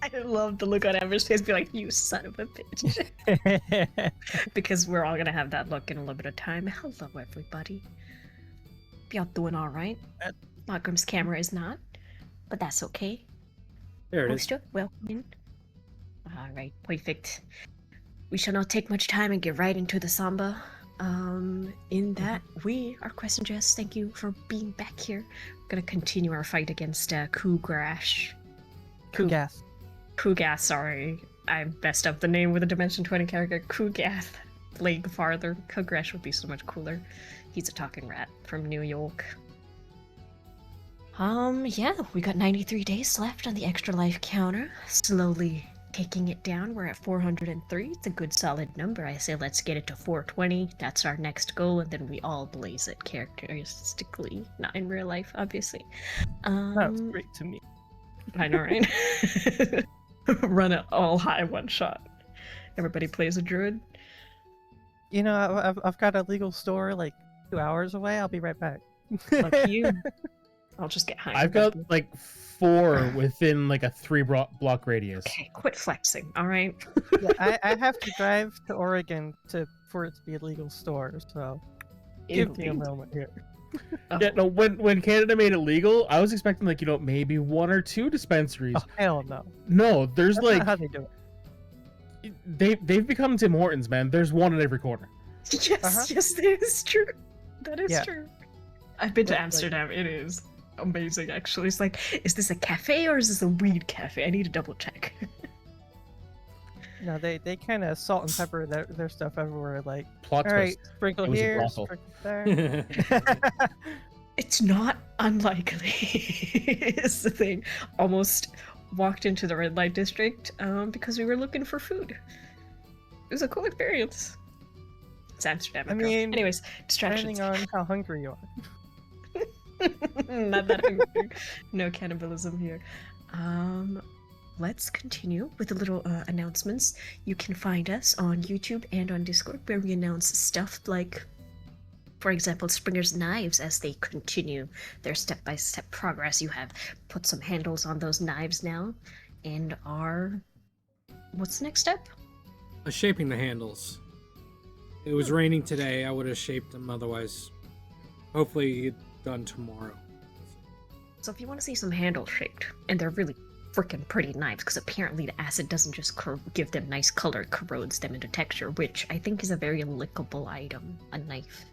I love the look on Amber's face, be like, you son of a bitch. Because we're all gonna have that look in a little bit of time. Hello, everybody. Y'all doing all right? Markram's camera is not, but that's okay. There it is. Poster, welcome in. All right, perfect. We shall not take much time and get right into the Samba. In that, we are Quest and Jess. Thank you for being back here. We're gonna continue our fight against Kugash. Kugath, sorry. I messed up the name with a Dimension 20 character. Kugath. League farther. Kugrash would be so much cooler. He's a talking rat from New York. Yeah, we got 93 days left on the extra life counter. Slowly taking it down. We're at 403. It's a good solid number. I say let's get it to 420. That's our next goal, and then we all blaze it characteristically. Not in real life, obviously. That's great to me. I know, right? Run it all high one shot. Everybody plays a druid. You know, I've got a legal store like 2 hours away. I'll be right back. Lucky you. I'll just get high. I've got like 4 within like a 3-block radius. Okay, quit flexing, all right? Yeah, I have to drive to Oregon for it to be a legal store, so give me a moment here. Oh. Yeah, no. When Canada made it legal, I was expecting like maybe 1 or 2 dispensaries. Oh, hell no. No, there's That's like not how they do it. they've become Tim Hortons, man. There's one in every corner. Yes, yes, that is true. That is Yeah. true. I've been to Like- Amsterdam. It is amazing, actually. It's like, is this a cafe or is this a weed cafe? I need to double check. No, they kind of salt and pepper their stuff everywhere. Like, Plot all right, twist. sprinkle It was a here, brothel. sprinkle there. It's not unlikely, is the thing. Almost walked into the red light district because we were looking for food. It was a cool experience. It's Amsterdam. I after all. mean, anyways, distractions. Depending on how hungry you are. Not that hungry. No cannibalism here. Let's continue with the little announcements. You can find us on YouTube and on Discord, where we announce stuff like, for example, Springer's knives as they continue their step-by-step progress. You have put some handles on those knives now, and are... What's the next step? Shaping the handles. It was raining today. I would have shaped them otherwise. Hopefully done tomorrow. So if you want to see some handles shaped, and they're really freaking pretty knives, because apparently the acid doesn't just give them nice color, it corrodes them into texture, which I think is a very lickable item, a knife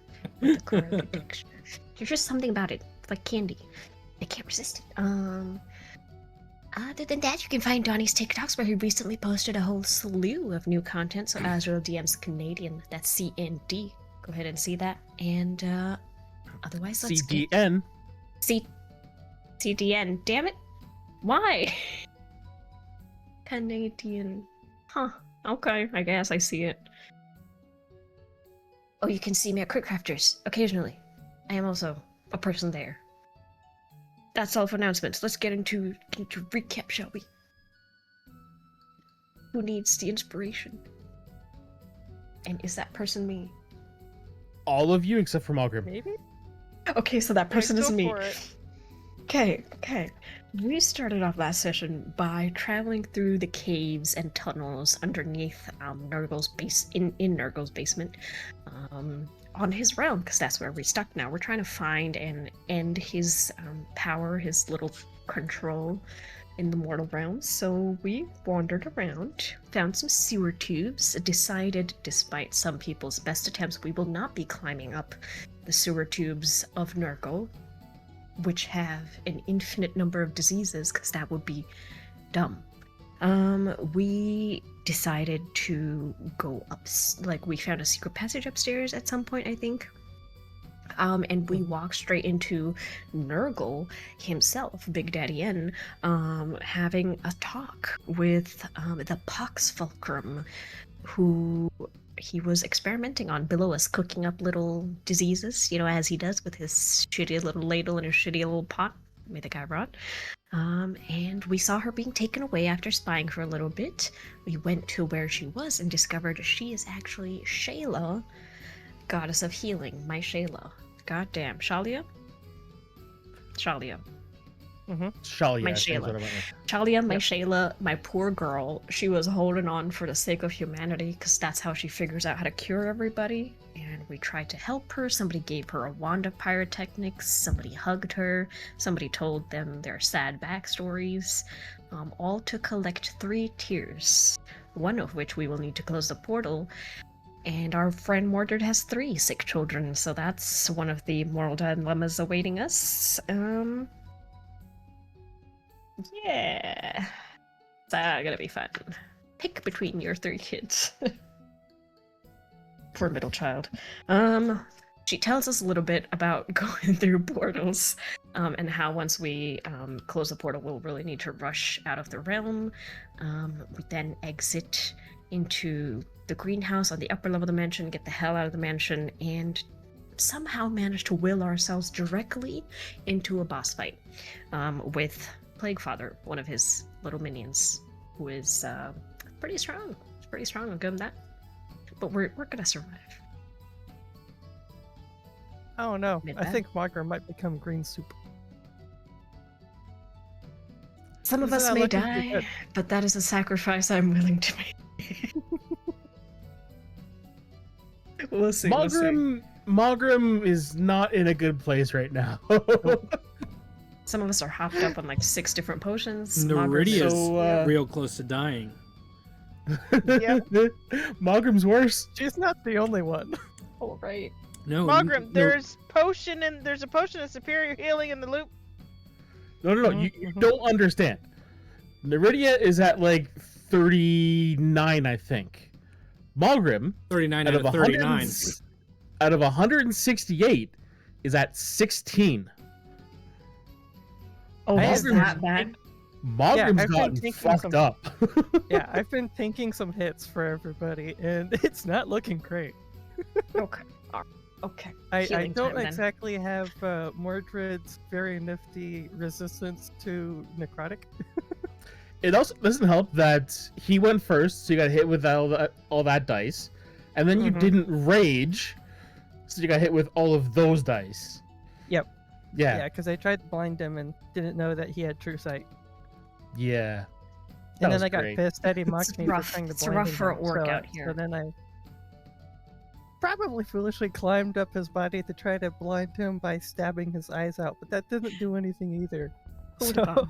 with a corroded texture. There's just something about it. It's like candy. I can't resist it. Other than that, you can find Donnie's TikToks, where he recently posted a whole slew of new content. So Azrael DM's Canadian, that's CND. Go ahead and see that. And otherwise, let's CDN. CDN. Damn it! Why? Canadian. Huh. Okay, I guess I see it. Oh, you can see me at Crafters occasionally. I am also a person there. That's all for announcements. Let's get into recap, shall we? Who needs the inspiration? And is that person me? All of you except for Malgrim. Maybe? Okay, so that person Alright, is go me. for it. Okay. We started off last session by traveling through the caves and tunnels underneath Nurgle's base in Nurgle's basement on his realm, because that's where we're stuck now. We're trying to find and end his power, his little control in the mortal realms. So we wandered around, found some sewer tubes, decided, despite some people's best attempts, we will not be climbing up the sewer tubes of Nurgle, which have an infinite number of diseases, because that would be dumb. We decided to go up, like, we found a secret passage upstairs at some point, I think. And we walked straight into Nurgle himself, Big Daddy N, having a talk with the Pox Fulcrum, who he was experimenting on below us, cooking up little diseases, as he does with his shitty little ladle and his shitty little pot. May the guy rot. And we saw her being taken away after spying for a little bit. We went to where she was and discovered she is actually Shayla, goddess of healing, my Shayla. Goddamn. Shalia? Shalia. Shalia, My I think is Shayla. what I went with. Chalia, my Yep. Shayla, my poor girl, she was holding on for the sake of humanity because that's how she figures out how to cure everybody. And we tried to help her. Somebody gave her a wand of pyrotechnics. Somebody hugged her. Somebody told them their sad backstories. All to collect 3 tears, one of which we will need to close the portal. And our friend Mordred has 3 sick children, so that's one of the moral dilemmas awaiting us. Yeah. It's gonna be fun. Pick between your 3 kids. Poor middle child. She tells us a little bit about going through portals, and how once we close the portal, we'll really need to rush out of the realm. We then exit into the greenhouse on the upper level of the mansion, get the hell out of the mansion, and somehow manage to will ourselves directly into a boss fight with Plaguefather, one of his little minions, who is pretty strong. It's pretty strong, I'll give him that. But we're gonna survive. Oh no, I Mid-bad. think Magra might become green soup. Some of Isn't us that may looking pretty die, good? but that is a sacrifice I'm willing to make. We'll see. We'll see. Malgrim is not in a good place right now. Some of us are hopped up on like 6 different potions. Neridia's So, real close to dying. Malgrim's worse. She's not the only one. Oh, right. No, Magram, there's a potion of superior healing in the loop. No. You don't understand. Neridia is at like 39, I think. Malgrim, 39 out out of of 100 39. out of 168, is at 16. Oh, I is have that bad? Malgrim's I've been gotten thinking fucked some- up. Yeah, I've been thinking some hits for everybody, and it's not looking great. Okay. Okay. I Healing don't time, then. exactly have Mordred's very nifty resistance to necrotic. It also doesn't help that he went first, so you got hit with all that dice, and then you Mhm. didn't rage, so you got hit with all of those dice. Yep. Yeah. Yeah, because I tried to blind him and didn't know that he had true sight. Yeah. That And was then I got great. pissed that he mocked It's me rough. for trying to It's blind rough him. for an orc so, out here. So then I probably foolishly climbed up his body to try to blind him by stabbing his eyes out, but that didn't do anything either. Who would've So, thought?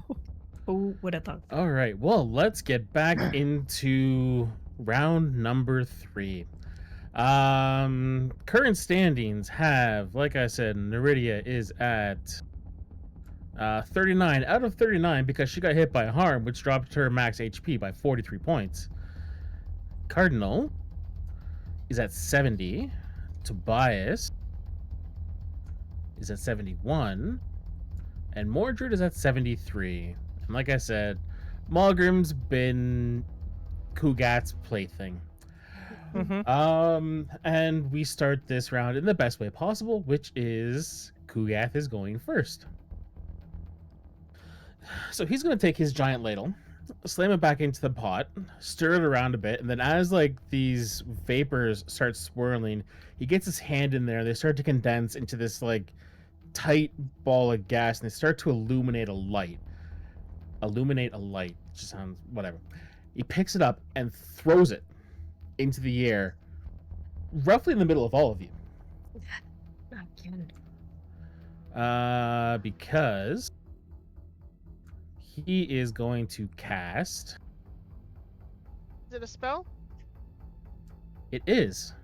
Who would have thought? All right. Well, let's get back into round number 3. Current standings have, like I said, Neridia is at 39 out of 39 because she got hit by harm, which dropped her max HP by 43 points. Cardinal is at 70. Tobias is at 71. And Mordred is at 73. And like I said, Malgrim's been Kugat's plaything. mhm. And we start this round in the best way possible, which is Kugath is going first. So he's going to take his giant ladle, slam it back into the pot, stir it around a bit, and then as like these vapors start swirling, he gets his hand in there. They start to condense into this like tight ball of gas, and they start to illuminate a light. Just sounds whatever. He picks it up and throws it into the air, roughly in the middle of all of you. Again. Because he is going to cast. Is it a spell? It is.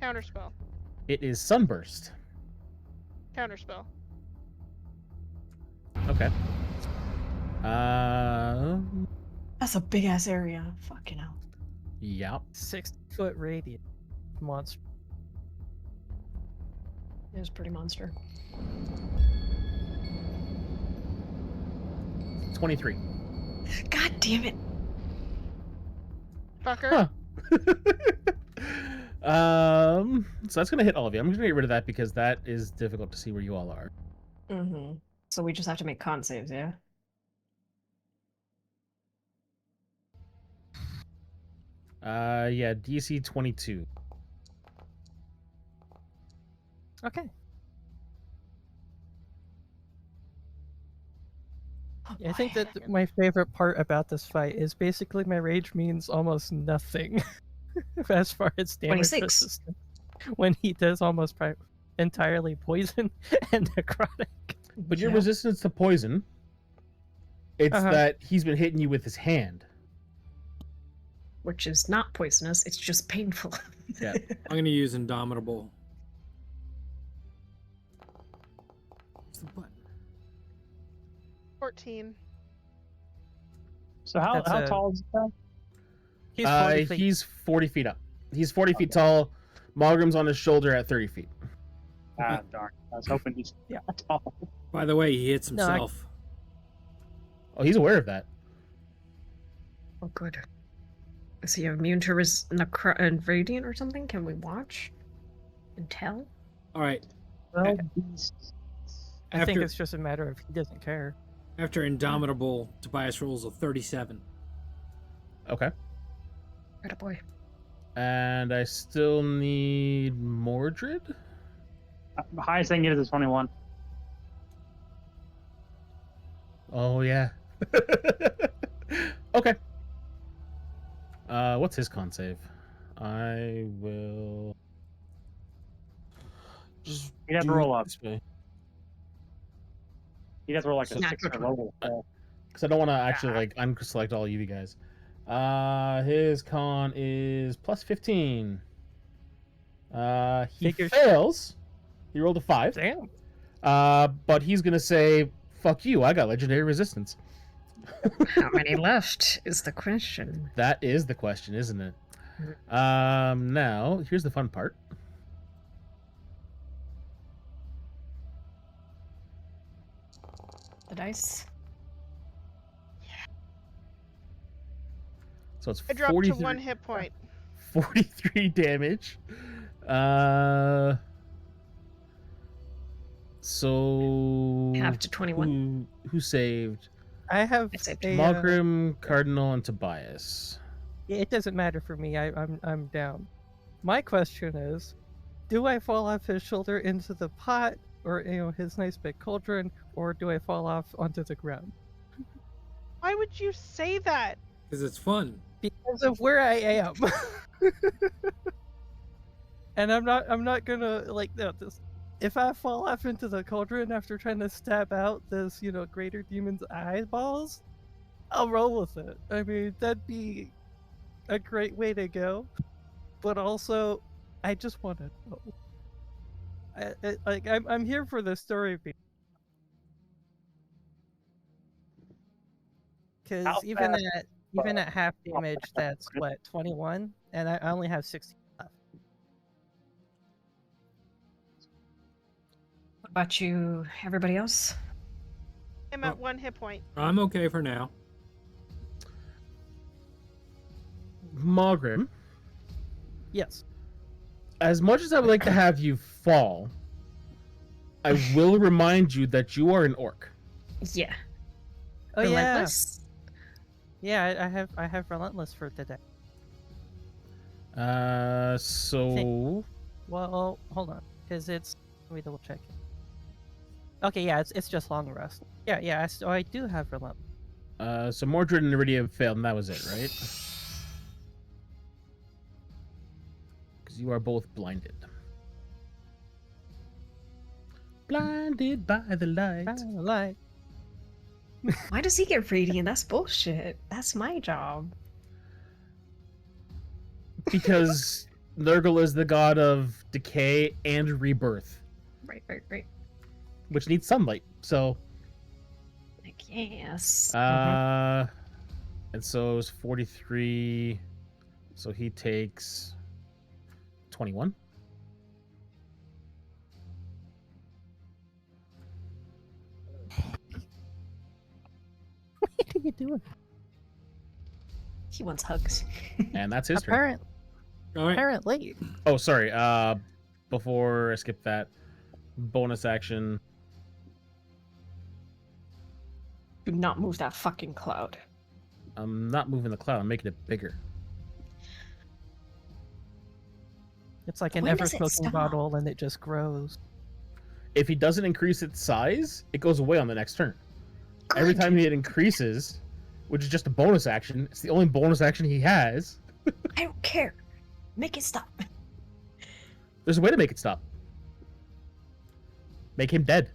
Counterspell. It is Sunburst. Counterspell. Okay. That's a big ass area. Fucking hell. Yeah. 60-foot radius monster. It was pretty monster. 23. God damn it. Fucker. Huh. So that's gonna hit all of you. I'm just gonna get rid of that because that is difficult to see where you all are. Mm-hmm. So we just have to make con saves, yeah? Yeah, DC 22. Okay. I think that my favorite part about this fight is basically my rage means almost nothing as far as damage 26. resistance when he does almost entirely poison and necrotic. But your Yep. resistance to poison, it's Uh-huh. that he's been hitting you with his hand. Which is not poisonous, it's just painful. Yeah. I'm gonna use Indomitable. What's the button? 14. So how That's a- tall is this guy? He's 40 feet. He's 40 feet up. He's 40 feet tall. Malgrim's on his shoulder at 30 feet. Ah, darn. I was hoping he's tall. By the way, he hits No, I- himself. Oh, he's aware of that. Oh, good. Is he immune to Radiant or something? Can we watch and tell? All right. Well, I think After it's just a matter of he doesn't care. after Indomitable, Tobias rolls a 37. Okay. Right, boy. And I still need Mordred. the highest I can get is a 21. Oh yeah. Okay. What's his con save? I will just He'd have to do roll it up. this way. He'd have to roll like a Not 6 or good. lower. Because I don't want to actually like unselect all of you guys. His con is plus 15. He Figures. fails. He rolled a 5. Damn. But he's gonna say, "Fuck you! I got legendary resistance." How many left is the question. That is the question, isn't it? Now here's the fun part. The dice. So it's I dropped to 43, 1 hit point. 43 damage. So Half to 21. Who saved? I have I saved a, Malgrim, Cardinal, and Tobias. it doesn't matter for me. I'm down. My question is, do I fall off his shoulder into the pot, or his nice big cauldron, or do I fall off onto the ground? Why would you say that? Because it's fun. Because of where I am. And I'm not gonna this. If I fall off into the cauldron after trying to stab out this, greater demon's eyeballs, I'll roll with it. I mean, that'd be a great way to go. But also, I just want to know. I'm here for the story beat. Because How even at half damage, that's what 21, and I only have 60 left. What about you, everybody else? I'm at 1 hit point. I'm okay for now. Malgrim, Yes. as much as I would like to have you fall, I will remind you that you are an orc. Yeah. Oh Relentless? yeah. I have relentless for today. So Well, hold on, because it's let me double check. Okay, yeah, it's just long rest. Yeah. So I do have relentless. so Mordred and Iridia failed, and that was it, right? Because you are both blinded. Blinded by the light. Why does he get radiant? That's bullshit. That's my job. Because Nurgle is the god of decay and rebirth, Right. which needs sunlight. So, I guess. and so it was 43. So he takes 21. What are you doing? He wants hugs. And that's his turn. All right. Apparently. Oh, sorry. Before I skip that, bonus action. Do not move that fucking cloud. I'm not moving the cloud. I'm making it bigger. It's like an When does it ever-smoking stop? bottle, and it just grows. If he doesn't increase its size, it goes away on the next turn. Every Good. time it increases, which is just a bonus action, it's the only bonus action he has. I don't care. Make it stop. There's a way to make it stop. Make him dead.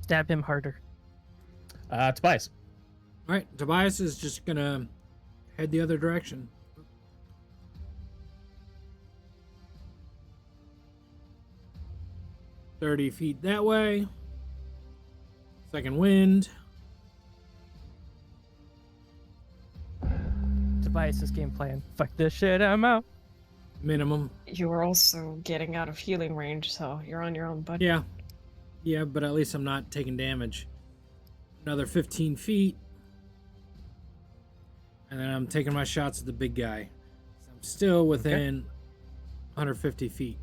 Stab him harder. Tobias. All right, Tobias is just gonna head the other direction. "30 feet that way. Second wind. Tobias's game plan. Fuck this shit, I'm out. Minimum. You are also getting out of healing range, so you're on your own, bud. Yeah. Yeah, but at least I'm not taking damage. Another 15 feet. And then I'm taking my shots at the big guy. So I'm still within 150 feet.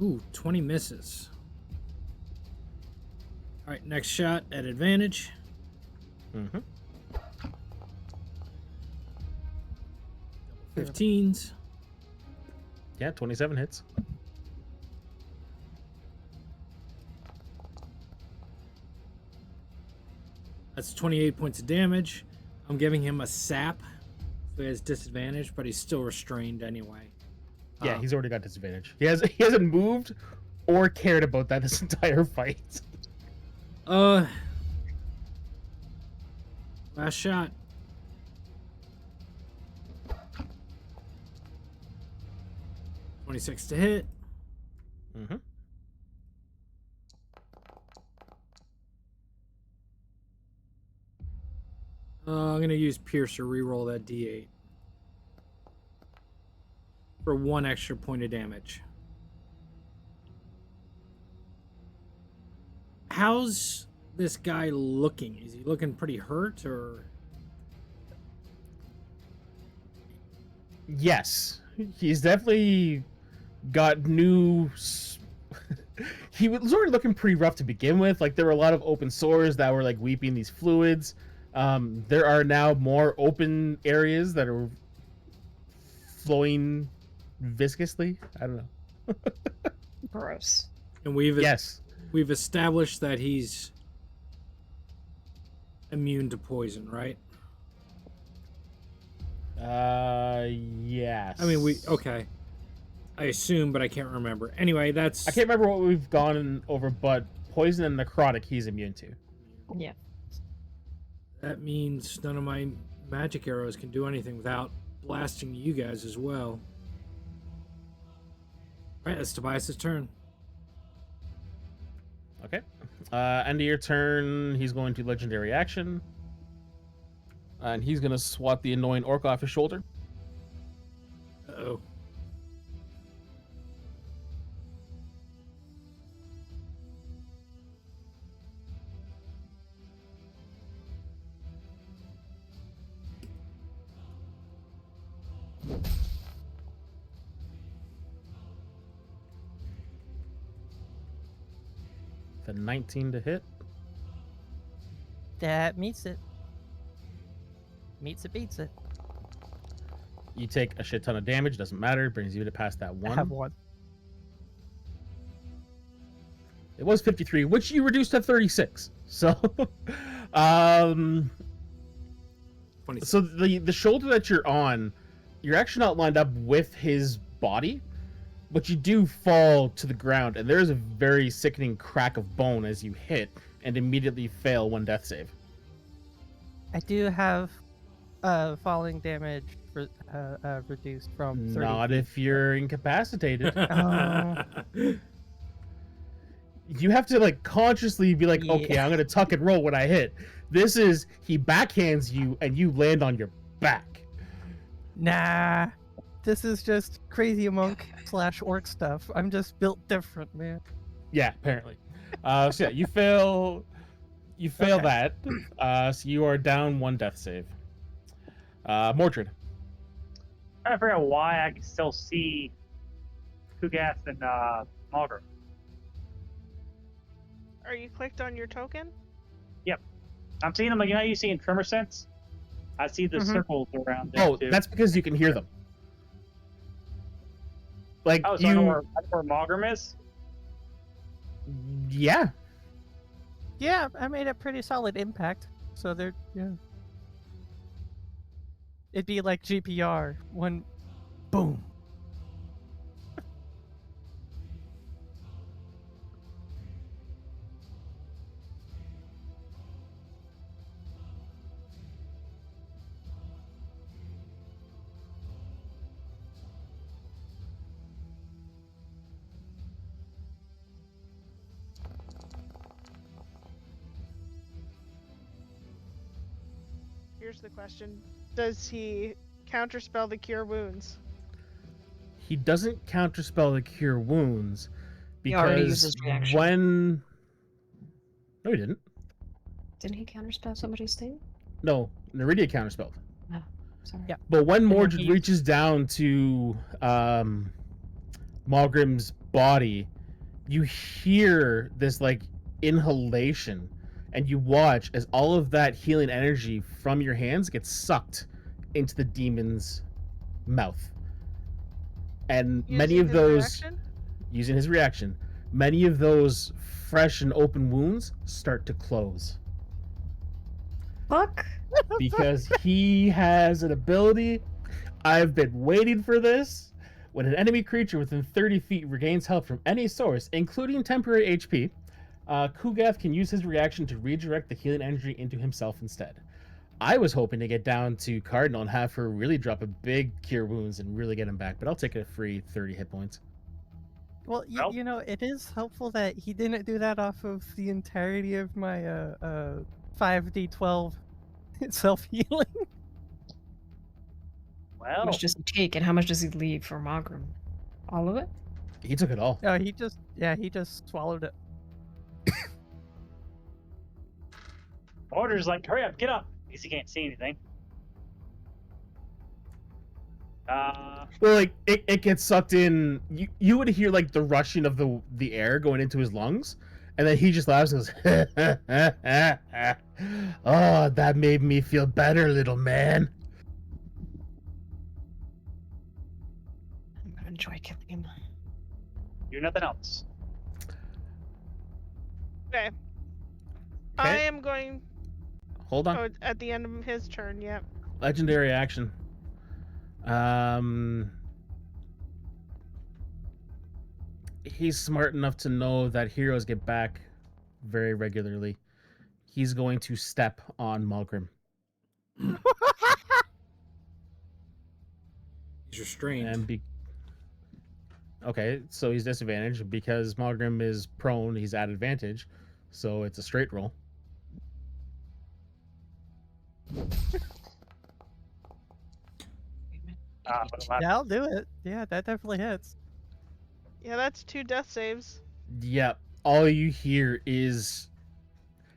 Ooh, 20 misses. All right, next shot at advantage. Mm-hmm. 15s. Yeah, 27 hits. That's 28 points of damage. I'm giving him a sap, so he has disadvantage, but he's still restrained anyway. Yeah, he's already got disadvantage. He hasn't moved or cared about that this entire fight. Last shot. $26 to hit. Mm-hmm. I'm gonna use Pierce to reroll that D8 for 1 extra point of damage. How's this guy looking? Is he looking pretty hurt, or? Yes, he's definitely got new. He was already looking pretty rough to begin with. Like, there were a lot of open sores that were like weeping these fluids. There are now more open areas that are flowing viscously. I don't know. Gross. And Yes. we've established that he's immune to poison, right? Yes. I mean, okay. I assume, but I can't remember. Anyway, that's. I can't remember what we've gone over, but poison and necrotic he's immune to. Yeah. That means none of my magic arrows can do anything without blasting you guys as well. Alright, that's Tobias' turn. Okay. End of your turn, he's going to legendary action. And he's going to swat the annoying orc off his shoulder. Uh-oh. The 19 to hit. That meets it. Meets it, beats it. You take a shit ton of damage, doesn't matter, brings you to past that I one. have one. It was 53, which you reduced to 36. So, 26. so the shoulder that you're on, you're actually not lined up with his body, but you do fall to the ground, and there is a very sickening crack of bone as you hit and immediately fail one death save. I do have falling damage reduced from 30. Not if you're incapacitated. Oh. You have to like consciously be like, Yeah. okay, I'm gonna tuck and roll when I hit. This is he backhands you and you land on your back. Nah. This is just crazy monk / orc stuff. I'm just built different, man. Yeah, apparently. So yeah, you fail Okay. that. So you are down one death save. Mordred. I trying to figure out why I can still see Kugath and Mulder. Are you clicked on your token? I'm seeing them like, you know how you see in Tremor Sense? I see the Mhm. circles around them Oh, too. that's because you can hear them. Like Oh, so I know where Mogram is. yeah. Yeah, I made a pretty solid impact. So they're yeah. It'd be like GPR, one boom. Here's the question: does he counterspell the cure wounds? He doesn't counterspell the cure wounds He already because used his reaction. when no, he didn't. Didn't he counterspell somebody's thing? No, Neridia counterspelled. Oh, sorry. Yeah. But when And then Mordred he reaches down to Malgrim's body, you hear this like inhalation, and you watch as all of that healing energy from your hands gets sucked into the demon's mouth. And many Using of his those, reaction? using his reaction, many of those fresh and open wounds start to close. Fuck. Because he has an ability. I've been waiting for this. When an enemy creature within 30 feet regains health from any source, including temporary HP, Kugath can use his reaction to redirect the healing energy into himself instead. I was hoping to get down to Cardinal and have her really drop a big cure wounds and really get him back, but I'll take a free 30 hit points. Well, Well- you know, it is helpful that he didn't do that off of the entirety of my 5d12 self healing. How Well, much does he take, and how much does he leave for Mogram? All of it? He took it all. No, he just swallowed it. Order's like, hurry up, get up. At least he can't see anything. Well, like it gets sucked in. You would hear like the rushing of the air going into his lungs, and then he just laughs and goes, "Oh, that made me feel better, little man." I'm gonna enjoy killing him. do nothing else. Okay. I am going. Hold on. Oh, it's at the end of his turn. Yep. Legendary action. He's smart enough to know that heroes get back very regularly. He's going to step on Malgrim. He's restrained. And okay, so he's disadvantaged because Malgrim is prone. He's at advantage, so it's a straight roll. But my- Yeah, I'll do it. Yeah, that definitely hits. Yeah, that's 2 death saves. Yep. All you hear is,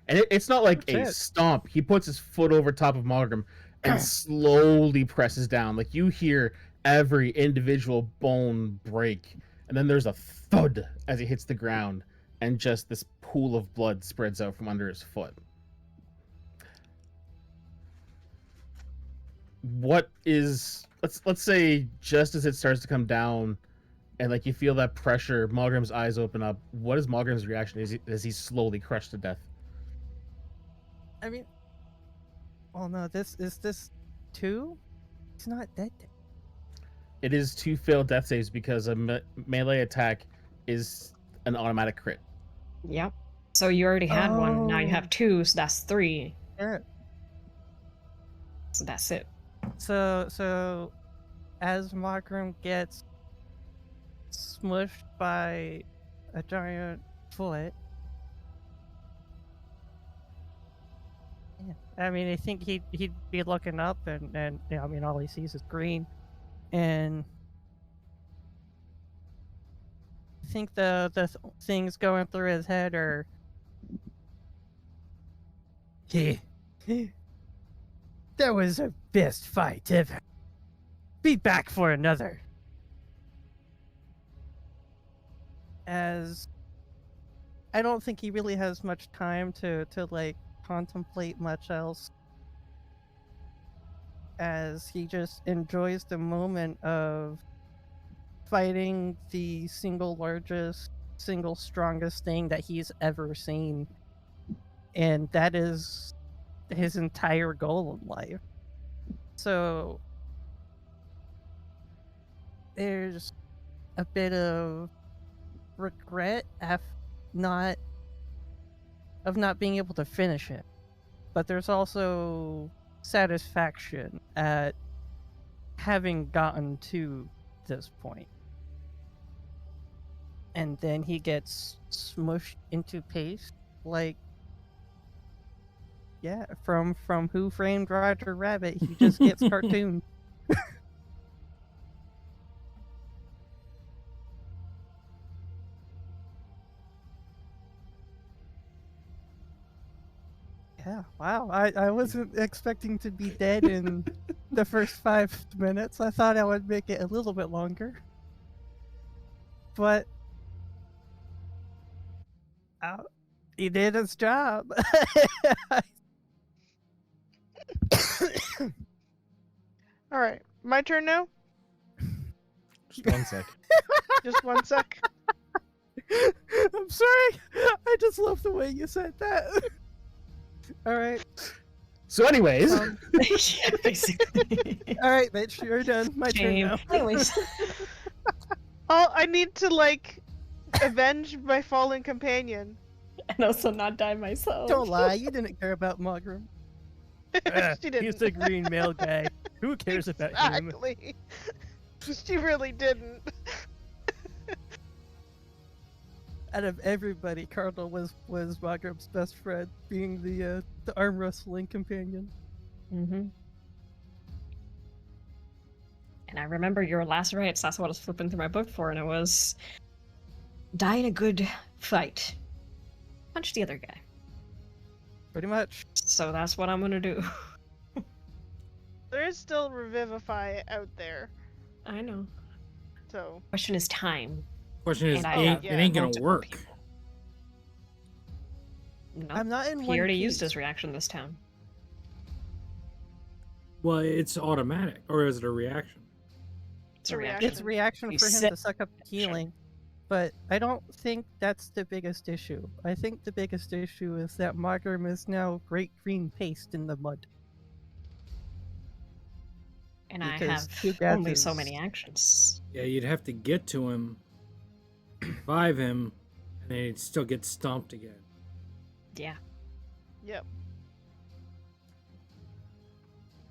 and it's not like a That's it. stomp. He puts his foot over top of Malgrim and slowly presses down. Like you hear every individual bone break, and then there's a thud as he hits the ground, and just this pool of blood spreads out from under his foot. What is let's say just as it starts to come down, and like you feel that pressure, Malgrim's eyes open up. What is Malgrim's reaction as he's slowly crushed to death? I mean, well, no, this 2? He's not dead. It is 2 failed death saves because a melee attack is an automatic crit. Yep. So you already had one. Now you Oh. have 2, so that's 3. Yeah. So that's it. So as Markram gets smushed by a giant foot. Yeah. I mean, I think he'd be looking up and you know, I mean, all he sees is green, and I think the things going through his head are, yeah, that was our best fight ever. Be back for another. As I don't think he really has much time to like contemplate much else. as he just enjoys the moment of fighting the single largest, single strongest thing that he's ever seen. And that is his entire goal in life. So there's a bit of regret not of not being able to finish it. But there's also satisfaction at having gotten to this point. And then he gets smushed into paste like from Who Framed Roger Rabbit. He just gets cartoon. Yeah, wow. I wasn't expecting to be dead in the first 5 minutes. I thought I would make it a little bit longer. But he did his job. All right, my turn now. Just one sec. Just one sec. I'm sorry. I just love the way you said that. All right. So, anyways, Yeah, basically. All right, Mitch, you're done. My turn Shame. now. Anyways. I need to avenge my fallen companion. And also not die myself. Don't lie. You didn't care about Mogram. She didn't. He's the green male guy. Who cares about him? Exactly. She really didn't. Out of everybody, Cardinal was Mogram's best friend, being the arm wrestling companion. Mm-hmm. And I remember your last rites. That's what I was flipping through my book for, and it was die in a good fight. Punch the other guy. Pretty much. So that's what I'm gonna do. There is still Revivify out there, I know. so Question is time. Question is, And it I ain't, have it ain't gonna multiple work. people. No, I'm not in he one already piece. used his reaction this time. Well, it's automatic, or is it a reaction? It's a a reaction. It's a reaction You for him said- to suck up healing. But I don't think that's the biggest issue. I think the biggest issue is that Mogram is now great green paste in the mud. And I Because have Kugath only so is- many actions. Yeah, you'd have to get to him, revive him, and then he'd still get stomped again. Yeah. yep.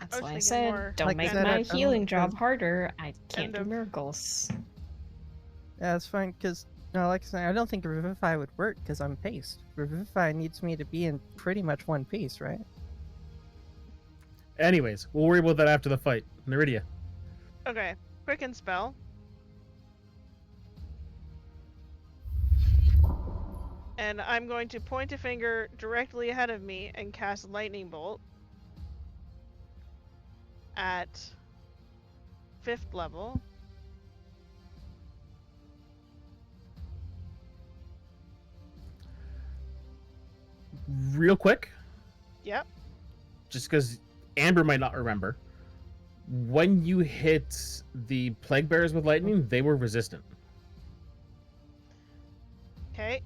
That's was why I thinking said, more don't like I make said, my I don't healing job think- harder. I can't End do of- miracles. Yeah, it's fine, because, no, like I said, I don't think Revivify would work, because I'm paced. Revivify needs me to be in pretty much one piece, right? anyways, we'll worry about that after the fight. Neridia. Okay, quicken spell. And I'm going to point a finger directly ahead of me and cast Lightning Bolt at 5th level. Real quick, Yep. just because Amber might not remember, when you hit the plague bearers with lightning, they were resistant. Okay.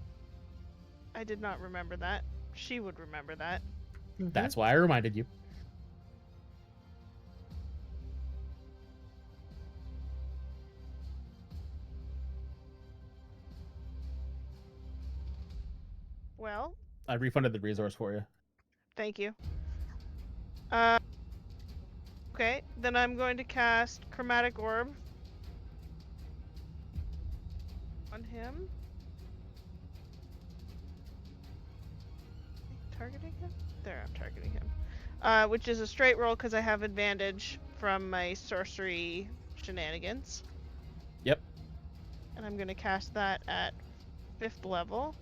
I did not remember that. She would remember that. That's why I reminded you. Well, I refunded the resource for you. thank you. Okay, then I'm going to cast Chromatic Orb on him. Targeting him? There, I'm targeting him. Which is a straight roll because I have advantage from my sorcery shenanigans. Yep. And I'm going to cast that at 5th level.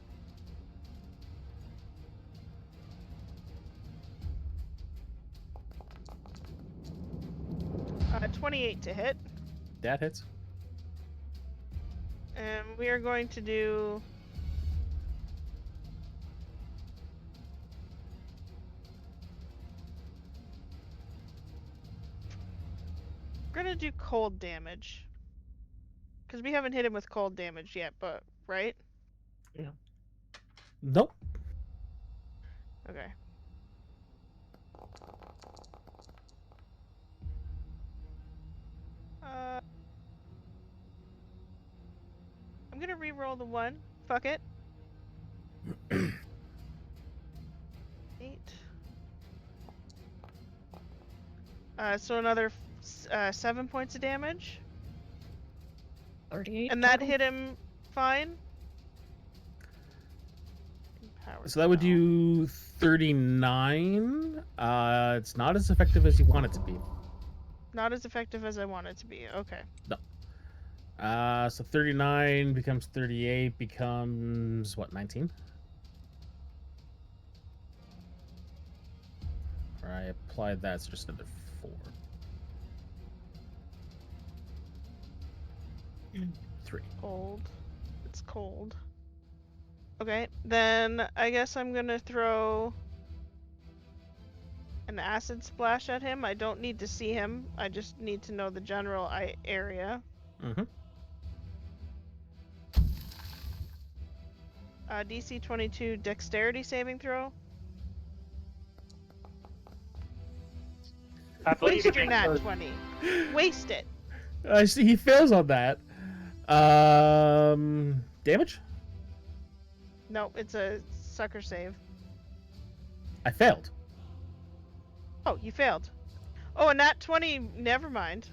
28 to hit. That hits. And we are going to do do cold damage. Because we haven't hit him with cold damage yet, but right? Nope. Okay. I'm gonna re-roll the 1. Fuck it. 8. So another 7 points of damage. 38. And that total? hit him fine. So that would do 39. It's not as effective as you want it to be. Not as effective as I want it to be. Okay. So 39 becomes 38 becomes what, 19? Or I applied that, so just another 4. 3. Cold. It's cold. Okay, then I guess I'm gonna throw an acid splash at him. I don't need to see him. I just need to know the general area. Mm-hmm. DC 22 dexterity saving throw. I believe Waste your it nat goes- 20. Waste it. I see he fails on that. Damage? No, it's a sucker save. I failed. Oh, you failed. Oh, and that 20, never mind.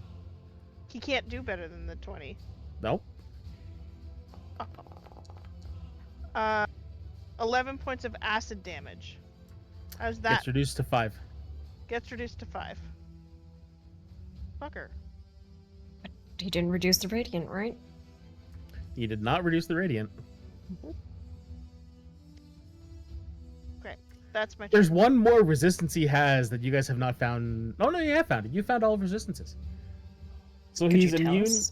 He can't do better than the 20. Nope. 11 points of acid damage. How's that? Gets reduced to 5. Gets reduced to 5. Fucker. He didn't reduce the radiant, right? He did not reduce the radiant. Great. That's my turn. There's one more resistance he has that you guys have not found. Oh no, you have found it. You found all of resistances. So Could he's you tell immune. us?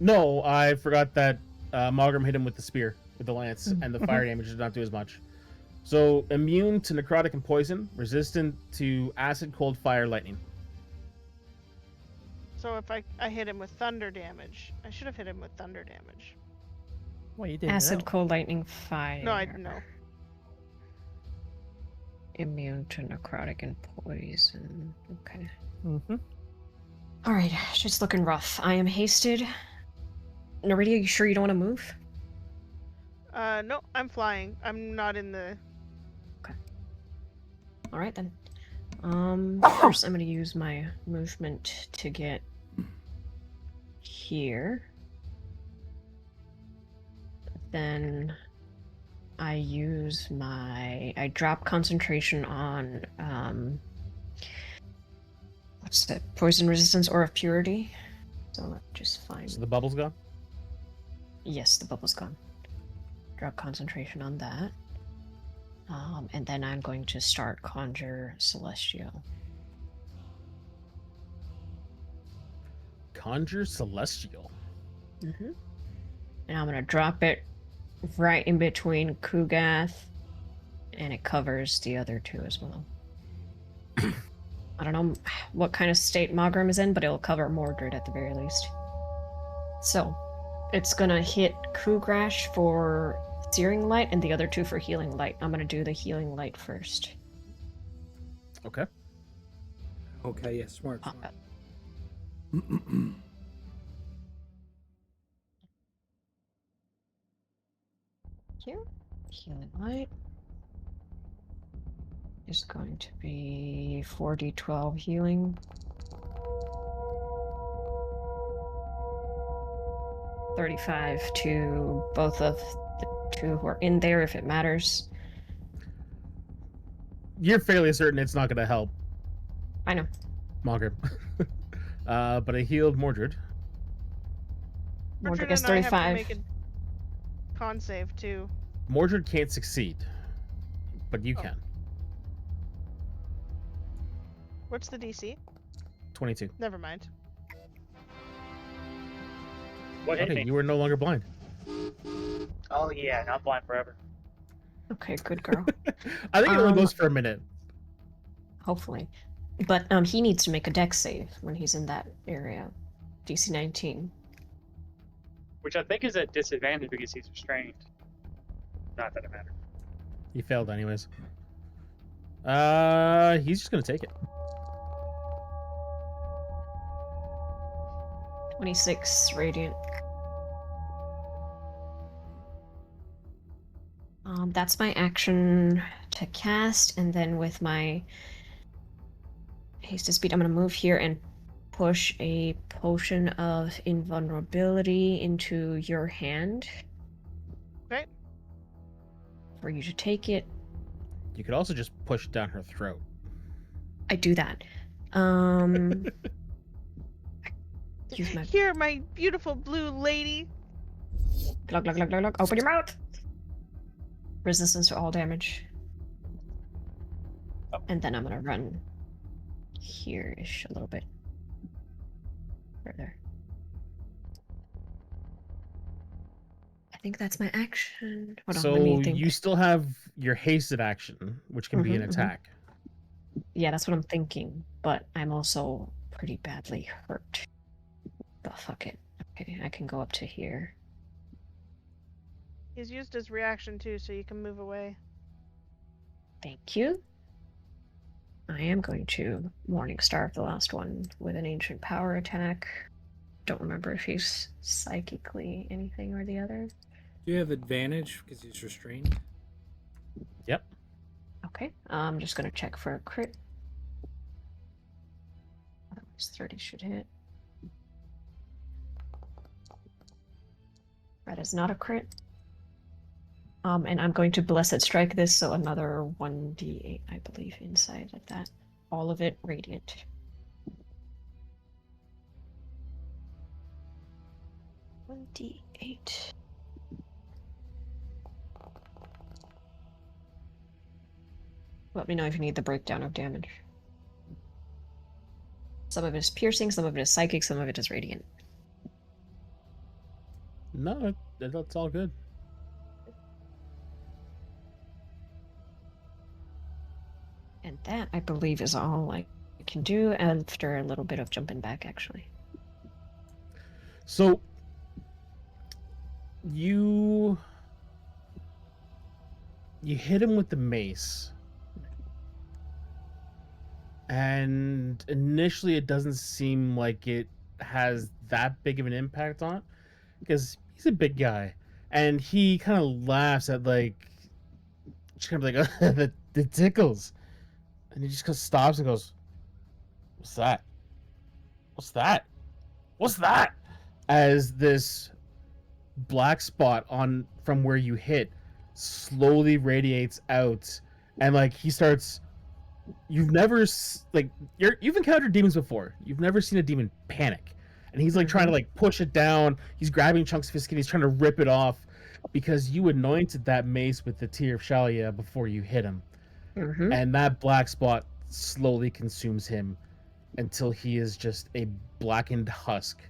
No, I forgot that Malgrim hit him with the spear, with the lance, and the fire damage did not do as much. So immune to necrotic and poison, resistant to acid, cold, fire, lightning. So if I hit him with thunder damage, I should have hit him with thunder damage. Well, you didn't Acid, know. cold, lightning, fire. No, I didn't know. Immune to necrotic and poison. Okay. Mm-hmm. Alright, just looking rough. I am hasted. Naridia, you sure you don't want to move? No, I'm flying. I'm not in the... Alright then. First I'm gonna use my movement to get here. Then I drop concentration on what's that? Poison resistance or of purity. So let's just find So the bubble's gone. yes, the bubble's gone. Drop concentration on that. And then I'm going to start Conjure Celestial. Conjure Celestial. Mm-hmm. And I'm going to drop it right in between Kugath, and it covers the other two as well. I don't know what kind of state Malgrim is in, but it'll cover Mordred at the very least. So, it's going to hit Kugrash for Searing Light and the other two for Healing Light. I'm going to do the Healing Light first. Okay. Okay, yeah, smart. Uh, smart. Here. Healing Light is going to be 4d12 healing. 35 to both of the two who are in there, if it matters. You're fairly certain it's not going to help I know. Malgrim. But I healed Mordred. Mordred Richard gets and I have to 35. make a con save too. Mordred can't succeed, but you Oh. can. What's the DC? 22. Never mind. What hit Okay, me? you are no longer blind. Oh yeah, not blind forever. Okay, good girl. I think it only Um, goes for a minute. Hopefully. But he needs to make a dex save when he's in that area. DC 19. which I think is a disadvantage because he's restrained. Not that it matters. He failed anyways. He's just gonna take it. 26 radiant. That's my action to cast, and then with my haste to speed, I'm gonna move here and push a potion of invulnerability into your hand. Okay. For you to take it. You could also just push down her throat. I do that. Use my Here, my beautiful blue lady. glug glug glug glug glug. Open your mouth. Resistance to all damage. Oh. And then I'm gonna run here-ish a little bit further. I think that's my action. Hold on, let me So think. you still have your hasted action, which can be an Mhm, mhm. attack. Yeah, that's what I'm thinking. But I'm also pretty badly hurt. But fuck it. Okay, I can go up to here. He's used his reaction too, so you can move away. Thank you. I am going to Morning Star the last one with an ancient power attack. Don't remember if he's psychically anything or the other. Do you have advantage because he's restrained? Yep. Okay, I'm just gonna check for a crit. Otherwise 30 should hit. That is not a crit. And I'm going to Blessed Strike this, so another 1d8, I believe, inside of that. All of it radiant. One d8. Let me know if you need the breakdown of damage. Some of it is piercing, some of it is psychic, some of it is radiant. No, that's all good. And that, I believe, is all I can do after a little bit of jumping back, actually. So you hit him with the mace, and initially it doesn't seem like it has that big of an impact on it because he's a big guy, and he kind of laughs at just kind of like the tickles, and he just stops and goes, "What's that? What's that? What's that?" As this black spot on from where you hit slowly radiates out, and he starts. You've never you've encountered demons before. You've never seen a demon panic, and he's trying to push it down. He's grabbing chunks of his skin. He's trying to rip it off because you anointed that mace with the tear of Shalia before you hit him, and that black spot slowly consumes him until he is just a blackened husk.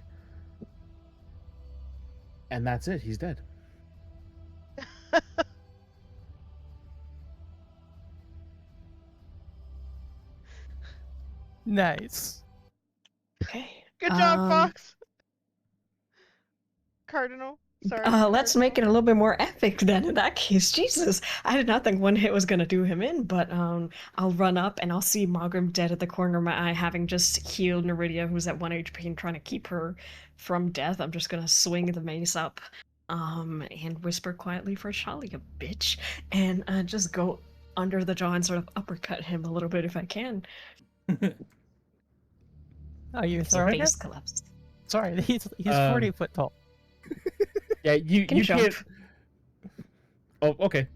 And that's it. He's dead. Nice. Okay. Good job, Fox. Cardinal. Sorry. Let's make it a little bit more epic then in that case. Jesus. I did not think one hit was gonna do him in, but I'll run up and I'll see Mogrim dead at the corner of my eye, having just healed Neridia, who's at 1 HP, and trying to keep her from death. I'm just gonna swing the mace up and whisper quietly for Shalia, bitch, and just go under the jaw and sort of uppercut him a little bit if I can. Oh, you His throwing face it? collapsed. Sorry, he's 40 foot tall. Yeah, you jump. can't. Oh, okay.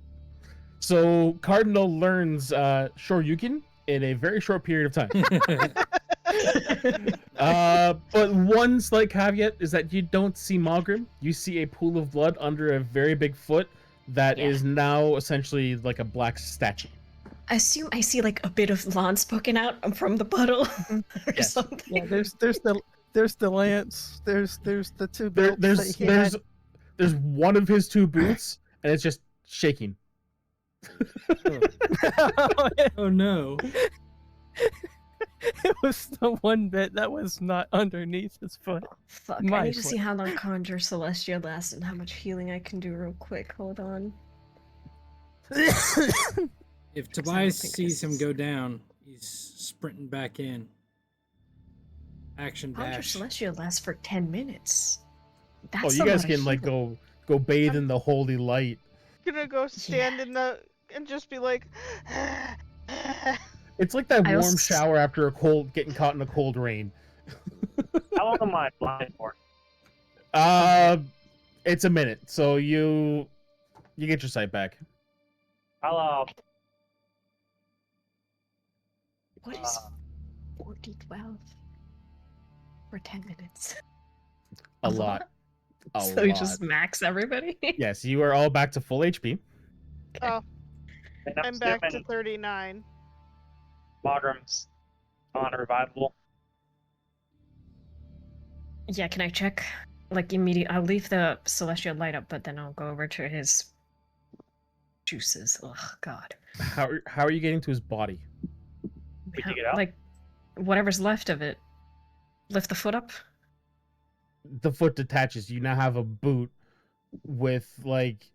So Cardinal learns Shoryuken in a very short period of time. But one slight caveat is that you don't see Mogrim. You see a pool of blood under a very big foot that is now essentially like a black statue. I assume I see like a bit of lance poking out from the puddle or Yes. something. Yeah, there's the lance. There's the two belts. There's one of his two boots, and it's just shaking. Oh no. It was the one bit that was not underneath his foot. Fuck, I My need to see foot. how long Conjure Celestia lasts and how much healing I can do real quick. Hold on. If I don't Tobias think sees this him is- go down, he's sprinting back in. Action Conjure dash. Celestia lasts for 10 minutes. That's Oh, you a guys lot of can like healing. go bathe I'm- in the holy light. Gonna go stand in the and just be like. It's like that I warm also- shower after getting caught in a cold rain. How long am I blind for? It's a minute, so you get your sight back. I'll What is 4d12 for 10 minutes? A lot. A So lot. you just max everybody? Yes, you are all back to full HP. Oh, and I'm back to assuming 39. Mogram's non-revivable. Yeah, can I check? Like immediately, I'll leave the celestial light up, but then I'll go over to his juices. Ugh, God. How are you getting to his body? Did you get out? Like, whatever's left of it. Lift the foot up? The foot detaches. You now have a boot with like,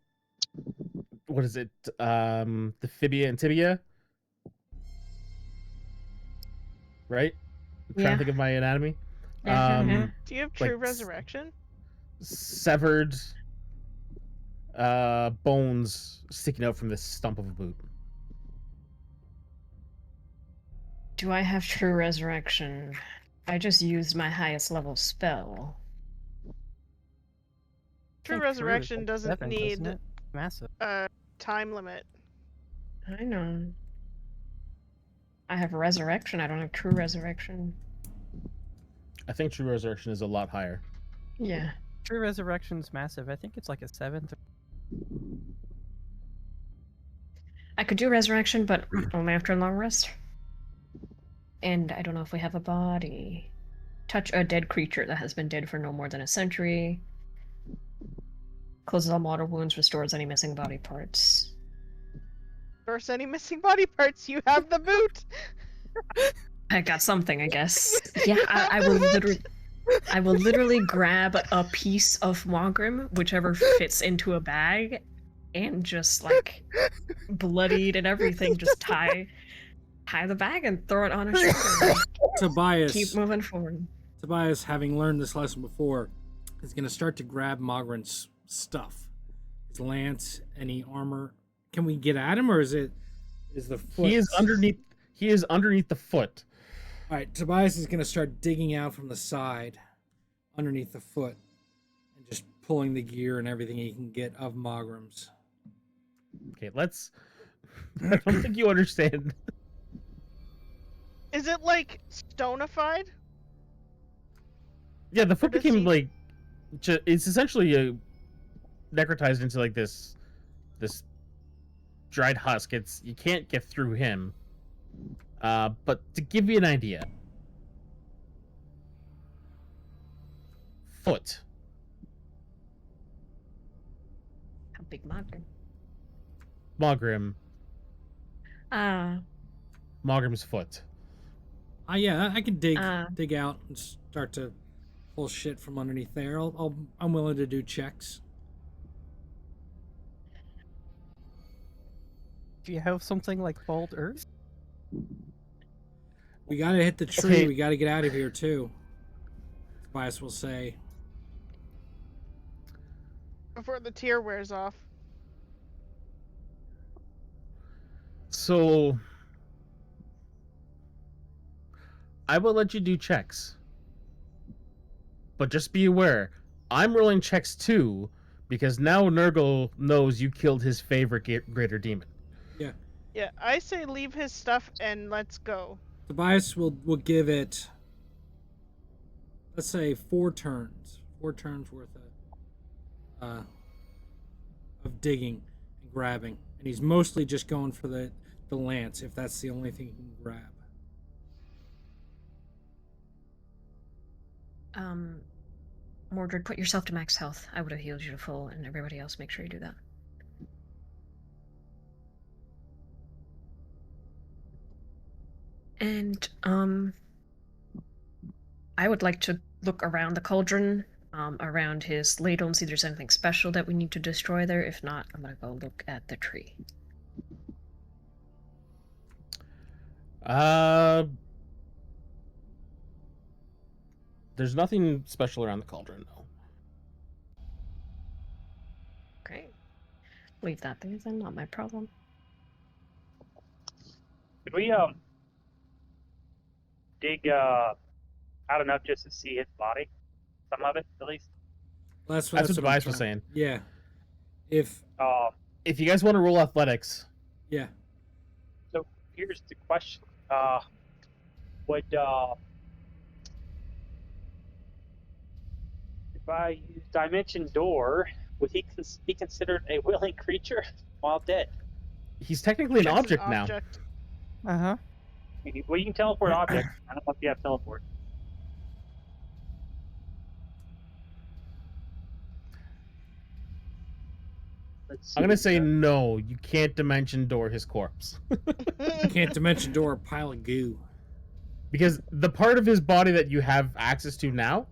what is it? The fibia and tibia, right? I'm trying Yeah. to think of my anatomy. Yeah. Do you have Like true resurrection? Severed bones sticking out from the stump of a boot. Do I have true resurrection? I just used my highest level spell. True I think resurrection is doesn't 7, need doesn't it? Massive. a time limit. I know. I have resurrection. I don't have true resurrection. I think true resurrection is a lot higher. Yeah. True resurrection's massive. I think it's like a 7. I could do resurrection, but only after a long rest. And I don't know if we have a body. Touch a dead creature that has been dead for no more than a century. Closes all mortal wounds, restores any missing body parts. Source any missing body parts. You have the boot. I got something, I guess. You Yeah, have I the will boot. literally grab a piece of Mogrim, whichever fits into a bag, and just like bloodied and everything, just tie the bag and throw it on his shoulder. Tobias, Keep moving forward. Tobias, having learned this lesson before, is going to start to grab Mogren's stuff, his lance, any armor. Can we get at him, or is the foot? He is underneath. He is underneath the foot. All right, Tobias is going to start digging out from the side, underneath the foot, and just pulling the gear and everything he can get of Mogrim's. Okay, let's. I don't think you understand. Is it like stonified? Yeah, the foot does became he- like. It's essentially necrotized into like this dried husk. You can't get through him. But to give you an idea, foot. How big Mogrim? Mogrim. Ah, Mogrim's foot. Yeah, I can dig Uh. out and start to pull shit from underneath there. I'm willing to do checks. Do you have something like Bald Earth? We gotta hit the tree. Okay. We gotta get out of here too. Tobias will say. Before the tear wears off. So I will let you do checks. But just be aware, I'm rolling checks too, because now Nurgle knows you killed his favorite greater demon. Yeah. Yeah, I say leave his stuff and let's go. Tobias will give it, let's say, 4 turns. 4 turns worth of digging and grabbing. And he's mostly just going for the lance, if that's the only thing he can grab. Mordred, put yourself to max health. I would have healed you to full, and everybody else, make sure you do that. And I would like to look around the cauldron, around his ladle, and see if there's anything special that we need to destroy there. If not, I'm gonna go look at the tree. There's nothing special around the cauldron, though. Great. Leave that there then, not my problem. Could we dig out enough just to see his body? Some of it, at least. That's That's what I'm Tobias was trying- saying. Yeah. If If you guys want to roll athletics, yeah, So here's the question: would if I use Dimension Door, would he be considered a willing creature while dead? he's technically an Checks object now. Uh huh. I mean, well, you can teleport objects. I don't know if you have teleport. Let's see. I'm gonna say no. You can't dimension door his corpse can't dimension door a pile of goo. because the part of his body that you have access to now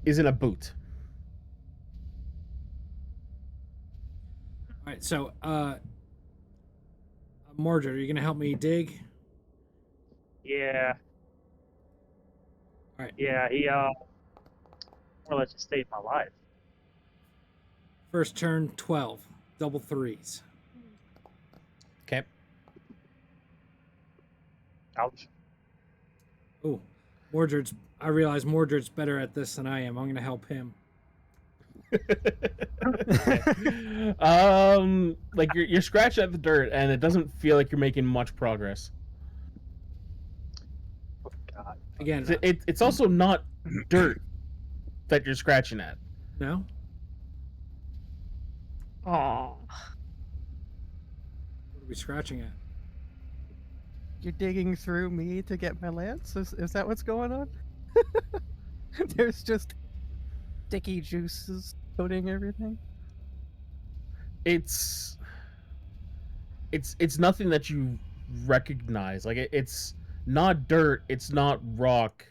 is in a boot. All right, so Mordred, are you gonna help me dig? Yeah. All right. Yeah, he more or less just saved my life. First turn, 12, double threes. Okay. Ouch. Oh, Mordred's. I realize Mordred's better at this than I am. I'm gonna help him. Like you're scratching at the dirt, and it doesn't feel like you're making much progress. Oh God. Again, It's also not dirt that you're scratching at. no. Oh, What are we scratching at? You're digging through me to get my lance? Is that what's going on? There's just sticky juices coating everything. It's nothing that you recognize. Like it's not dirt, it's not rock,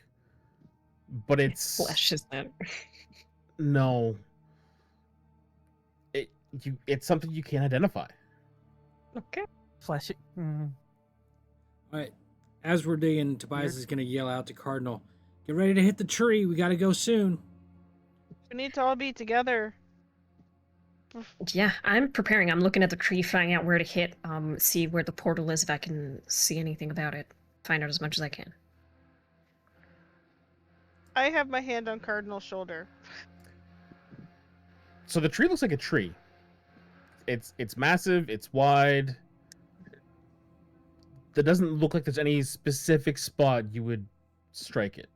but it's flesh is that? no. It's something you can't identify. Okay. Fleshy. Mm. All right. As we're digging, Tobias is gonna yell out to Cardinal, "Get ready to hit the tree. We gotta go soon." We need to all be together. Yeah, I'm preparing. I'm looking at the tree, finding out where to hit, see where the portal is, if I can see anything about it. Find out as much as I can. I have my hand on Cardinal's shoulder. So the tree looks like a tree. It's massive, it's wide. That doesn't look like there's any specific spot you would strike it.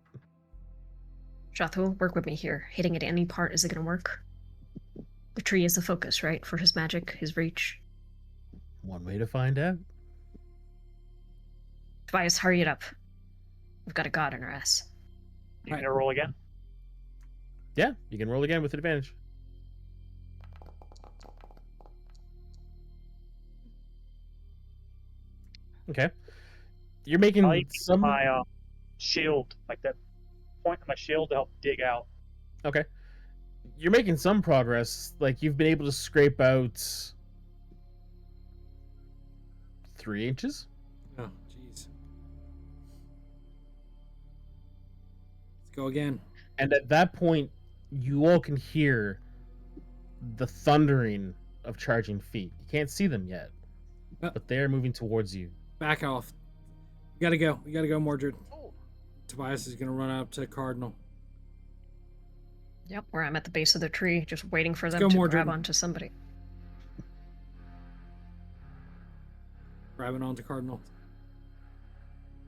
Jathu, work with me here. Hitting it any part, is it gonna work? The tree is the focus, right? For his magic, his reach. One way to find out. Tobias, hurry it up. We've got a god in our ass. You gonna roll again? Yeah, you can roll again with advantage. Okay. You're making I'll use some. my shield, like that point of my shield to help dig out. Okay. You're making some progress. Like you've been able to scrape out 3 inches. Oh, jeez. Let's go again. And at that point, you all can hear the thundering of charging feet. You can't see them yet, but they're moving towards you. Back off. We gotta go. We gotta go, Mordred. Oh. Tobias is gonna run up to Cardinal. Yep, where I'm at the base of the tree, just waiting for them go, to Mordred. grab onto somebody. Grabbing onto Cardinal.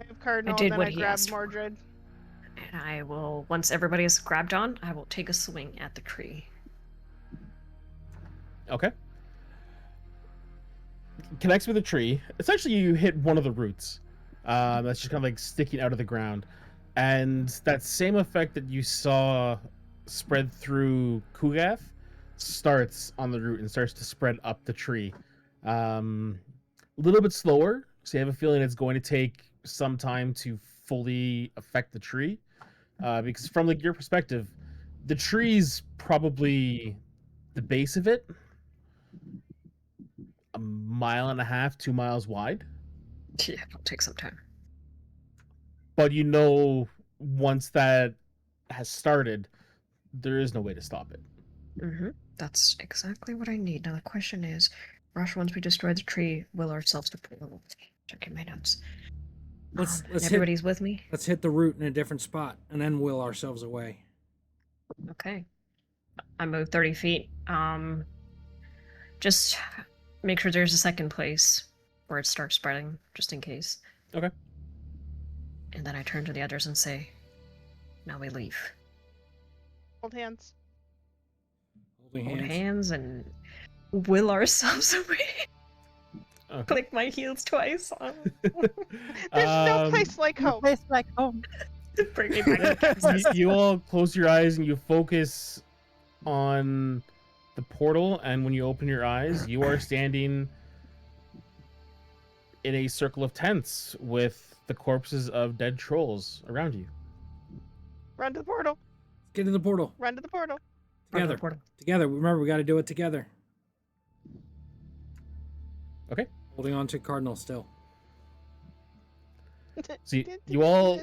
I have Cardinal, did then what I he grab asked for. Mordred. And I will, once everybody is grabbed on, I will take a swing at the tree. Okay. Connects with a tree. Essentially, you hit one of the roots. That's just kind of like sticking out of the ground. And that same effect that you saw spread through Kugath starts on the root and starts to spread up the tree. A little bit slower, so you have a feeling it's going to take some time to fully affect the tree, because from like your perspective, the tree's probably the base of it, a mile and a half, 2 miles wide. Yeah, it'll take some time. But once that has started, there is no way to stop it. Mm-hmm. That's exactly what I need. Now the question is, Rush, once we destroy the tree, will ourselves deploy? Checking my notes. Let's And hit everybody's with me? let's hit the root in a different spot and then will ourselves away. Okay. I move 30 feet. Just make sure there's a second place where it starts spreading, just in case. Okay. And then I turn to the others and say, now we leave. Hold hands. Holding Hold hands. hands and will ourselves away. Okay. Click my heels twice. There's no Um, place like No home. place like home. Bring me back to you, Kansas. you all close your eyes and you focus on the portal, and when you open your eyes, you are standing in a circle of tents with the corpses of dead trolls around you. Run to the portal. Get to the portal. Run to the portal. Together. Portal. Together. Remember, we got to do it together. Okay. Holding on to Cardinal still. So you all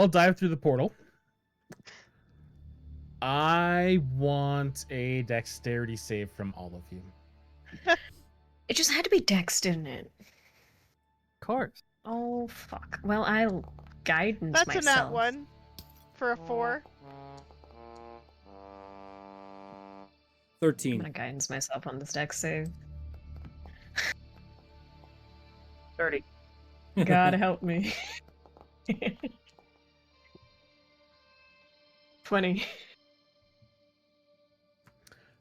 dive through the portal. I want a dexterity save from all of you. It just had to be Dex, didn't it? Of course. Oh, fuck. Well, I'll guidance That's myself. a nat 1 for a 4. 13. I'm gonna guidance myself on this Dex save. 30. God help me. 20.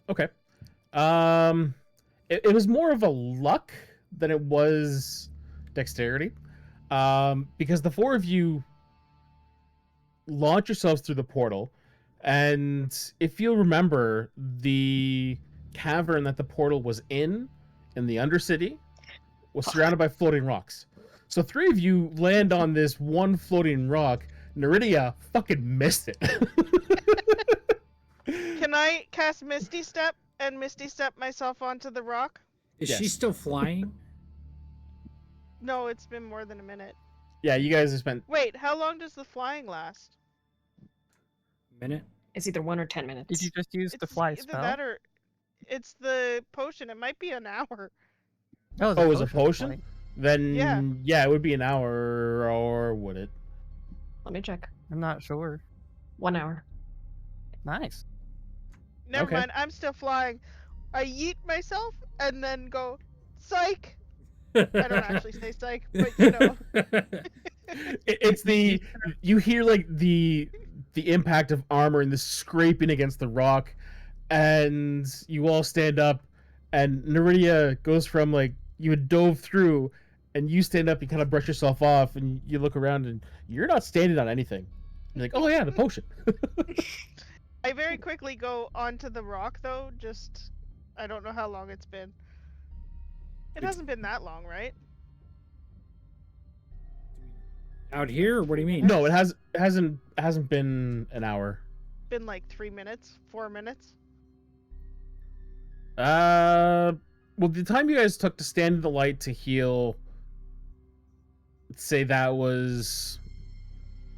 Okay. It was more of a luck than it was dexterity. Because the four of you launch yourselves through the portal, and if you'll remember, the cavern that the portal was in the Undercity, was surrounded by floating rocks. So three of you land on this one floating rock. Neridia fucking missed it. Can I cast Misty Step and Misty Step myself onto the rock? Is she Yes. still flying? No, it's been more than a minute. Yeah, you guys have spent. Wait, how long does the flying last? Minute? It's either 1 or 10 minutes. Did you just use the It's fly either spell? that or it's the potion. It might be an hour. Oh, Oh, it was a potion? Funny. Then Yeah. it would be an hour, or would it? Let me check. I'm not sure. 1 hour. Nice. Never Okay. mind. I'm still flying. I yeet myself and then go, psych. I don't actually say psych, but you know. It's the you hear like the impact of armor and the scraping against the rock, and you all stand up, and Neridia goes from like you had dove through, and you stand up, you kind of brush yourself off, and you look around, and you're not standing on anything. You're like, oh yeah, the potion. I very quickly go onto the rock though. Just I don't know how long it's been. It hasn't been that long, right? Out here? Or what do you mean? No, it hasn't been an hour. Been like 3 minutes, 4 minutes. Well, the time you guys took to stand in the light to heal, let's say that was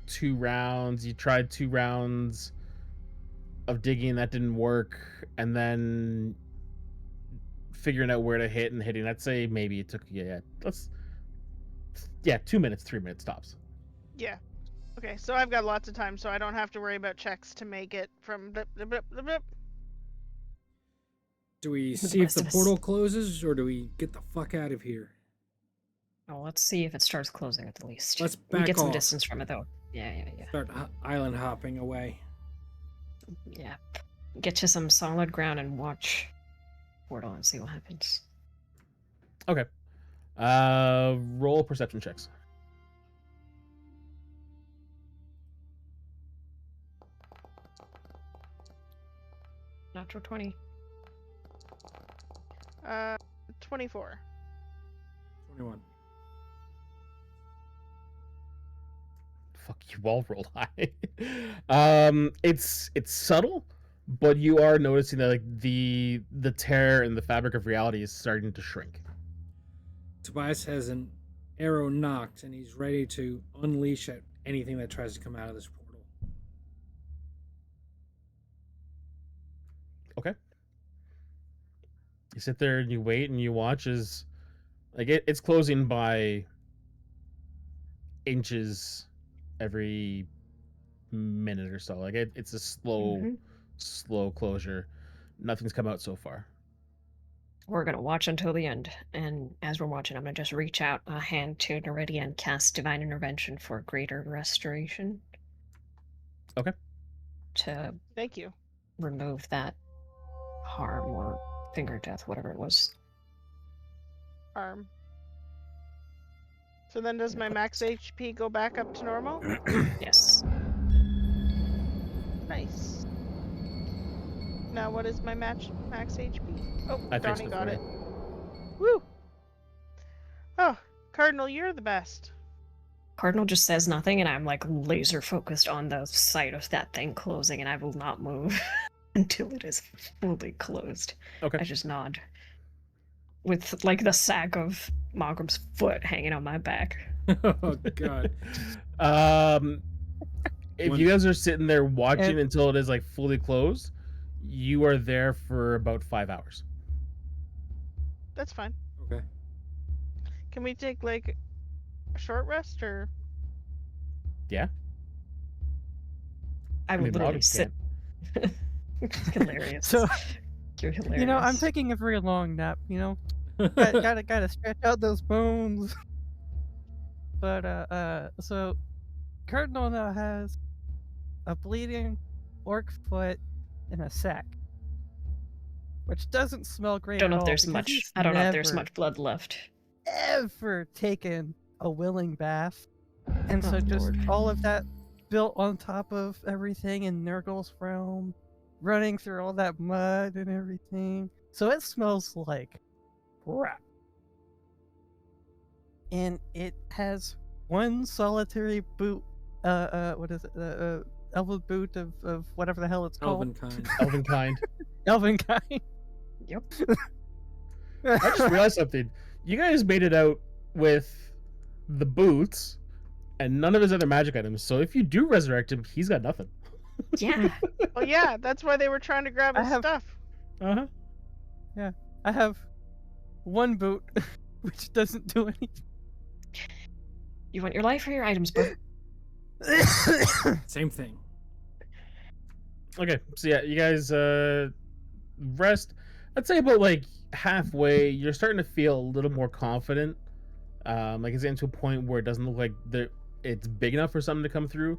2 rounds. You tried 2 rounds of digging, that didn't work, and then figuring out where to hit and hitting. I'd say maybe it took 2 minutes, 3 minutes tops. Yeah. Okay, so I've got lots of time, so I don't have to worry about checks to make it from blip, blip, blip, blip, blip. Do we The see if rest the of us. portal closes or do we get the fuck out of here? Oh, let's see if it starts closing at the least. Let's We back get some off. distance from it though. Yeah. Start island hopping away. Yeah. Get to some solid ground and watch portal and see what happens. Okay. Roll perception checks. Natural 20. 24. 21. fuck, you all rolled high. It's subtle, but you are noticing that like the tear in the fabric of reality is starting to shrink. Tobias has an arrow knocked, and he's ready to unleash at anything that tries to come out of this portal. Okay. You sit there and you wait and you watch as like it's closing by inches every minute or so. Like it's a slow closure. Nothing's come out so far. We're gonna watch until the end, and as we're watching, I'm gonna just reach out a hand to Neridia and cast Divine Intervention for greater restoration. Okay. To Thank you. remove that harm or finger death, whatever it was. Arm. So then does my max HP go back up to normal? Yes. Nice. Now what is my max HP? Oh, I fixed Donnie it got for it. you. Woo! Oh, Cardinal, you're the best. Cardinal just says nothing, and I'm like laser focused on the sight of that thing closing, and I will not move until it is fully closed. Okay. I just nod. With like the sack of Mogram's foot hanging on my back. Oh god. If When- you guys are sitting there watching And- until it is like fully closed, you are there for about 5 hours. That's fine. Okay. Can we take like a short rest or? I I will mean, literally Moggins sit. can't. Hilarious. So, You're hilarious. you know, I'm taking a very long nap. You know, gotta stretch out those bones. But so Cardinal now has a bleeding orc foot in a sack, which doesn't smell great Don't know at if all. there's because much. he's I don't know if there's never, much blood left. ever taken a willing bath, and so Oh, just Lord. all of that built on top of everything in Nurgle's realm, running through all that mud and everything. So it smells like crap. And it has one solitary boot. What is it? Elven boot of whatever the hell it's called. Elvenkind. Elvenkind. Elvenkind. Yep. I just realized something. You guys made it out with the boots and none of his other magic items. So if you do resurrect him, he's got nothing. Yeah. Well, yeah, that's why they were trying to grab I his have- stuff. Uh-huh. I have one boot, which doesn't do anything. You want your life or your items, bro? Same thing. Okay, so yeah, you guys rest. I'd say about like halfway, you're starting to feel a little more confident. Like it's getting to a point where it doesn't look like it's big enough for something to come through.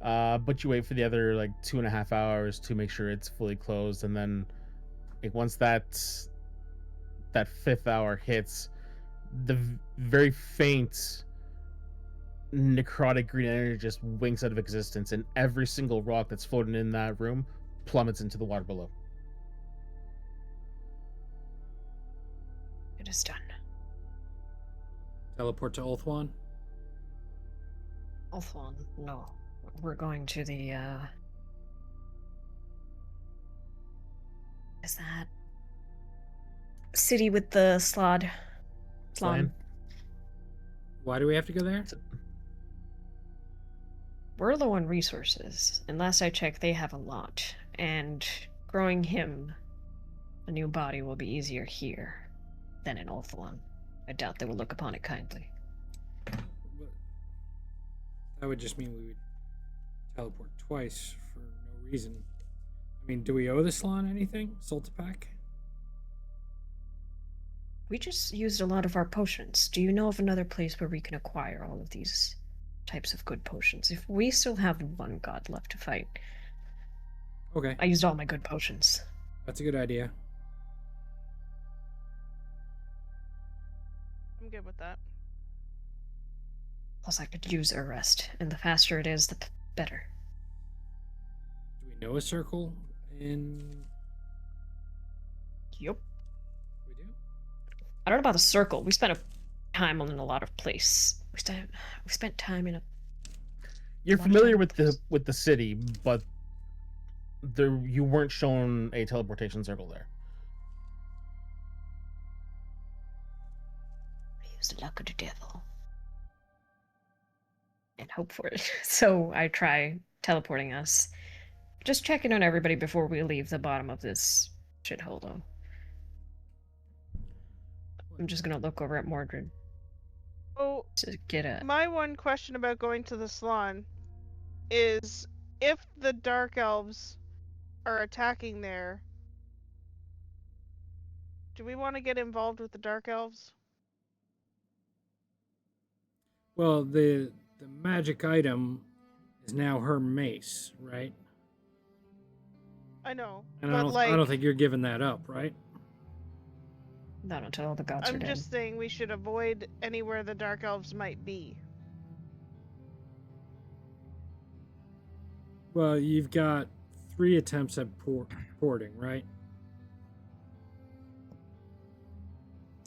But you wait for the other like 2.5 hours to make sure it's fully closed, and then like once that 5th hour hits, the very faint necrotic green energy just winks out of existence, and every single rock that's floating in that room plummets into the water below. It is done. Teleport to Ulthuan. Ulthuan, no. We're going to the, is that city with the slod? Slime. Why do we have to go there? We're low on resources, and last I checked, they have a lot. And growing him a new body will be easier here than in Ulthuan. I doubt they will look upon it kindly. But that would just mean we would teleport twice for no reason. I mean, do we owe the Slan anything? Soltapack? We just used a lot of our potions. Do you know of another place where we can acquire all of these types of good potions? If we still have one god left to fight, Okay, I used all my good potions. that's a good idea. I'm good with that. Plus, I could use a rest, and the faster it is, the better. Do we know a circle in... Yup. We do? I don't know about the circle. We spent time on a lot of place. We spent time in a. You're Watch familiar out. with the city, but you weren't shown a teleportation circle there. Use the luck of the devil. And hope for it. So I try teleporting us. Just checking on everybody before we leave the bottom of this shithole, though. I'm just gonna look over at Mordred Oh, to get a. my one question about going to the salon is if the dark elves are attacking there, do we want to get involved with the dark elves? Well, the magic item is now her mace, right? I know, And but like, I don't think you're giving that up, right? Not until all the gods are I'm dead. just saying we should avoid anywhere the dark elves might be. Well, you've got 3 attempts at porting, right?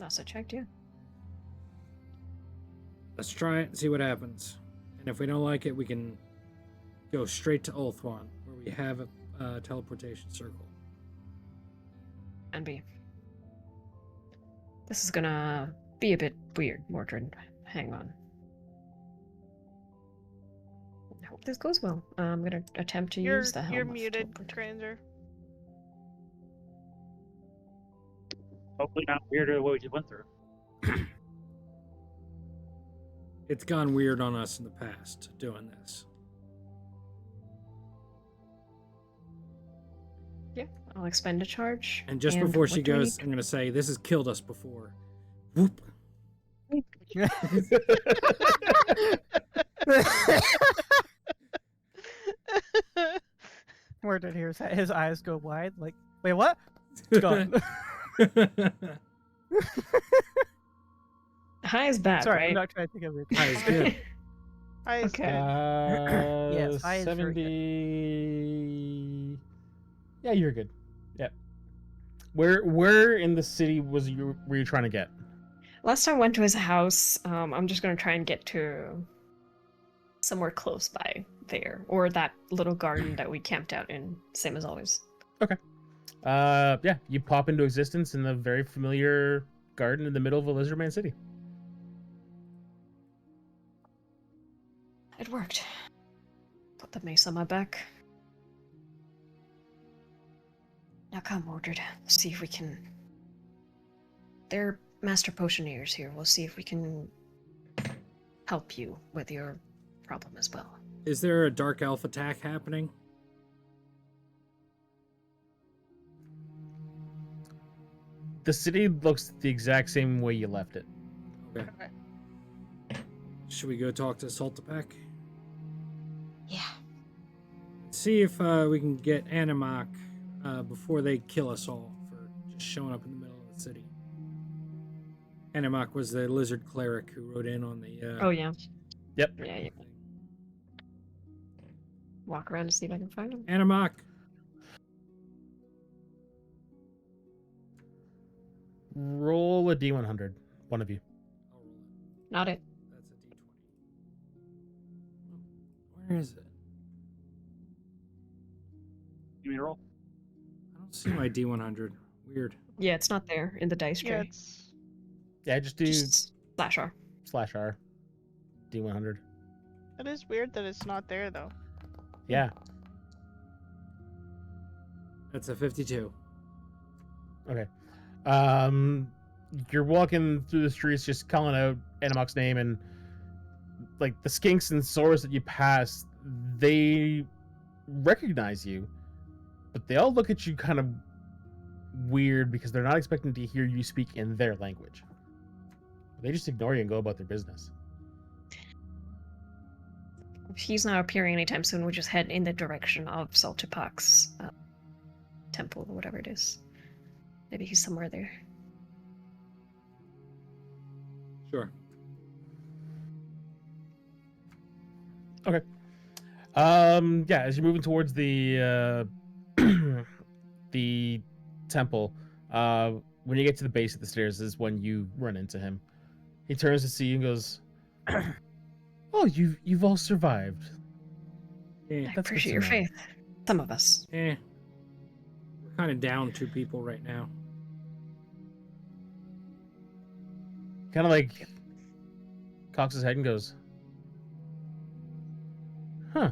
Also checked, yeah. Let's try it and see what happens. And if we don't like it, we can go straight to Ulthuan, where we have a teleportation circle. And B. This is gonna be a bit weird, Mordred. Hang on. I hope this goes well. I'm gonna attempt to use the helm. You're of muted, teleportation. Transer. Hopefully not weirder than what we just went through. It's gone weird on us in the past doing this. Yeah, I'll expend a charge. And just before what she do I goes, need? I'm going to say, this has killed us before. Whoop. Where did his eyes go wide? Like, wait, what? It's gone. High is bad, Sorry, right? I'm not trying to think of it. High is good. I Okay. Yes, I is very good. 70. Yeah, you're good. Yep. Where in the city were you trying to get? Last time I went to his house, I'm just gonna try and get to somewhere close by there, or that little garden that we camped out in, same as always. Yeah, you pop into existence in the very familiar garden in the middle of a Lizardman city. It worked. Put the mace on my back. Now come, Mordred. See if we can. They're master potioneers here. We'll see if we can help you with your problem as well. Is there a dark elf attack happening? The city looks the exact same way you left it. Okay. Should we go talk to Saltapack? Yeah. See if we can get Animok before they kill us all for just showing up in the middle of the city. Animok was the lizard cleric who rode in on the. Oh yeah. Yep. Yeah. Walk around to see if I can find him. Animok. Roll a d100, one of you. I'll roll it. Not it. That's a d20. Where is it? Give me a roll. I don't see my d100. Weird. Yeah, it's not there in the dice tray. Yeah, it's Yeah, just do Just /R. /R. D100. it is weird that it's not there though. Yeah. That's a 52. Okay. You're walking through the streets just calling out Animok's name, and like the skinks and sores that you pass, they recognize you, but they all look at you kind of weird because they're not expecting to hear you speak in their language. They just ignore you and go about their business. If he's not appearing anytime soon, we'll just head in the direction of Saltipak's temple or whatever it is. Maybe he's somewhere there. Sure. Okay. Yeah, as you're moving towards the the temple, when you get to the base of the stairs is when you run into him. He turns to see you and goes, "Oh, you've all survived. Yeah, I That's good appreciate to your know. faith. Some of us. we're kind of down 2 people right now. Kind of like cocks his head and goes, "Huh.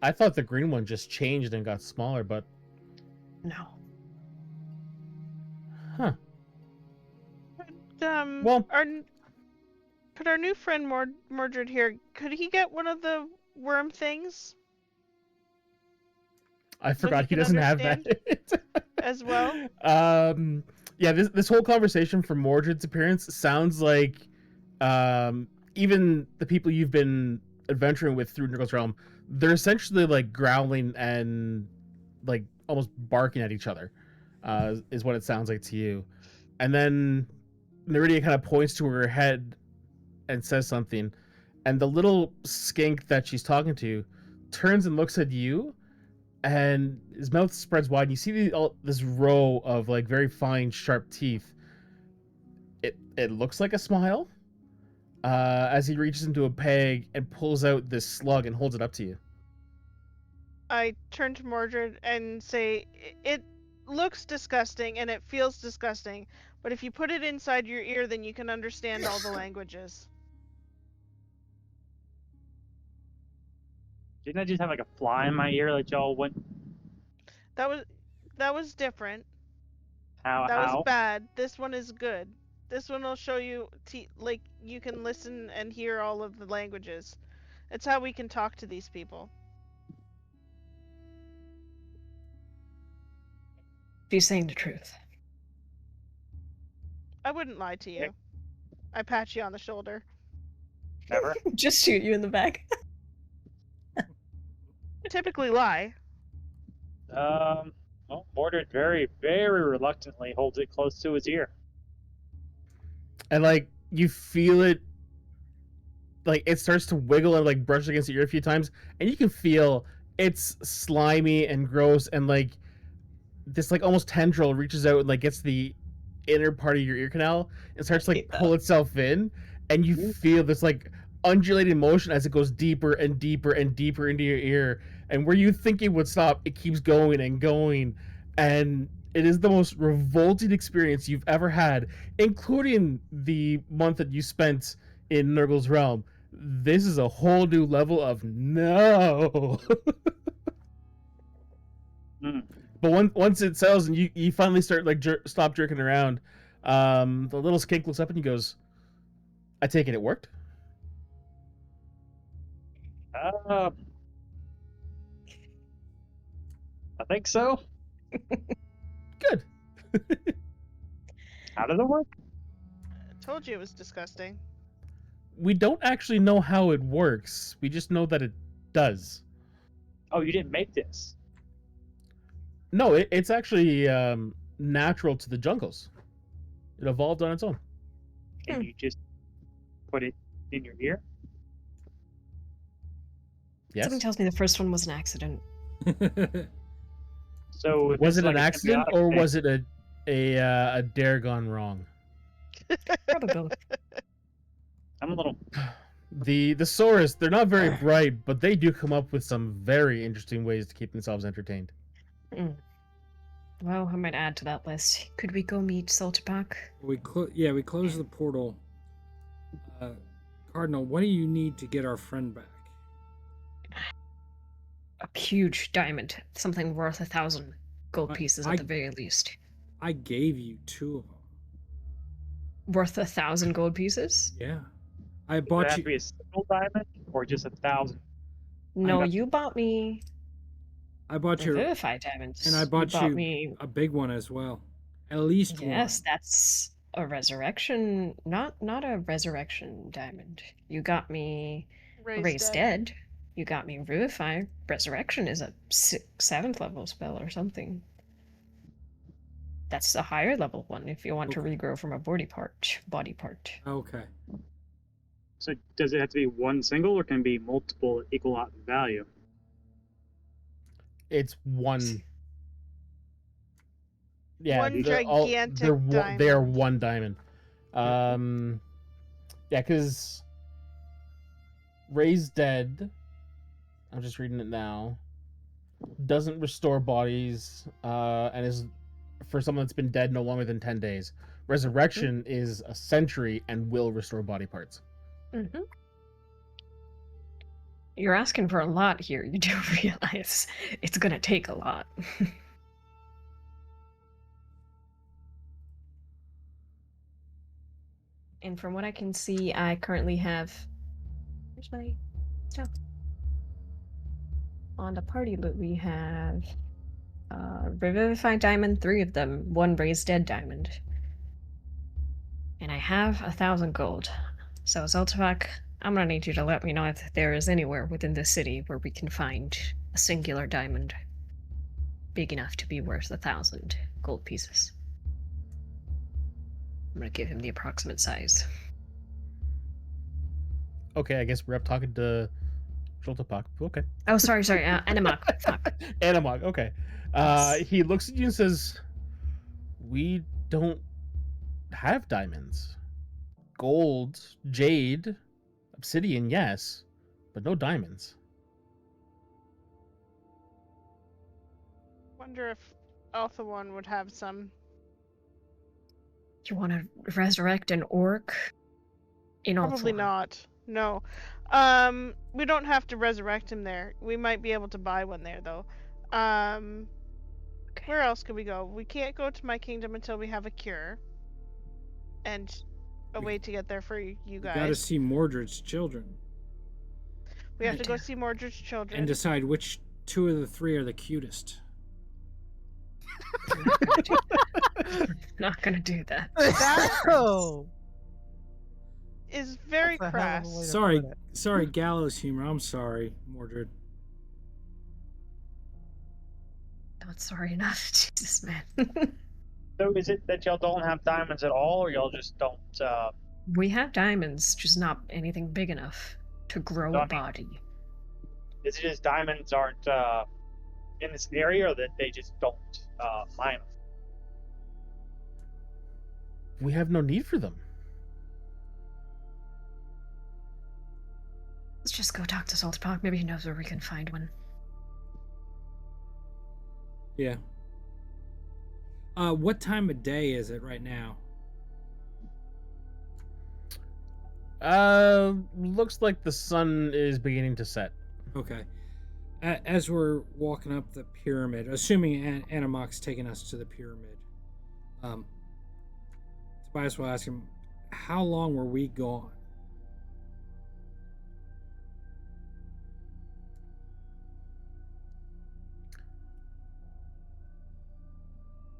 I thought the green one just changed and got smaller, but No. huh. Well, Well, could our new friend Mordred here? Could he get one of the worm things I so he forgot he can doesn't have understand that." as well? Yeah, this whole conversation from Mordred's appearance sounds like even the people you've been adventuring with through Nurgle's realm, they're essentially like growling and like almost barking at each other, is what it sounds like to you. And then Neridia kind of points to her head and says something, and the little skink that she's talking to turns and looks at you, and his mouth spreads wide, and you see this row of like very fine, sharp teeth. It looks like a smile, as he reaches into a bag and pulls out this slug and holds it up to you. I turn to Mordred and say, It looks disgusting and it feels disgusting, but if you put it inside your ear, then you can understand all the languages." Didn't I just have like a fly in my ear that y'all went? That was different. How? That was How? bad. This one is good. This one will show you, like, you can listen and hear all of the languages. It's how we can talk to these people. She's saying the truth. I wouldn't lie to you. I pat you on the shoulder. Never. Just shoot you in the back. Typically lie. Well, Mordred very, very reluctantly holds it close to his ear. And like you feel it, like it starts to wiggle and like brush against your ear a few times, and you can feel it's slimy and gross, and like this like almost tendril reaches out and like gets the inner part of your ear canal and starts to like hate that. pull itself in, and you feel this like undulating motion as it goes deeper and deeper and deeper into your ear, and where you think it would stop, it keeps going and going, and it is the most revolting experience you've ever had, including the month that you spent in Nurgle's realm. This is a whole new level of no. Mm. But once it settles and you finally start like stop jerking around, the little skink looks up and he goes, "I take it worked." I think so. Good. How does it work? I told you it was disgusting. We don't actually know how it works. We just know that it does. Oh, you didn't make this. No, it's actually natural to the jungles. It evolved on its own. And you just put it in your ear? Yes. Something tells me the first one was an accident. So Was this it is an like a accident symbiotic or thing. was it a dare gone wrong? Probably both. I'm a little. The Saurus, they're not very bright, but they do come up with some very interesting ways to keep themselves entertained. Mm. Well, I might add to that list. Could we go meet Salterback? we closed the portal. Cardinal, what do you need to get our friend back? A huge diamond, something worth 1,000 gold pieces at the very least. I gave you 2 of them. Worth 1,000 gold pieces? Yeah, I Does it bought have you. to be a single diamond or just 1,000? No, got- you bought me I bought the you, Vivify diamonds. and I bought you. you Me... a big one as well. At least Yes, one. that's a resurrection, not a resurrection diamond. You got me Raised Dead. You got me Revivify. Resurrection is a 7th level spell or something. That's a higher level one if you want to regrow from a body part. Okay. So does it have to be one single or can it be multiple equal out in value? It's one. Yeah, One they gigantic are diamond. one diamond. Yeah, because Raised dead. I'm just reading it now. Doesn't restore bodies, and is for someone that's been dead no longer than 10 days. Resurrection is a century and will restore body parts. Mm-hmm. You're asking for a lot here. You do realize it's gonna take a lot. And from what I can see, I currently have. Where's my stuff? On the party loot, we have Revivified Diamond, 3 of them, 1 Raised Dead Diamond. And I have 1,000 gold. So, Zoltavak, I'm gonna need you to let me know if there is anywhere within the city where we can find a singular diamond big enough to be worth 1,000 gold pieces. I'm gonna give him the approximate size. Okay, I guess we're up talking to Joltapak. Okay. Oh, sorry, Animak. Fuck. Animog, okay. Yes. He looks at you and says, "We don't have diamonds. Gold, jade, obsidian, yes, but no diamonds." Wonder if Alpha One would have some. You want to resurrect an orc? In all Probably form? not. No. We don't have to resurrect him there. We might be able to buy one there though. Okay. Where else could we go? We can't go to my kingdom until we have a cure. And a way to get there for you guys. We gotta see Mordred's children. We have to go see Mordred's children. And decide which 2 of the 3 are the cutest. Not gonna do that. Oh, is very that's a hell of a crass. way to Sorry, put it. sorry, gallows humor. I'm sorry, Mordred. Not sorry enough. Jesus, man. So is it that y'all don't have diamonds at all, or y'all just don't? We have diamonds, just not anything big enough to grow a body. Is it just diamonds aren't in this area, or that they just don't mine them? We have no need for them. Let's just go talk to Saltpark. Maybe he knows where we can find one. Yeah. What time of day is it right now? Looks like the sun is beginning to set. Okay. As we're walking up the pyramid, assuming Animok's taking us to the pyramid, Tobias will ask him, how long were we gone?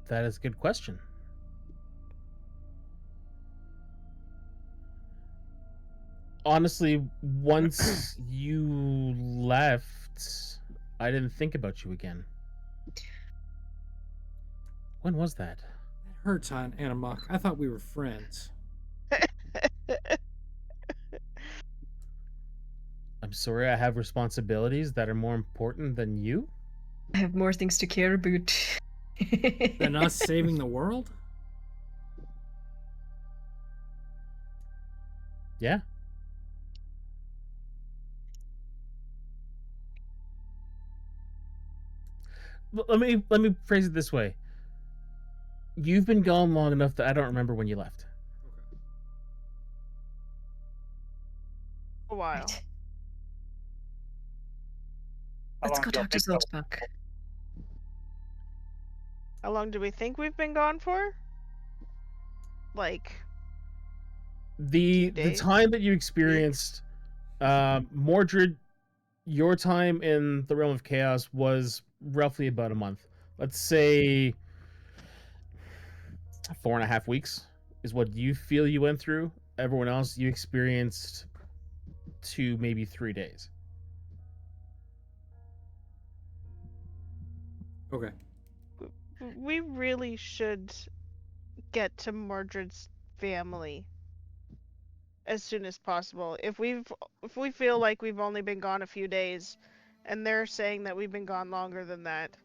That is a good question. Honestly, once you left, I didn't think about you again. When was that? That hurts, Animok. I thought we were friends. I'm sorry, I have responsibilities that are more important than you? I have more things to care about. Than us saving the world? Yeah. Let me phrase it this way. You've been gone long enough that I don't remember when you left. A while. Right. How Let's long go do y'all talk to think Saltpark. How long do we think we've been gone for? Like The 2 days? time that you experienced, Mordred, your time in the realm of chaos was roughly about a month. Let's say 4.5 weeks is what you feel you went through. Everyone else you experienced 2, maybe 3 days. Okay. We really should get to Mordred's family as soon as possible. If we feel like we've only been gone a few days and they're saying that we've been gone longer than that,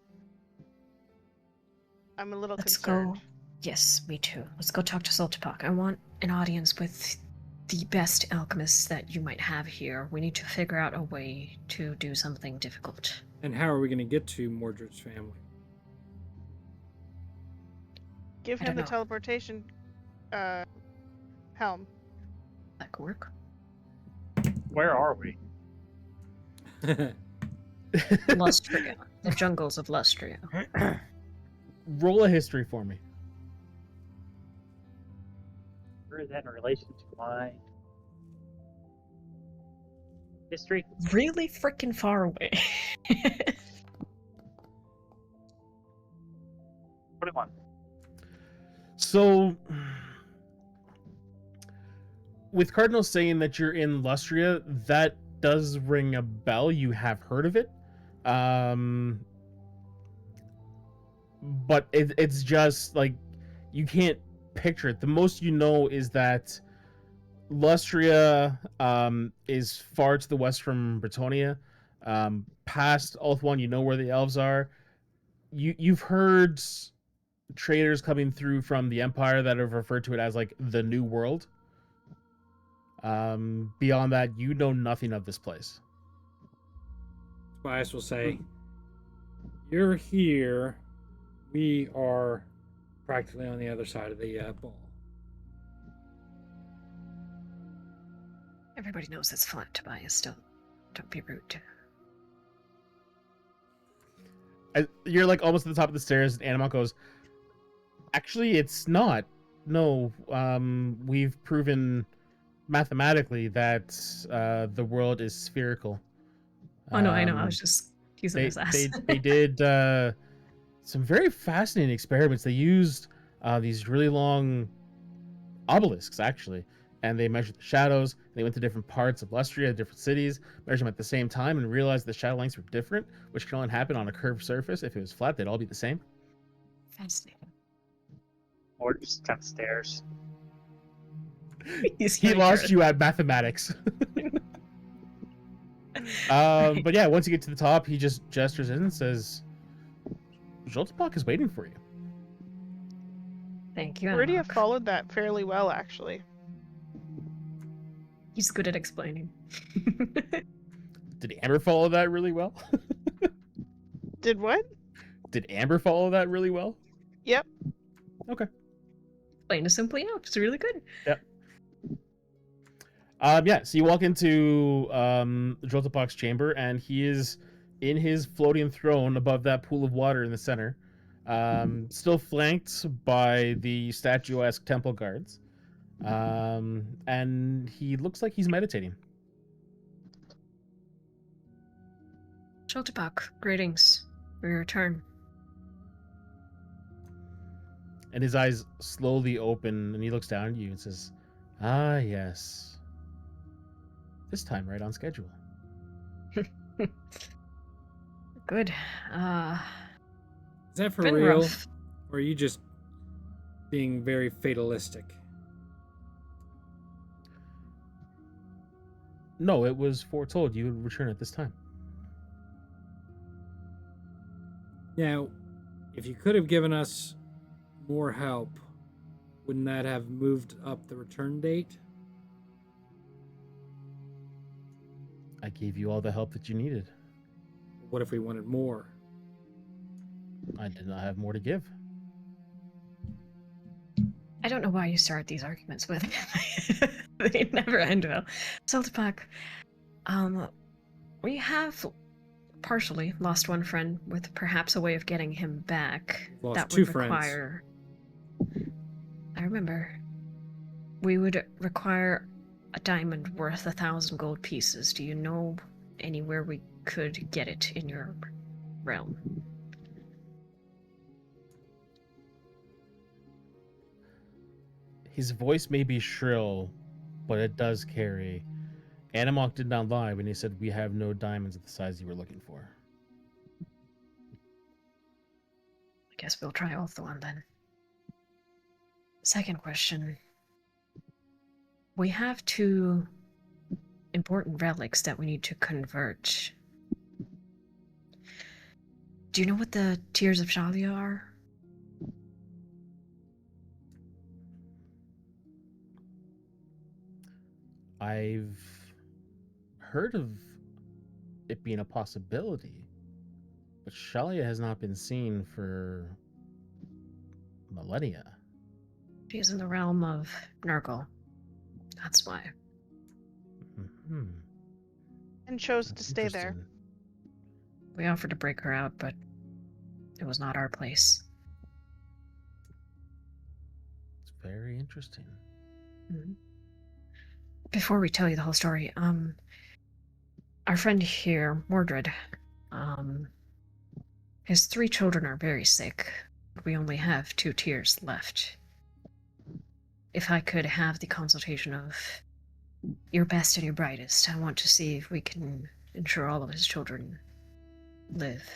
I'm a little Let's concerned. go. Yes, me too. Let's go talk to Saltpark. I want an audience with the best alchemists that you might have here. We need to figure out a way to do something difficult. And how are we going to get to Mordred's family? Give I him don't the know. teleportation helm. That could work. Where are we? Lustria. The jungles of Lustria. Roll a history for me. Where is that in relation to my history? Really freaking far away. 21. So, with Cardinal saying that you're in Lustria, that does ring a bell. You have heard of it. But it's just like you can't picture it. The most you know is that Lustria is far to the west from Bretonia. Past Ulthuan, you know where the elves are. You've heard traders coming through from the Empire that have referred to it as like the New World. Beyond that, you know nothing of this place. Tobias will say, "You're here. We are practically on the other side of the ball." Everybody knows it's flat, Tobias. Don't be rude. You're like almost at the top of the stairs, and Animal goes, "Actually, it's not. No, we've proven mathematically that the world is spherical." Oh no, I know. I was just teasing They his ass. they did some very fascinating experiments. They used these really long obelisks actually, and they measured the shadows. They went to different parts of Lustria, different cities, measured them at the same time, and realized the shadow lengths were different, which can only happen on a curved surface. If it was flat, they'd all be the same. Fascinating. Or just kind of stares. He lost you at mathematics. But yeah, once you get to the top, he just gestures in and says, "Joltebach is waiting for you." Thank you, Rudia Anamok. followed that fairly well, actually. He's good at explaining. Did Amber follow that really well? Did what? Did Amber follow that really well? Yep. Okay. Plain and simply out. It's really good. Yep. Yeah, so you walk into Joltebach's chamber, and he is in his floating throne above that pool of water in the center, still flanked by the statuesque temple guards. And he looks like he's meditating. Joltebach, greetings. We return. And his eyes slowly open, and he looks down at you and says, "Ah, yes. This time right on schedule." Good. Is that for Been real? rough. Or are you just being very fatalistic? No, it was foretold you would return at this time. Now, if you could have given us more help, wouldn't that have moved up the return date? I gave you all the help that you needed. What if we wanted more? I did not have more to give. I don't know why you start these arguments with him. They never end well. Joltebach, we have partially lost one friend with perhaps a way of getting him back. Lost that two would friends. require. I remember. We would require a diamond worth 1,000 gold pieces. Do you know anywhere we could get it in your realm? His voice may be shrill, but it does carry. Animok did not lie when he said we have no diamonds of the size you were looking for. I guess we'll try Ulthuan then. Second question. We have 2 important relics that we need to convert. Do you know what the Tears of Shalia are? I've heard of it being a possibility, but Shalia has not been seen for millennia. She's in the realm of Nurgle. That's why. Hmm. And chose to That's stay there. interesting. We offered to break her out, but it was not our place. It's very interesting. Mhm. Before we tell you the whole story, our friend here, Mordred, his 3 children are very sick. We only have 2 tiers left. If I could have the consultation of your best and your brightest, I want to see if we can ensure all of his children live.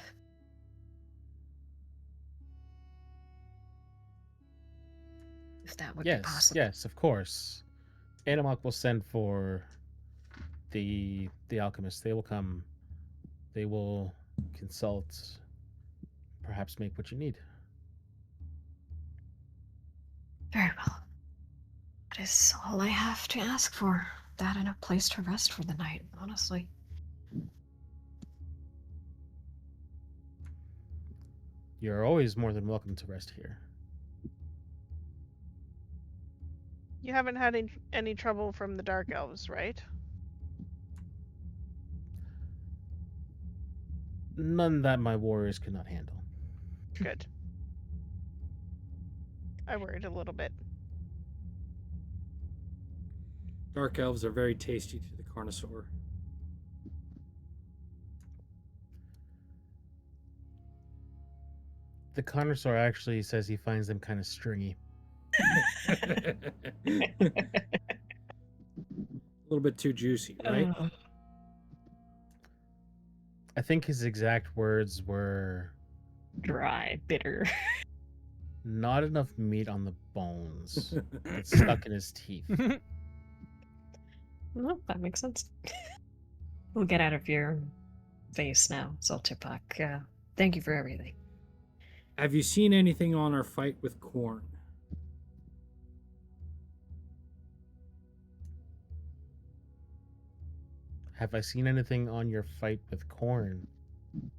If that would be Yes, possible. yes, of course. Animok will send for the alchemist. They will come. They will consult. Perhaps make what you need. Very well. That is all I have to ask for. That and a place to rest for the night, honestly. You're always more than welcome to rest here. You haven't had any trouble from the Dark Elves, right? None that my warriors could not handle. Good. I worried a little bit. Dark elves are very tasty to the carnosaur. The connoisseur actually says he finds them kind of stringy. A little bit too juicy, right? I think his exact words were Dry, bitter. not enough meat on the bones. It's stuck in his teeth. Well, that makes sense. We'll get out of your face now, Zoltipak. Thank you for everything. Have you seen anything on our fight with Korn? Have I seen anything on your fight with Corn?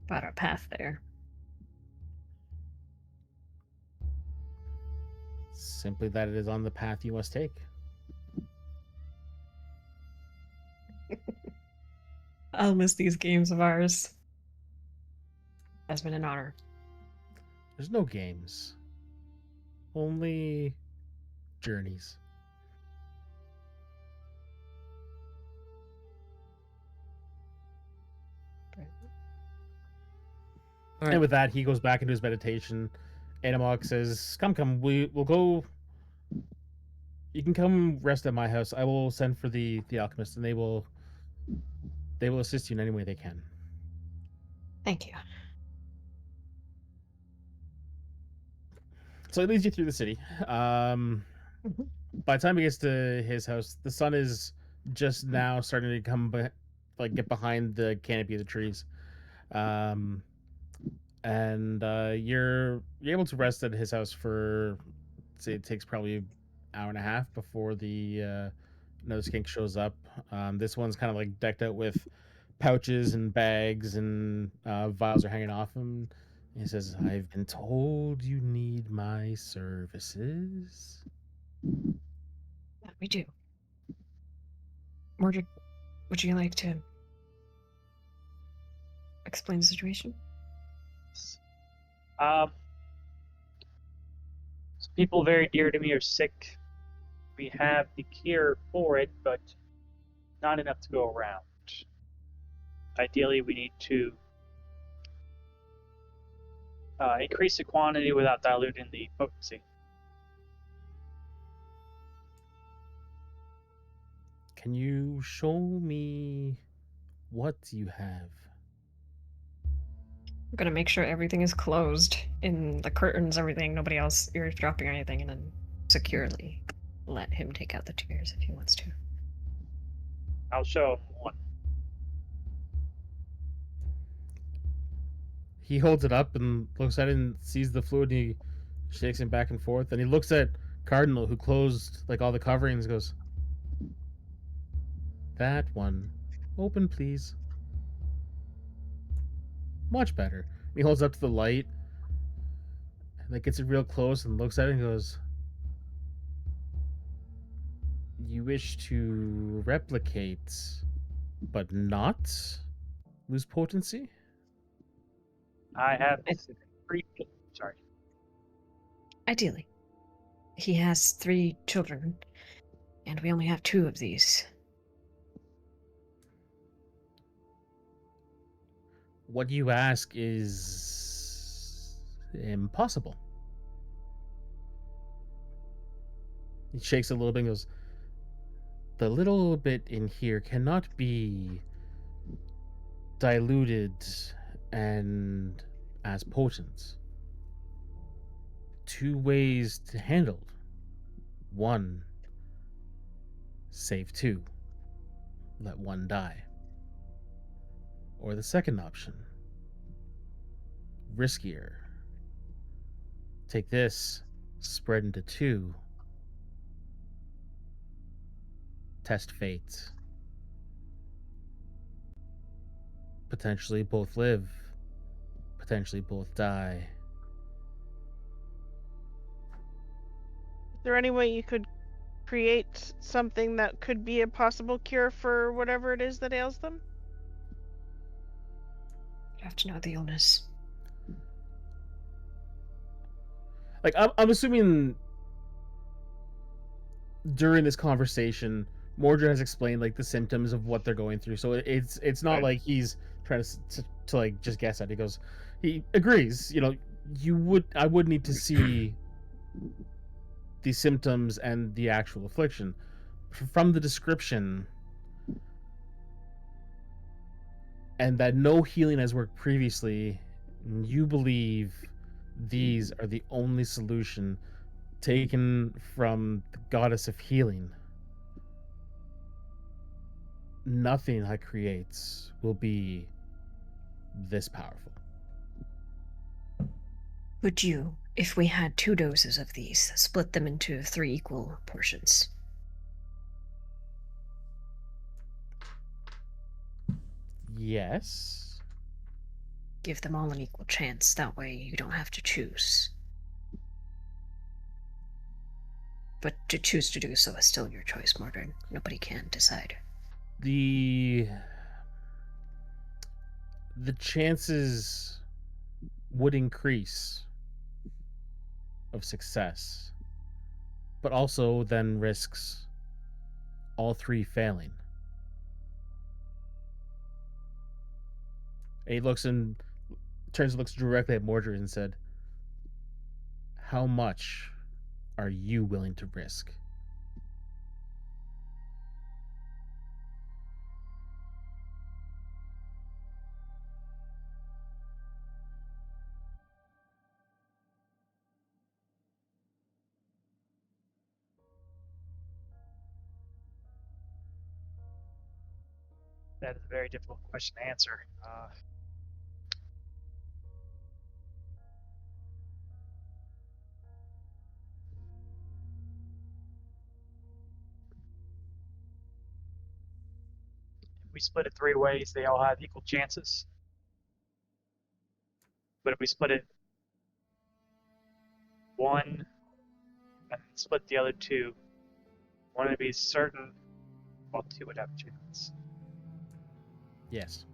About our path there. Simply that it is on the path you must take. I'll miss these games of ours. Has been an honor. There's no games, only journeys. All right. And with that, he goes back into his meditation. Animok says, "Come, we'll go. You can come rest at my house. I will send for the alchemist, and they will assist you in any way they can." Thank you. So it leads you through the city. Mhm. By the time he gets to his house, the sun is just now starting to get behind the canopy of the trees. And you're able to rest at his house for, say, it takes probably an hour and a half before the another skink shows up. This one's kind of like decked out with pouches and bags, and vials are hanging off him. He says, "I've been told you need my services." That we do. Mordred, would you like to explain the situation? Some people very dear to me are sick. We have the cure for it, but not enough to go around. Ideally, we need to increase the quantity without diluting the potency. Can you show me what you have? I'm gonna make sure everything is closed in the curtains, everything, nobody else eavesdropping or anything, and then securely let him take out the tears if he wants to. I'll show him one. He holds it up and looks at it and sees the fluid, and he shakes it back and forth. And he looks at Cardinal, who closed like all the coverings, goes, That one. Open, please. Much better. He holds up to the light, and like gets it real close and looks at it and goes, "You wish to replicate, but not lose potency?" I have I- three. Sorry. Ideally. He has 3 children, and we only have 2 of these. What you ask is impossible. He shakes a little bit and goes, "The little bit in here cannot be diluted and as potent. 2 ways to handle it. 1, save 2, let 1 die. Or the second option, riskier. Take this, spread into 2, test fate. Potentially both live, potentially both die." Is there any way you could create something that could be a possible cure for whatever it is that ails them? You have to know the illness. Like I'm assuming during this conversation, Mordred has explained like the symptoms of what they're going through, so it's not Right. like he's trying to like just guess at it. He goes, he agrees. You know, I would need to see the symptoms and the actual affliction. From the description, and that no healing has worked previously, you believe these are the only solution taken from the goddess of healing. Nothing that creates will be this powerful. Would you, if we had 2 doses of these, split them into 3 equal portions? Yes. Give them all an equal chance, that way you don't have to choose. But to choose to do so is still your choice, Mordred. Nobody can decide. The chances would increase of success, but also then risks all 3 failing. And he looks and turns and looks directly at Mordred and said, "How much are you willing to risk?" That is a very difficult question to answer. If we split it 3 ways, they all have equal chances. But if we split it 1 and split the other 2, one would be certain, well, 2 would have a chance. Yes.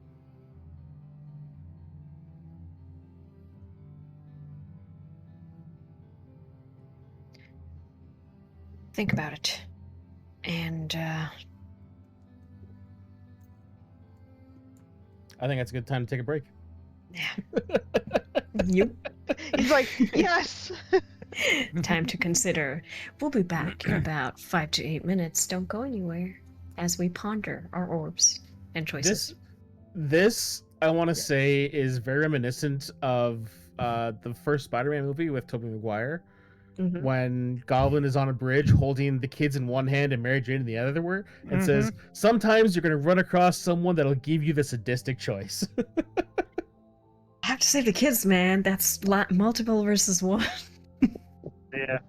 Think about it. And, I think that's a good time to take a break. yeah. You? He's like, yes! Time to consider. We'll be back in about 5 to 8 minutes. Don't go anywhere as we ponder our orbs and choices. This I want to say is very reminiscent of the first Spider-Man movie with Tobey Maguire, Mhm. when Goblin is on a bridge holding the kids in one hand and Mary Jane in the other, and says, "Sometimes you're going to run across someone that'll give you the sadistic choice." I have to save the kids, man. That's multiple versus 1. Yeah.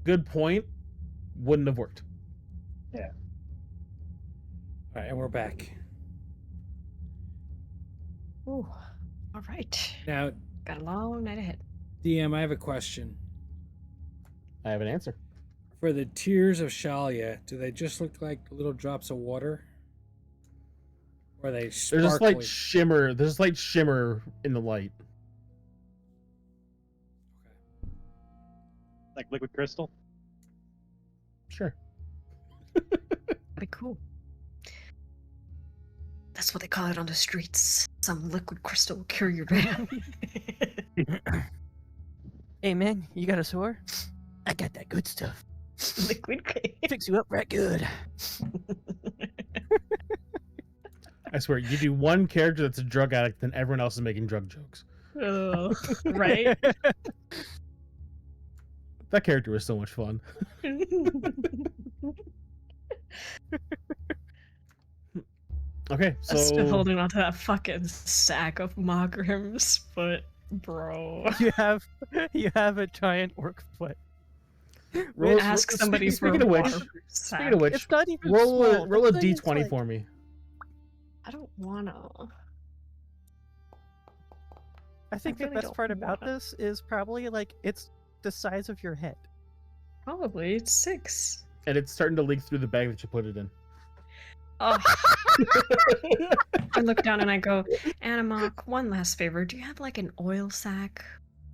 good point. Wouldn't have worked. All right, and we're back. Ooh. All right. Now, Got a long night ahead. DM, I have a question. I have an answer. For the tears of Shalia, do they just look like little drops of water? Or are they There's a sparkly? slight shimmer. There's a slight shimmer in the light. Like liquid crystal. Sure. Pretty cool. That's what they call it on the streets. Some liquid crystal will cure your red. Hey man, you got a sore? I got that good stuff. Liquid crystal. Fix you up right good. I swear, you do one character that's a drug addict, then everyone else is making drug jokes. Oh, right? That character was so much fun. Okay, so I'm still holding on to that fucking sack of Mogrims, but bro. You have a giant orc foot. roll, Ask somebody speaking for of a which, waterproof speaking sack. of which, It's not even roll small. roll a That thing is d20 like- for me. I don't wanna. I think really the best don't part about wanna. this is probably like it's the size of your head. Probably it's 6. And it's starting to leak through the bag that you put it in. Oh. I look down and I go, Animok, one last favor. Do you have like an oil sack,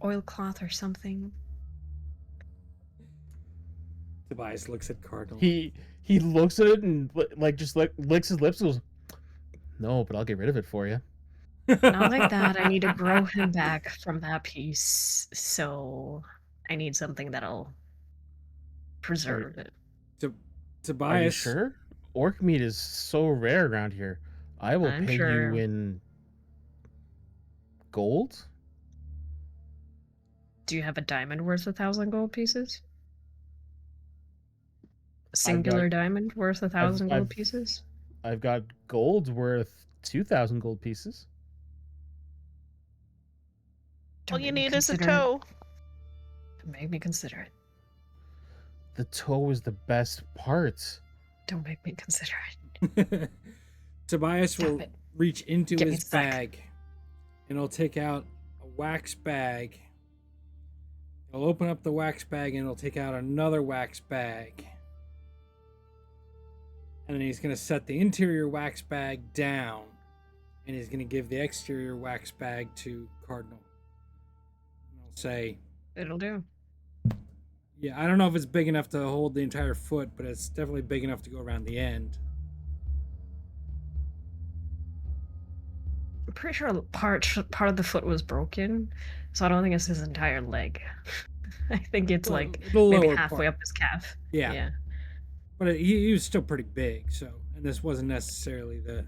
oilcloth or something? Tobias looks at Cardinal. He looks at it and just licks his lips and goes, "No, but I'll get rid of it for you." Not like that. I need to grow him back from that piece. So I need something that'll preserve it. Are you Tobias, sure? Orc meat is so rare around here. I will I'm pay sure. you in gold. Do you have a diamond worth 1,000 gold pieces? A singular diamond worth 1,000 gold I've- pieces? I've got gold worth 2,000 gold pieces. All Don't you make me need is a consider it. toe. Don't make me consider it. The toe is the best part. Don't make me consider it. Tobias Stop will it. reach into Get me his the sack. bag and he'll take out a wax bag. He'll open up the wax bag and he'll take out another wax bag. And then he's going to set the interior wax bag down. And he's going to give the exterior wax bag to Cardinal. And he'll say, It'll do. yeah, I don't know if it's big enough to hold the entire foot, but it's definitely big enough to go around the end. I'm pretty sure part of the foot was broken, so I don't think it's his entire leg. I think it's Well, like the maybe lower halfway part. up his calf. Yeah. Yeah. But he was still pretty big, so, and this wasn't necessarily the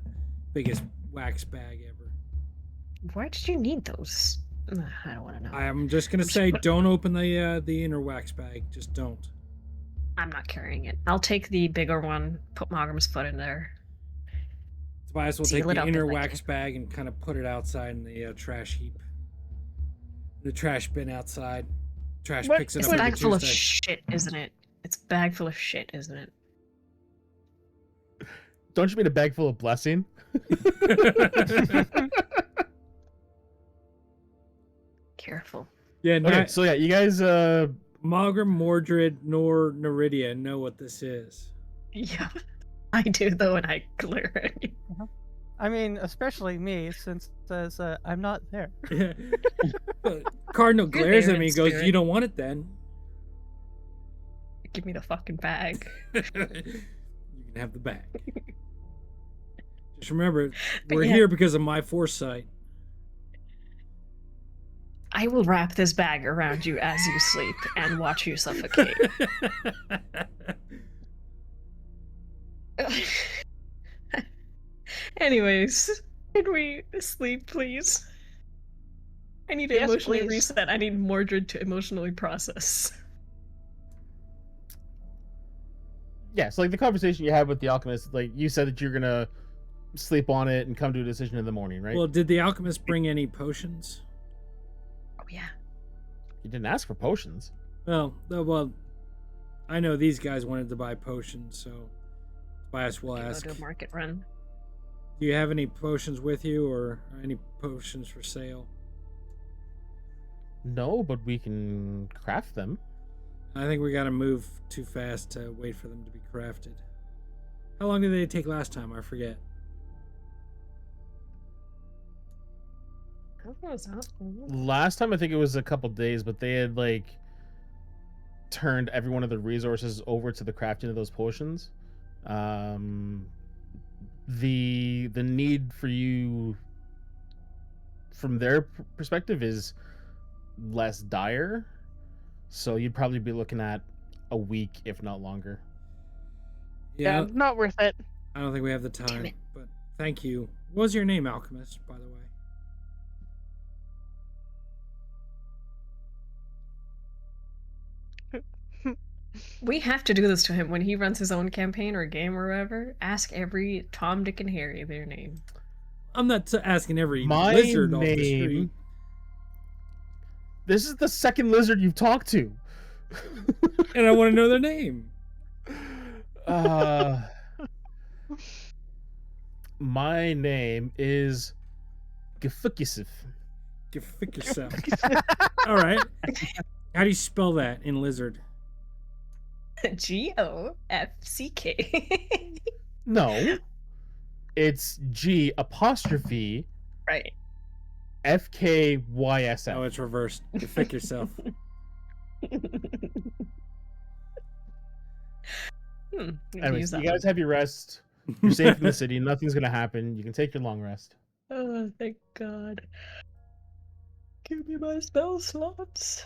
biggest wax bag ever. Why did you need those? Ugh, I don't want to know. I'm just gonna say, don't open the inner wax bag. Just don't. I'm not carrying it. I'll take the bigger one, put Mogrim's foot in there. Tobias will Seal take it the up inner and, like- wax bag and kind of put it outside in the trash heap, the trash bin outside. Trash What? picks it It's up a every bag full of Tuesday. shit, isn't it? It's a bag full of shit, isn't it? Don't you mean a bag full of blessing? Careful. Yeah, Okay, so yeah, you guys Mogrim, Mordred, nor Neridia know what this is. Yeah. I do though, and I glare at you. I mean, especially me, since it says I'm not there. Cardinal You're glares there at me in and goes, spirit. "You don't want it then." Give me the fucking bag. You can have the bag. Just remember, But we're yeah. here because of my foresight. I will wrap this bag around you as you sleep and watch you suffocate. Anyways, can we sleep, please? I need to Yes, emotionally please. reset. I need Mordred to emotionally process. yeah, so like the conversation you had with the alchemist, like you said that you're gonna sleep on it and come to a decision in the morning, right? Well, did the alchemist bring any potions? Oh yeah. You didn't ask for potions. Well, I know these guys wanted to buy potions, so Tobias will Go ask. to a market run. Do you have any potions with you, or any potions for sale? No, but we can craft them. I think we gotta move too fast to wait for them to be crafted. How long did they take last time? I forget. How was that? Last time I think it was a couple days, but they had like turned every one of the resources over to the crafting of those potions. The need for you from their perspective is less dire, so you'd probably be looking at a week, if not longer. Yeah, Yeah, not worth it. I don't think we have the Damn time. it. But thank you. What was your name, Alchemist, by the way? We have to do this to him when he runs his own campaign or game or whatever. Ask every Tom, Dick, and Harry their name. I'm not asking every My lizard off the street. name. This is the second lizard you've talked to. And I want to know their name. My name is Gefikisif. Go fuck yourself. All right. How do you spell that in lizard? Gofck. No, it's G apostrophe Right. FKYSF. Oh, it's reversed. Go fuck yourself. Anyways, you guys have your rest. You're safe in the city. Nothing's gonna happen. You can take your long rest. Oh, thank God. Give me my spell slots.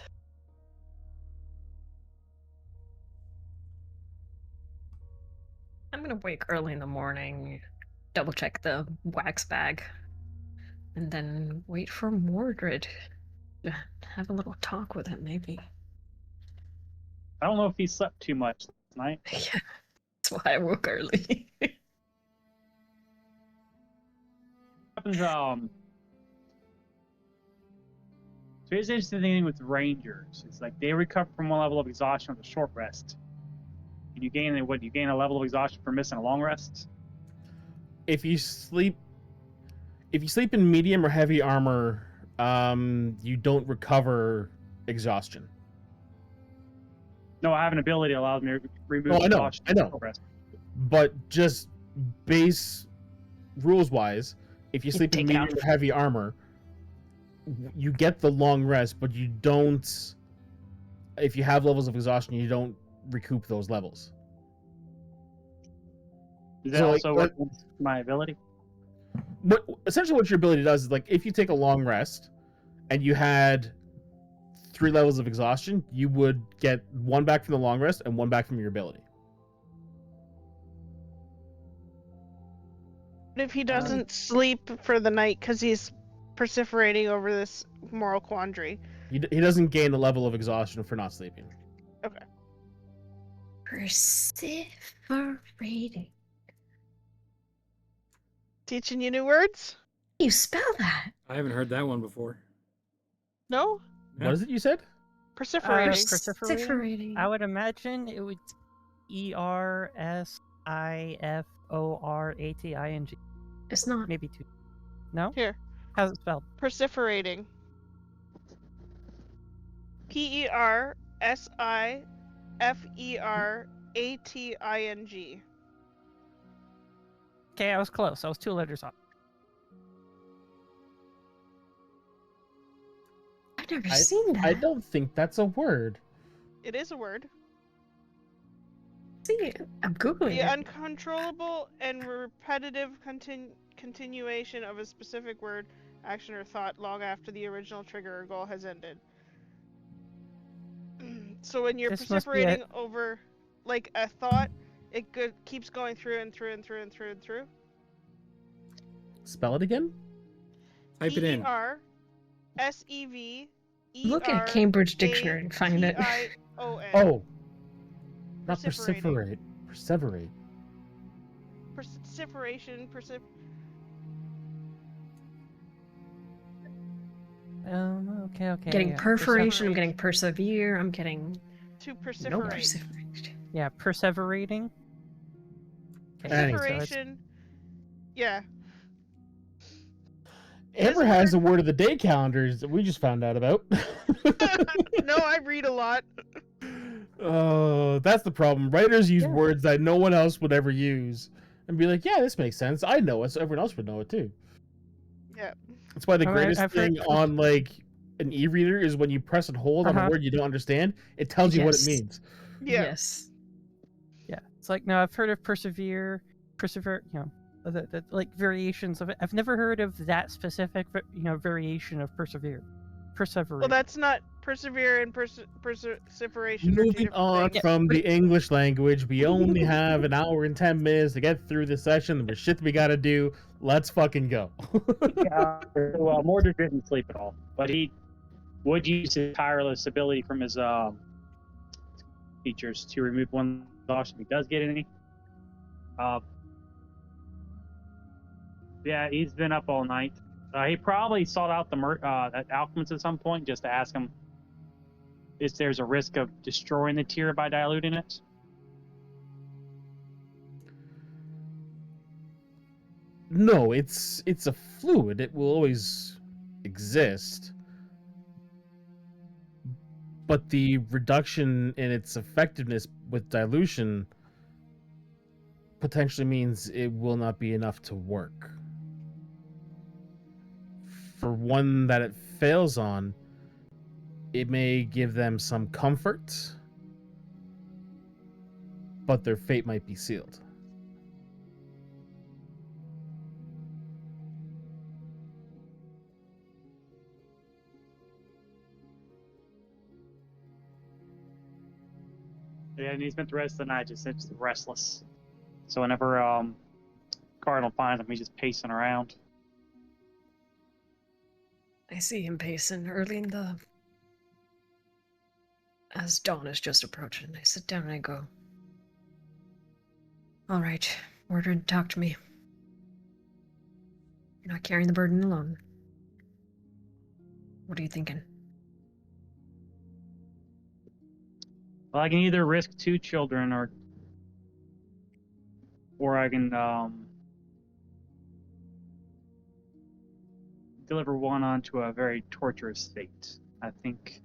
I'm gonna wake early in the morning, double check the wax bag, and then wait for Mordred. Have a little talk with him, maybe. I don't know if he slept too much tonight. Yeah, that's why I woke early. Happens, so here's the interesting thing with rangers. It's like they recover from one level of exhaustion with a short rest. And you gain a level of exhaustion for missing a long rest? If you sleep in medium or heavy armor, you don't recover exhaustion. No, I have an ability that allows me to remove Oh, I know, exhaustion I know. for rest. But just base rules wise, if you sleep in take it medium off. or heavy armor, you get the long rest, but you don't. If you have levels of exhaustion, you don't recoup those levels. Does that So, also work with my ability? What essentially what your ability does is, like, if you take a long rest and you had 3 levels of exhaustion, you would get 1 back from the long rest and 1 back from your ability. What if he doesn't sleep for the night because he's perseverating over this moral quandary? He doesn't gain a level of exhaustion for not sleeping. Okay. Perseverating. Teaching you new words? You spell that? I haven't heard that one before. No? Yeah. What is it you said? Perseverating. Perseverating. I would imagine it would ERSIFORATING. It's not. Maybe 2. No? Here. How's it spelled? Perseverating. PERSIFERATING. Okay, I was close. I was 2 letters off. I've never seen that. I don't think that's a word. It is a word. see. I'm googling The it. uncontrollable and repetitive continuation of a specific word, action, or thought long after the original trigger or goal has ended. So when you're This must be perseverating over, like, a thought, it keeps going through and through and through and through and through. Spell it again. Type it in. PERSEVERATION. Look at Cambridge Dictionary and find it. Oh, not Perseverating. perseverate. Perseveration. Okay. Getting yeah. perforation, I'm Perseverate. getting persevere, I'm getting To no perseverate. perseverate. Yeah, perseverating. Okay, Anyway. so it's Separation. Yeah. Amber has the word of the day calendars that we just found out about. No, I read a lot. Oh, that's the problem. Writers use Yeah. words that no one else would ever use and be like, yeah, this makes sense. I know it, so everyone else would know it too. Yeah. That's why the greatest I've heard thing on like an e-reader is when you press and hold on a word you don't understand, it tells you what it Yes. means. Yeah. Yes. Yeah, it's like, no, I've heard of persevere, like variations of it. I've never heard of that specific, variation of persevere. Well, that's not persevere and perseveration are two Moving different on things. from the English language, we only have an hour and 10 minutes to get through this session. There's shit we gotta do. Let's fucking go. Yeah. Well, Mordred didn't sleep at all, but he would use his tireless ability from his features to remove one loss if he does get any. Yeah, he's been up all night. He probably sought out the alchemist at some point just to ask him if there's a risk of destroying the tier by diluting it. No, it's a fluid. It will always exist. But the reduction in its effectiveness with dilution potentially means it will not be enough to work. For one that it fails on, it may give them some comfort, but their fate might be sealed. Yeah, and he spent the rest of the night just restless. So whenever Cardinal finds him, he's just pacing around. I see him pacing early in the. As dawn is just approaching, I sit down and I go, all right, Mordred, talk to me. You're not carrying the burden alone. What are you thinking? Well, I can either risk 2 children or I can deliver one onto a very torturous fate. I think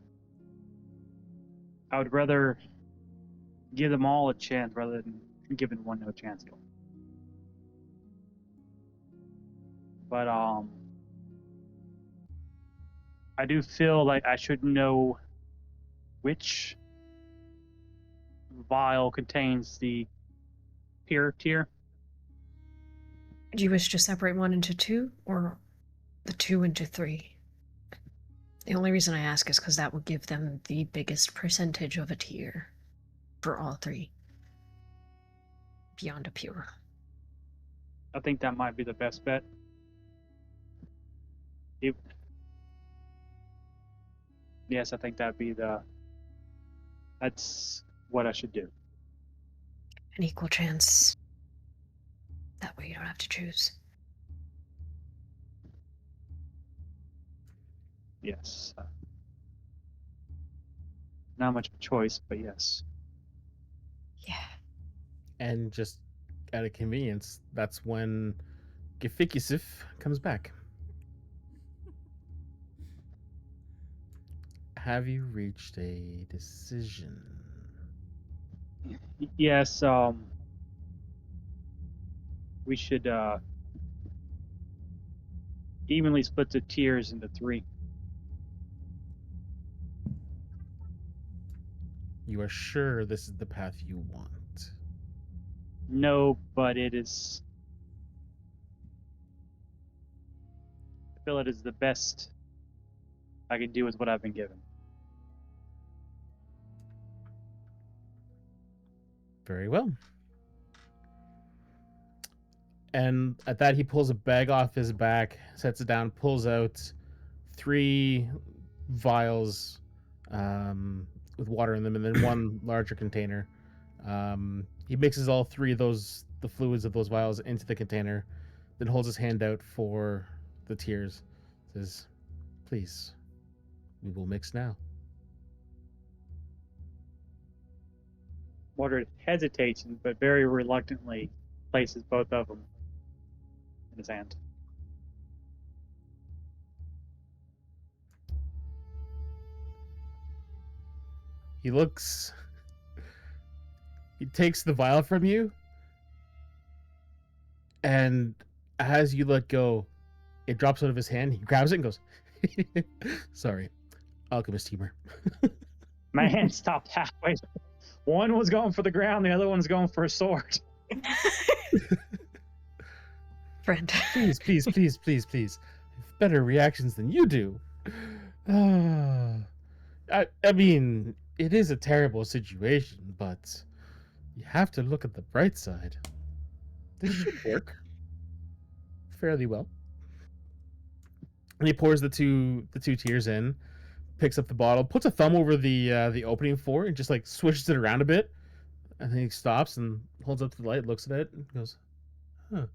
I would rather give them all a chance rather than giving one no chance at all. But I do feel like I should know which vial contains the pure tier. Do you wish to separate one into two, or the two into three? The only reason I ask is because that would give them the biggest percentage of a tier for all three. Beyond a pure. I think that might be the best bet. Yes, I think that's what I should do. An equal chance. That way you don't have to choose. Yes. Not much of a choice, but yes. Yeah. And just out of convenience, that's when Gefikisif comes back. Have you reached a decision? Yes, we should evenly split the tiers into 3. You are sure this is the path you want? No, but it is. I feel it is the best I can do with what I've been given. Very well. And at that, he pulls a bag off his back, sets it down, pulls out 3 vials with water in them, and then 1 larger container. He mixes all 3 of the fluids of those vials into the container, then holds his hand out for the tears. Says, "Please, we will mix now." Mordred hesitates, but very reluctantly places both of them in his hand. He looks. He takes the vial from you, and as you let go, it drops out of his hand. He grabs it and goes, "Sorry, alchemist humor." Man stopped halfway. One was going for the ground, the other one's going for a sword. Friend. Please, please, please, please, please. I have better reactions than you do. I mean, it is a terrible situation, but you have to look at the bright side. This should work fairly well. And he pours the two tears in, picks up the bottle, puts a thumb over the opening for it, and just like swishes it around a bit. And then he stops and holds up to the light, looks at it, and goes, "Huh."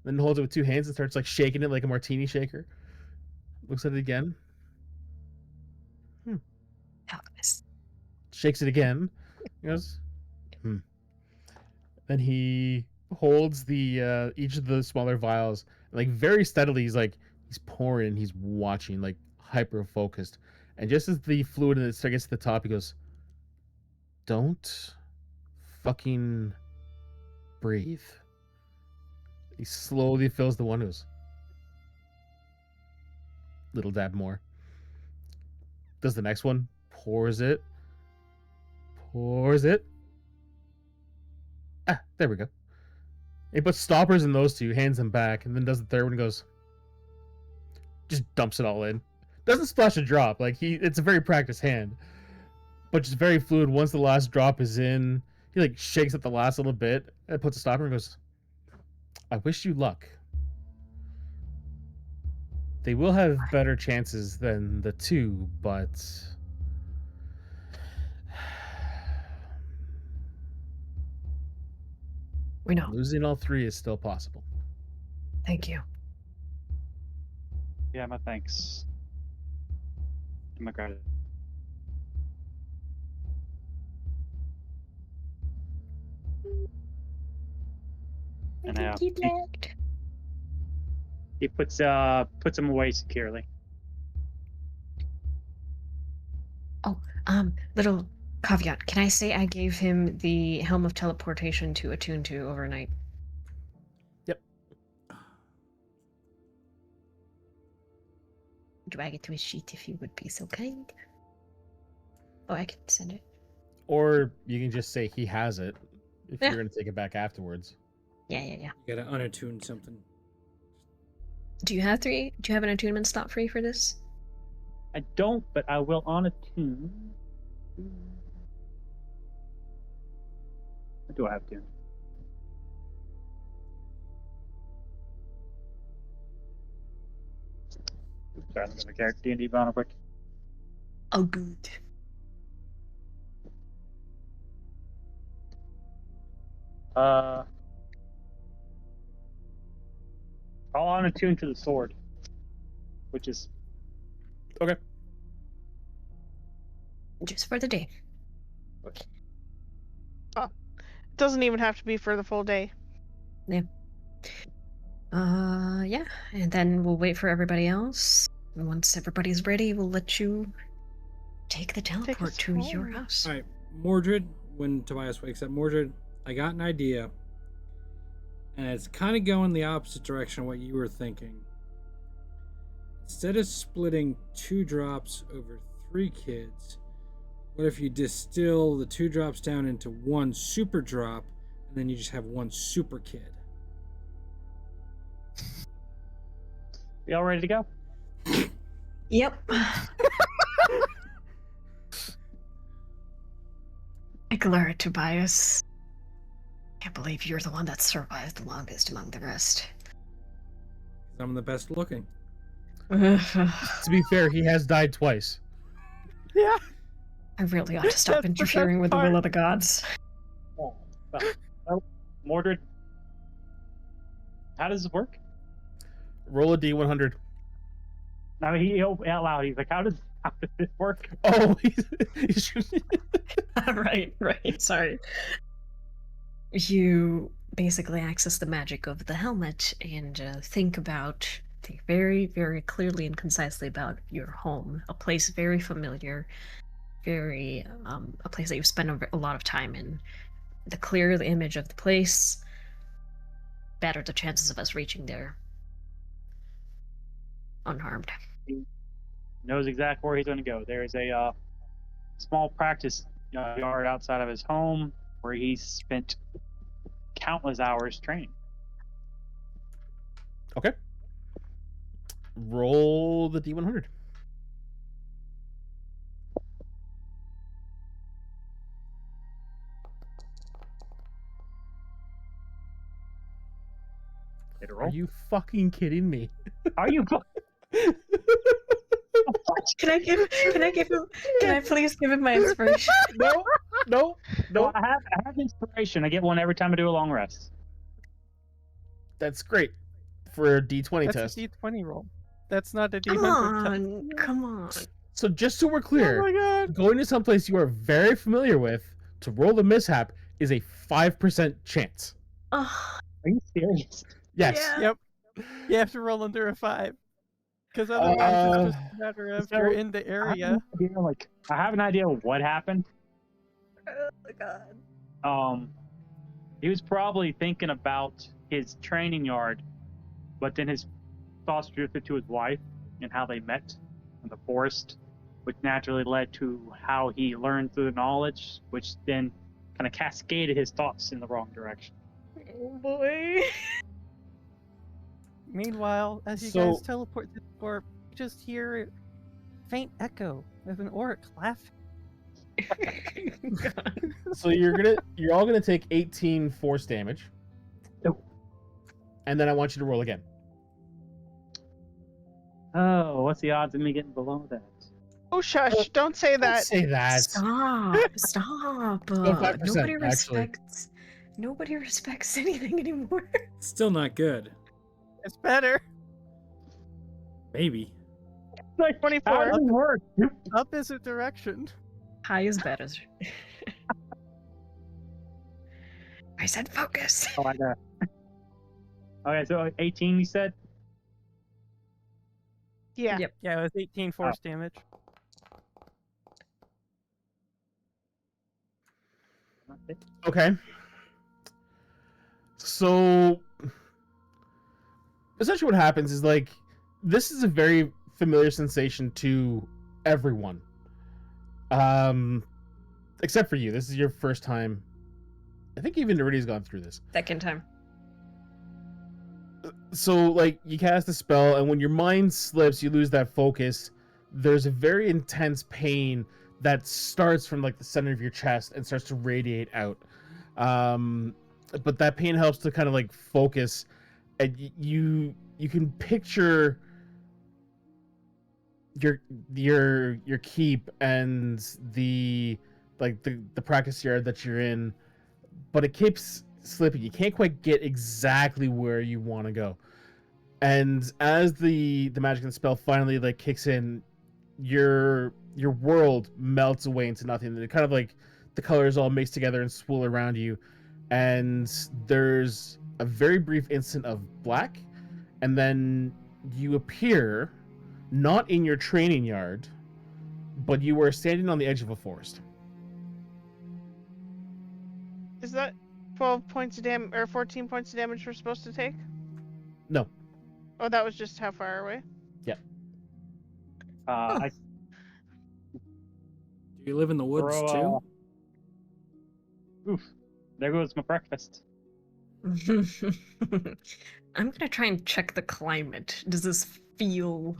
Then holds it with two hands and starts like shaking it like a martini shaker. Looks at it again, Alchemist. shakes it again. He goes, "Hmm." Then he holds the each of the smaller vials, and, like very steadily. He's pouring, he's watching, like hyper focused. And just as the fluid in it gets to the top, he goes, "Don't fucking breathe." He slowly fills the one, goes, little dab more. Does the next one, pours it. Ah, there we go. He puts stoppers in those two, hands them back, and then does the third one and goes, just dumps it all in. Doesn't splash a drop. Like it's a very practiced hand, but just very fluid. Once the last drop is in, he like shakes it the last little bit and puts a stopper and goes, "I wish you luck. They will have better chances than the two, but We know. losing all three is still possible." Thank you. Yeah, my thanks. And my gratitude. And he puts him away securely. Oh, little caveat. Can I say I gave him the Helm of Teleportation to attune to overnight? Yep. Drag it to his sheet if you would be so kind. Oh, I can send it. Or you can just say he has it if Yeah. you're going to take it back afterwards. Yeah. You gotta unattune something. Do you have three? Do you have an attunement slot free for this? I don't, but I will on attune. What do I have to? Sorry, I'm gonna character D&D real quick. Oh, good. I'll on attune to the sword, which is Okay. Just for the day. It doesn't even have to be for the full day. Yeah. And then we'll wait for everybody else. And once everybody's ready, we'll let you take the teleport us to your home. house. All right, Mordred. When Tobias wakes up, Mordred, I got an idea, and it's kind of going the opposite direction of what you were thinking. Instead of splitting 2 drops over 3 kids, what if you distill the 2 drops down into 1 super drop, and then you just have 1 super kid? we all ready to go? Yep. Ignore it, Tobias. Can't believe you're the one that survived the longest among the rest. I'm the best looking. To be fair, he has died twice. Yeah. I really ought to stop That's the interfering best with the will part. of the gods. Oh, well, Mordred, how does this work? Roll a D100. I mean, he out loud. He's like, "How How does it work? Oh, he's Right, sorry. You basically access the magic of the helmet and think very, very clearly and concisely about your home, a place very familiar, a place that you've spent a lot of time in. The clearer the image of the place, better the chances of us reaching there unharmed. He knows exactly where he's going to go. There's a small practice yard outside of his home where he's spent countless hours training. Okay. Roll the D100. Hit a Are roll. you fucking kidding me? Are you? Can I please give him my inspiration? No. No, I have inspiration. I get one every time I do a long rest. That's great for a D20 That's test. a D20 roll. That's not a Come D100 test. on, come on. So just so we're clear, Oh my god. going to someplace you are very familiar with to roll the mishap is a 5% chance. Oh, Are you serious? Yes. yeah. Yep. You have to roll under a 5. Because otherwise it's just a matter of so you're in the area. I have an idea of what happened. Oh my god. He was probably thinking about his training yard, but then his thoughts drifted to his wife and how they met in the forest, which naturally led to how he learned through the knowledge, which then kind of cascaded his thoughts in the wrong direction. Oh boy. Meanwhile, as you So- guys teleport to the orb, you just hear a faint echo of an orc laughing. God. So you're all gonna take 18 force damage. Nope. And then I want you to roll again. Oh, what's the odds of me getting below that? Oh, shush! Don't say Don't that. say that. Stop. 5%, Nobody actually. respects anything anymore. Still not good. It's better. Maybe. Like, how 24. does it work? Up is a direction. High is better. I said focus. Oh, I got. Okay, so 18, you said? Yeah. Yep. Yeah, it was 18 force damage. Okay. So essentially what happens is like this is a very familiar sensation to everyone. Except for you. This is your first time. I think even Neridia's gone through this. Second time. So like you cast a spell and when your mind slips, you lose that focus. There's a very intense pain that starts from like the center of your chest and starts to radiate out. But that pain helps to kind of like focus, and you can picture your keep and the practice yard that you're in, but it keeps slipping. You can't quite get exactly where you want to go. And as the magic and the spell finally like kicks in, your world melts away into nothing. And it kind of like the colors all mix together and swirl around you, and there's a very brief instant of black, and then you appear not in your training yard, but you were standing on the edge of a forest. Is that 12 points of damage or 14 points of damage we're supposed to take? No. Oh, that was just how far away? I Do you live in the woods Throw, too? oof, there goes my breakfast. I'm gonna try and check the climate. Does this feel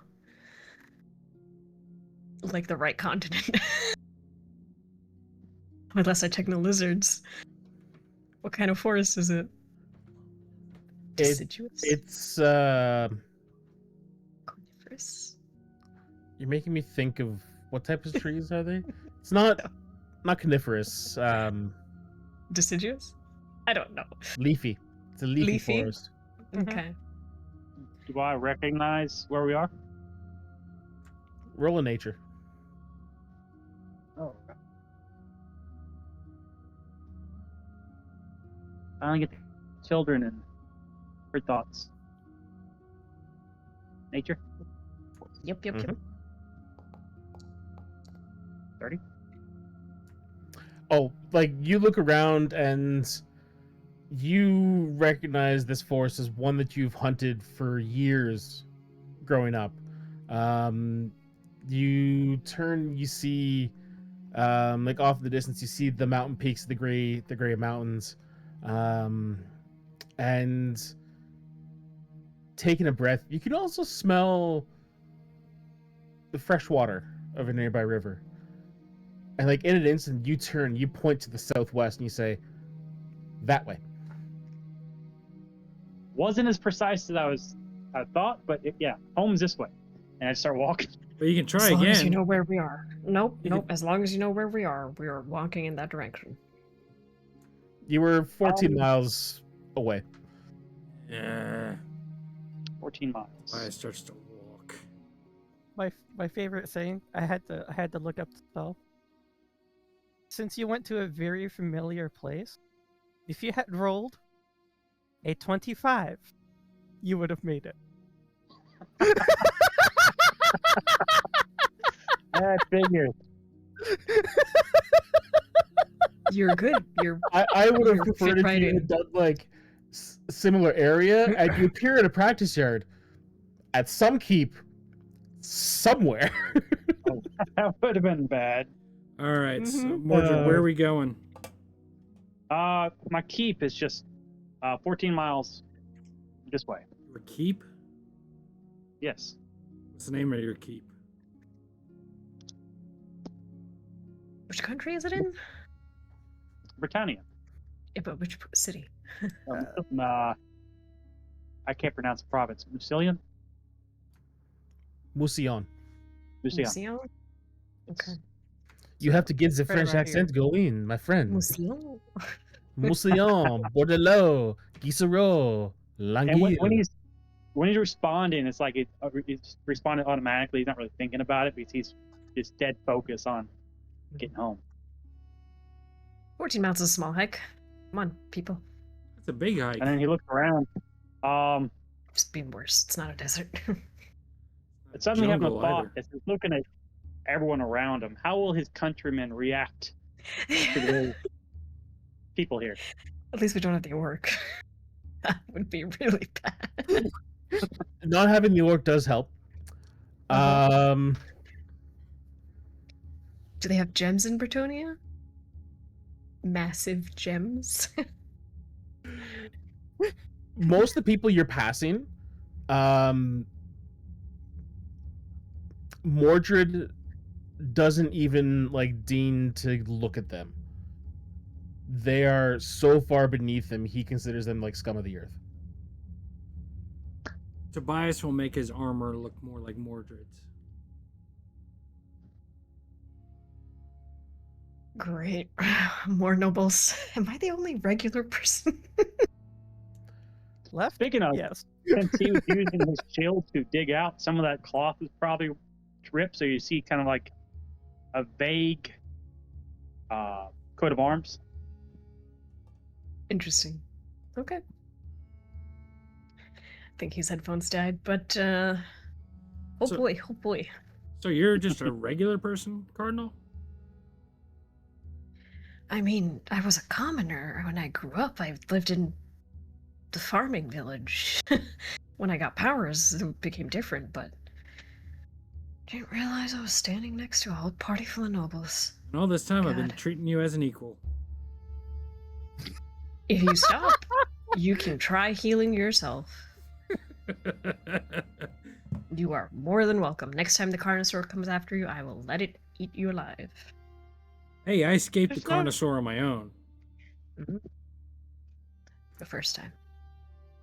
like the right continent? Unless I check the lizards. What kind of forest is it? Deciduous? It's Coniferous? you're making me think of what type of trees are they? It's not coniferous. Deciduous? I don't know. Leafy. It's a leafy, Leafy? forest. Mhm. Okay. Do I recognize where we are? Roll a nature. Finally get the children and her thoughts. Nature? Yep. Mhm. 30? Oh, like you look around and you recognize this forest as one that you've hunted for years growing up. You turn, you see, like off in the distance, you see the mountain peaks, the gray mountains, and taking a breath, you can also smell the fresh water of a nearby river. And like in an instant, you turn, you point to the southwest, and you say, "That way." Wasn't as precise as I thought, but yeah, home's this way. And I start walking. But you can try As long again. as you know where we are. Nope. You As long as you know where we are walking in that direction. You were 14 Um, miles away. Yeah. 14 miles. Why starts to walk. My favorite saying. I had to look up the spell. Since you went to a very familiar place, if you had rolled a 25, you would have made it. That figures. You're good. You're I would have You're preferred fit if right you in. had done like similar area and you appear at a practice yard at some keep somewhere. That would have been bad. All right, so Mhm. Mordred, where are we going? My keep is just 14 miles this way. Your keep? Yes. What's the name of your keep? which country is it in? Britannia. Yeah, but which city? I can't pronounce the province. Musilian? Musion. Musilian. Museum? Okay. You have to get the Right French around accent going, my friend. Museum? Musion, Bordelot, Guisereau, And Languille. when he's responding, it's like it's responding automatically. He's not really thinking about it because he's just dead focused on getting home. 14 miles is a small hike. Come on, people. That's a big hike. And then he looks around. It's been worse. It's not a desert. It suddenly having a Jungle thought either. as he's looking at everyone around him. How will his countrymen react to the people here? At least we don't have the orc. That would be really bad. Not having the orc does help. Do they have gems in Bretonia? Massive gems? Most of the people you're passing, Mordred doesn't even like deign to look at them. They are so far beneath him, he considers them like scum of the earth. Tobias will make his armor look more like Mordred's. Great. More nobles. Am I the only regular person? Left? Speaking of, Yes. since he was using his shield to dig out, some of that cloth was probably ripped, so you see kind of like a vague coat of arms. Interesting. Okay. I think his headphones died, but oh So- boy, oh boy. So you're just a regular person, Cardinal? I mean, I was a commoner when I grew up. I lived in the farming village. When I got powers, it became different, but didn't realize I was standing next to a whole party full of nobles. And all this time I've been God. treating you as an equal. If you stop, you can try healing yourself. You are more than welcome. Next time the Carnosaur comes after you, I will let it eat you alive. Hey, I escaped the There's no- Carnosaur on my own. The first time.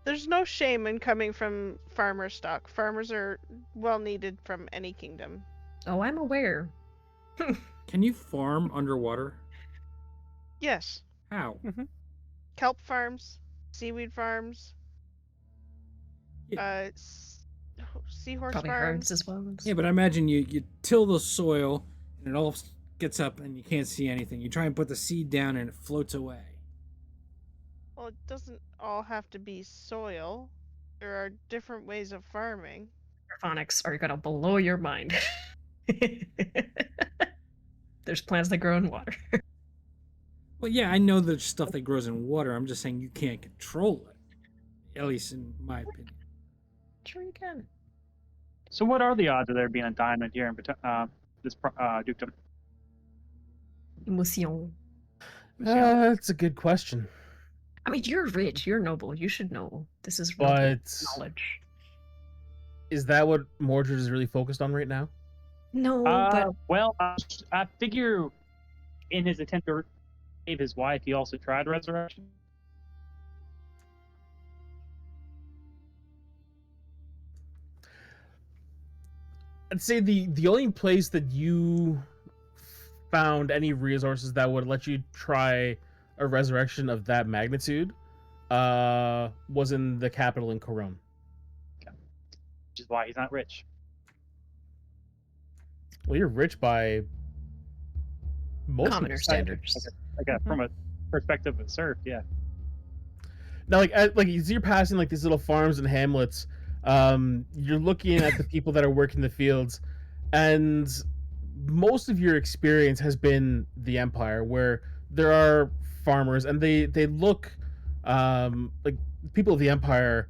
There's no shame in coming from farmer stock. Farmers are well needed from any kingdom. Oh, I'm aware. Can you farm underwater? Yes. How? Kelp farms, seaweed farms, Yeah. seahorse Probably farms. herds as well. Yeah, but I imagine you till the soil and it all gets up and you can't see anything. You try and put the seed down and it floats away. Well, Well, it doesn't all have to be soil. There are different ways of farming. Hydroponics are gonna blow your mind. There's plants that grow in water. Well, yeah, I know there's stuff that grows in water. I'm just saying you can't control it, at least in my opinion. Sure you can. So what are the odds of there being a diamond here in this dukedom? Emotion. That's a good question. I mean, you're rich, you're noble, you should know. This is noble But knowledge. is that what Mordred is really focused on right now? No, but Well, I figure in his attempt to save his wife, he also tried resurrection. I'd say the only place that you found any resources that would let you try a resurrection of that magnitude was in the capital in Corone. Which is why he's not rich. Well, you're rich by most commoner people's standards. From a perspective of serf, yeah. Now, like as you're passing like these little farms and hamlets, you're looking at the people that are working the fields, and most of your experience has been the Empire, where there are farmers, and they look like people of the Empire.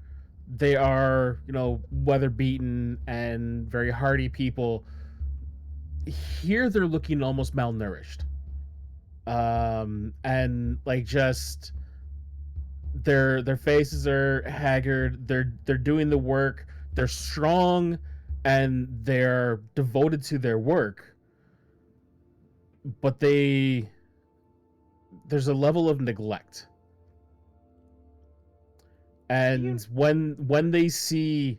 They are, you know, weather beaten and very hardy people. Here, they're looking almost malnourished, and like just their faces are haggard. They're doing the work. They're strong, and they're devoted to their work. But there's a level of neglect. And when they see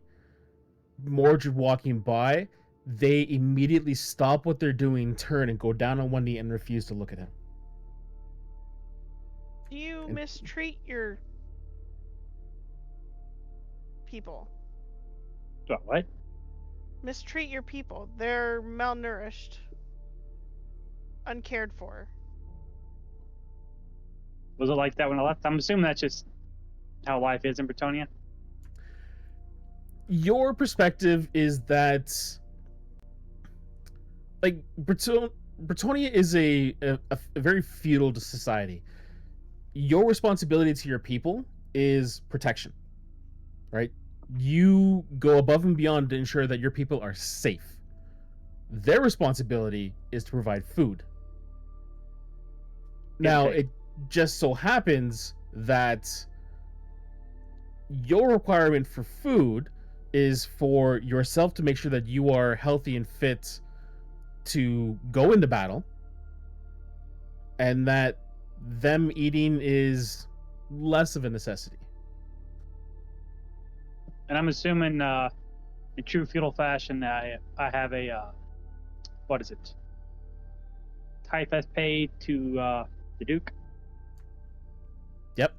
Mordred walking by, they immediately stop what they're doing, turn, and go down on one knee and refuse to look at him. Do you mistreat your people? What? Mistreat your people. They're malnourished, uncared for. Was it like that when I left? I'm assuming that's just how life is in Bretonia. Your perspective is that, like, Bretonia is a very feudal society. Your responsibility to your people is protection, right? You go above and beyond to ensure that your people are safe. Their responsibility is to provide food. Now, it just so happens that your requirement for food is for yourself to make sure that you are healthy and fit to go into battle, and that them eating is less of a necessity. And I'm assuming, in true feudal fashion, I have a what is it? Tithe as paid to the Duke. Yep.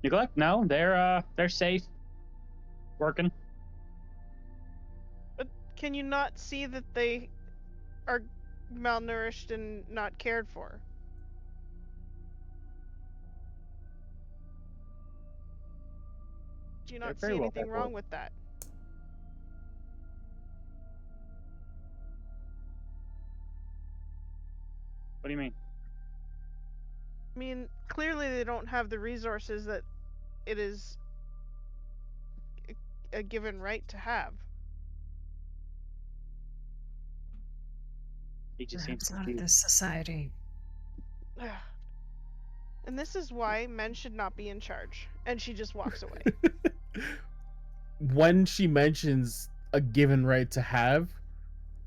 Neglect? No, they're safe, working. But can you not see that they are malnourished and not cared for? Do you not see anything wrong with that? What do you mean? I mean, clearly they don't have the resources that it is a given right to have. He just seems perhaps not in confused. this society. And this is why men should not be in charge. And she just walks away. When she mentions a given right to have,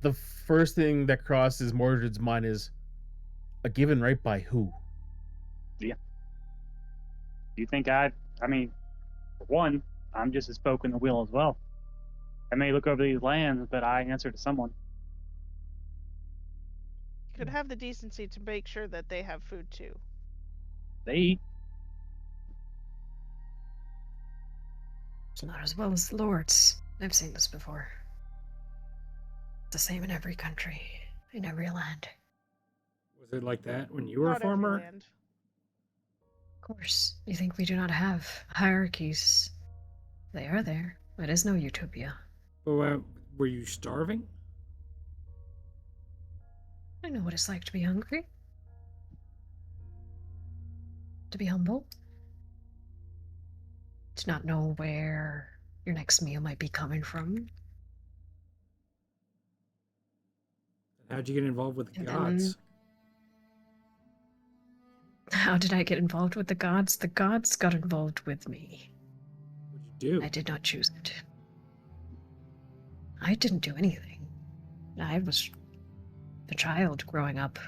the first thing that crosses Mordred's mind is a given right by who? Do you think I mean, for one, I'm just a spoke in the wheel as well. I may look over these lands, but I answer to someone. You could have the decency to make sure that they have food too. They eat. It's not as well as the Lord's. I've seen this before. It's the same in every country, in every land. Was it like that when you were Not a farmer? every land. course, you think we do not have hierarchies. They are there. It is no utopia. But were you starving? I know what it's like to be hungry. To be humble. To not know where your next meal might be coming from. How'd you get involved with the And gods? How did I get involved with the gods? The gods got involved with me. What'd you do? I did not choose it. I didn't do anything. I was a child growing up.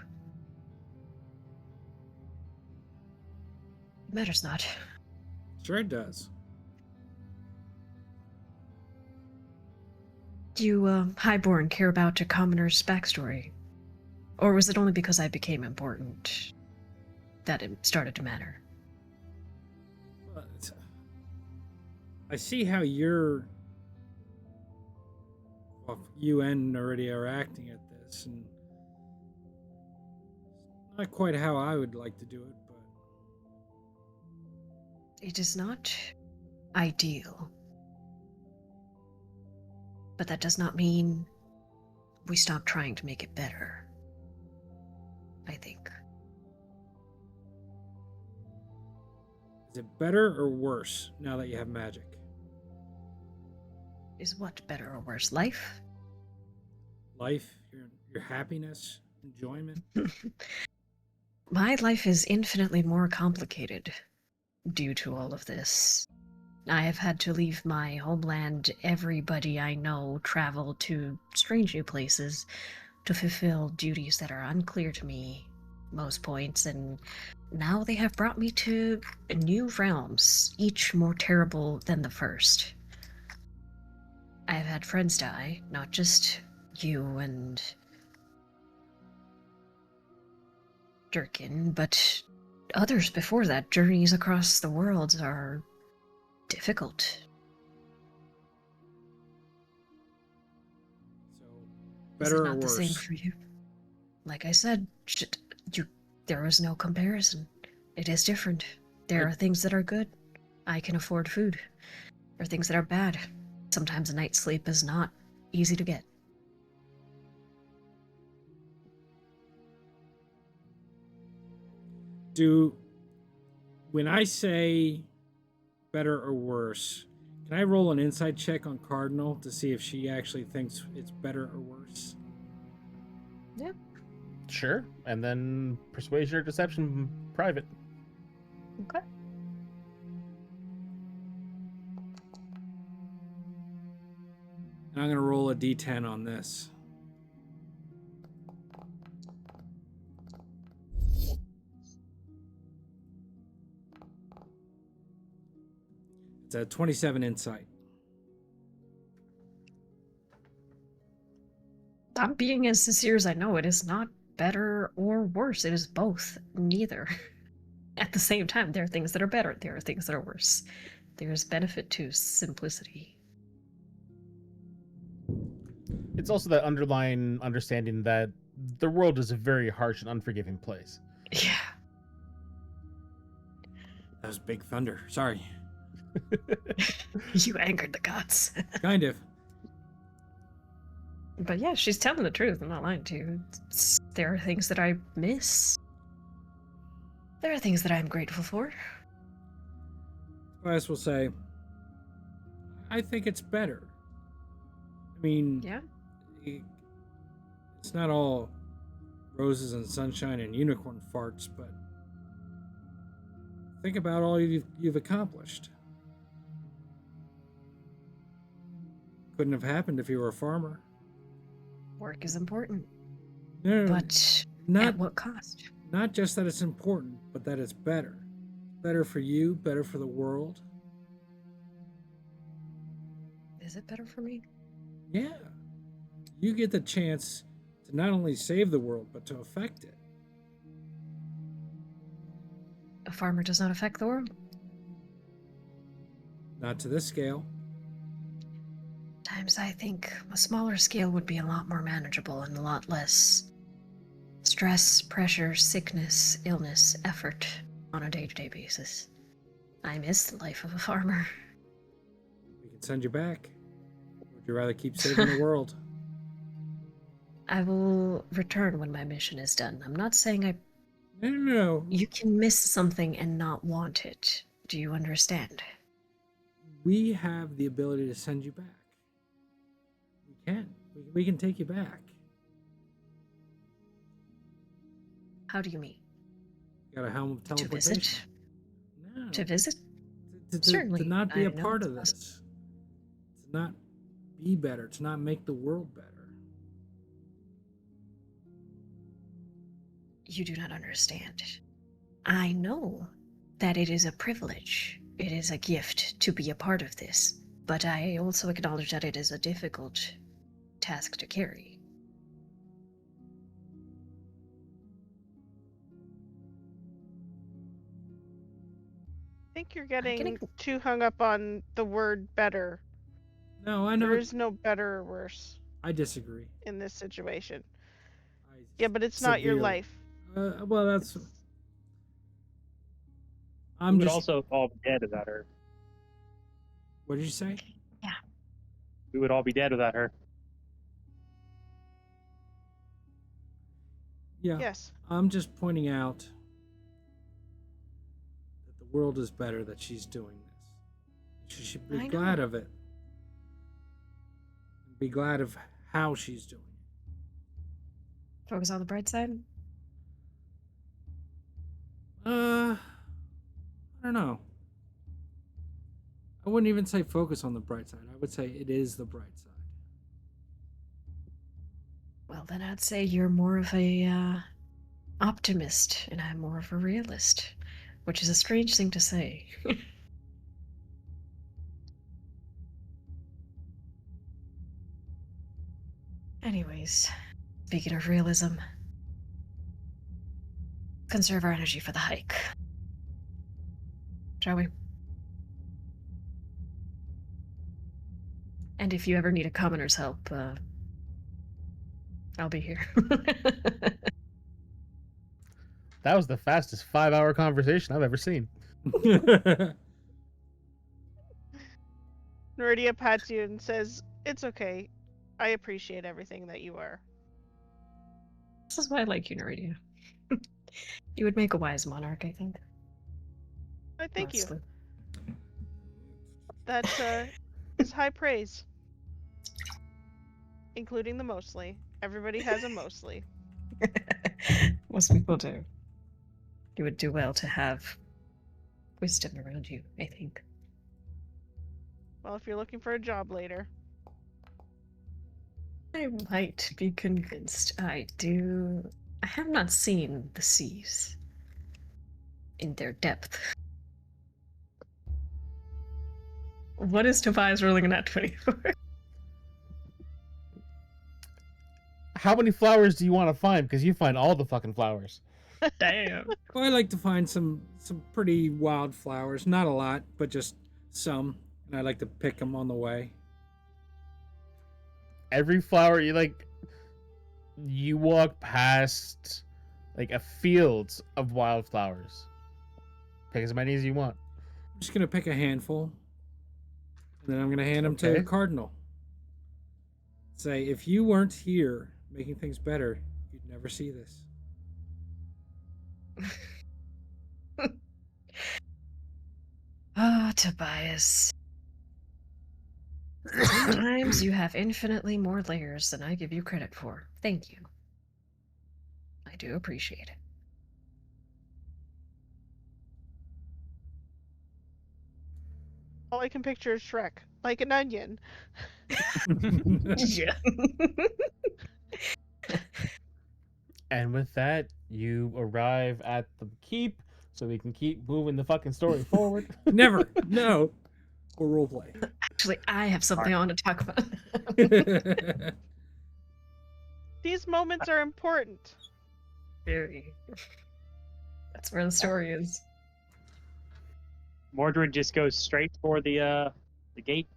It matters not. Sure it does. Do you, Highborn, care about a commoner's backstory? Or was it only because I became important that it started to matter? But I see how you and Neridia are acting at this, and it's not quite how I would like to do it, but It is not ideal. But that does not mean we stop trying to make it better. I think. is it better or worse now that you have magic? Is what better or worse? Life? Life, your happiness, enjoyment? My life is infinitely more complicated due to all of this. I have had to leave my homeland, everybody I know, travel to strange new places to fulfill duties that are unclear to me most points, and now they have brought me to new realms, each more terrible than the first. I have had friends die, not just you and Durkin, but others before that. Journeys across the world are difficult. So, Is better it or not the same worse? for you? Like I said, there is no comparison. It is different. There are things that are good. I can afford food. There are things that are bad. Sometimes a night's sleep is not easy to get. When I say better or worse, can I roll an insight check on Cardinal to see if she actually thinks it's better or worse? Yeah. Sure. And then persuasion or deception private. Okay. And I'm going to roll a d10 on this. It's a 27 insight. I'm being as sincere as I know. It is not better or worse. It is both. Neither. At the same time, there are things that are better. There are things that are worse. There's benefit to simplicity. It's also that underlying understanding that the world is a very harsh and unforgiving place. Yeah. That was big thunder. Sorry. You angered the gods. Kind of. But yeah, she's telling the truth. I'm not lying to you. There are things that I miss. There are things that I'm grateful for. Spice will say, I think it's better. I mean, Yeah. It's not all roses and sunshine and unicorn farts, but think about all you've accomplished. Couldn't have happened if you were a farmer. Work is important. No, But not at what cost? not just that it's important, but that it's better. Better for you, better for the world. Is it better for me? Yeah. You get the chance to not only save the world, but to affect it. A farmer does not affect the world. Not to this scale. Times I think a smaller scale would be a lot more manageable and a lot less stress, pressure, sickness, illness, effort. on a day-to-day basis. I miss the life of a farmer. We can send you back. Would you rather keep saving the world? I will return when my mission is done. I'm not saying I... No. You can miss something and not want it. Do you understand? We have the ability to send you back. We can. We can take you back. How do you mean? Got a helm of To teleportation. visit? No. To visit? To Certainly, not be I a know part it's of this. To not be better. To not make the world better. You do not understand. I know that it is a privilege. It is a gift to be a part of this. But I also acknowledge that it is a difficult task to carry. I think you're can getting too hung up on the word better. No, I know. There is no better or worse I disagree. in this situation. I Yeah, but it's not your severely- life. Well, that's. It's- We I'm would just. also all be dead without her. What did you say? We would all be dead without her. Yeah. Yes. I'm just pointing out that the world is better that she's doing this. She should be I glad know. of it. Be glad of how she's doing it. Focus on the bright side? I don't know. I wouldn't even say focus on the bright side. I would say it is the bright side. Well, then I'd say you're more of a optimist, and I'm more of a realist, which is a strange thing to say. Anyways, speaking of realism, conserve our energy for the hike. Shall we? And if you ever need a commoner's help, I'll be here. That was the fastest 5-hour conversation I've ever seen. Neridia pats you and says, "It's okay. I appreciate everything that you are." This is why I like you, Neridia. You would make a wise monarch, I think. I thank you. Honestly. That is high praise. Including the mostly. Everybody has a mostly. Most people do. You would do well to have wisdom around you, I think. Well, if you're looking for a job later. I might be convinced. I have not seen the seas in their depth. What is Tobias rolling in that 24? How many flowers do you want to find? Because you find all the fucking flowers. Damn. Well, I like to find some pretty wild flowers. Not a lot, but just some. And I like to pick them on the way. Every flower you walk past like a field of wildflowers. Pick as many as you want. I'm just gonna pick a handful, and then I'm gonna hand them to Okay. the cardinal. Say, if you weren't here making things better, you'd never see this. Ah, Tobias. Sometimes you have infinitely more layers than I give you credit for. Thank you. I do appreciate it. All I can picture is Shrek, like an onion. Yeah. And with that, you arrive at the keep, so we can keep moving the fucking story forward. Never. No. Or roleplay. Actually, I have something I want to talk about. These moments are important. Very. That's where the story is. Mordred just goes straight for the gate.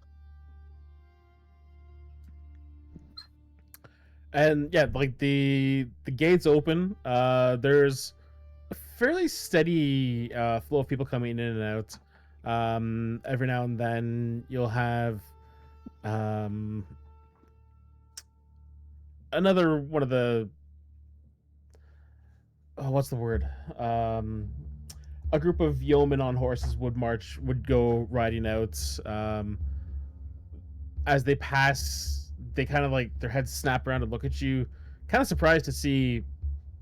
And yeah, like the gates open. There's a fairly steady flow of people coming in and out. Every now and then you'll have another one of the what's the word? A group of yeomen on horses would go riding out. As they pass, they kind of like their heads snap around and look at you, kind of surprised to see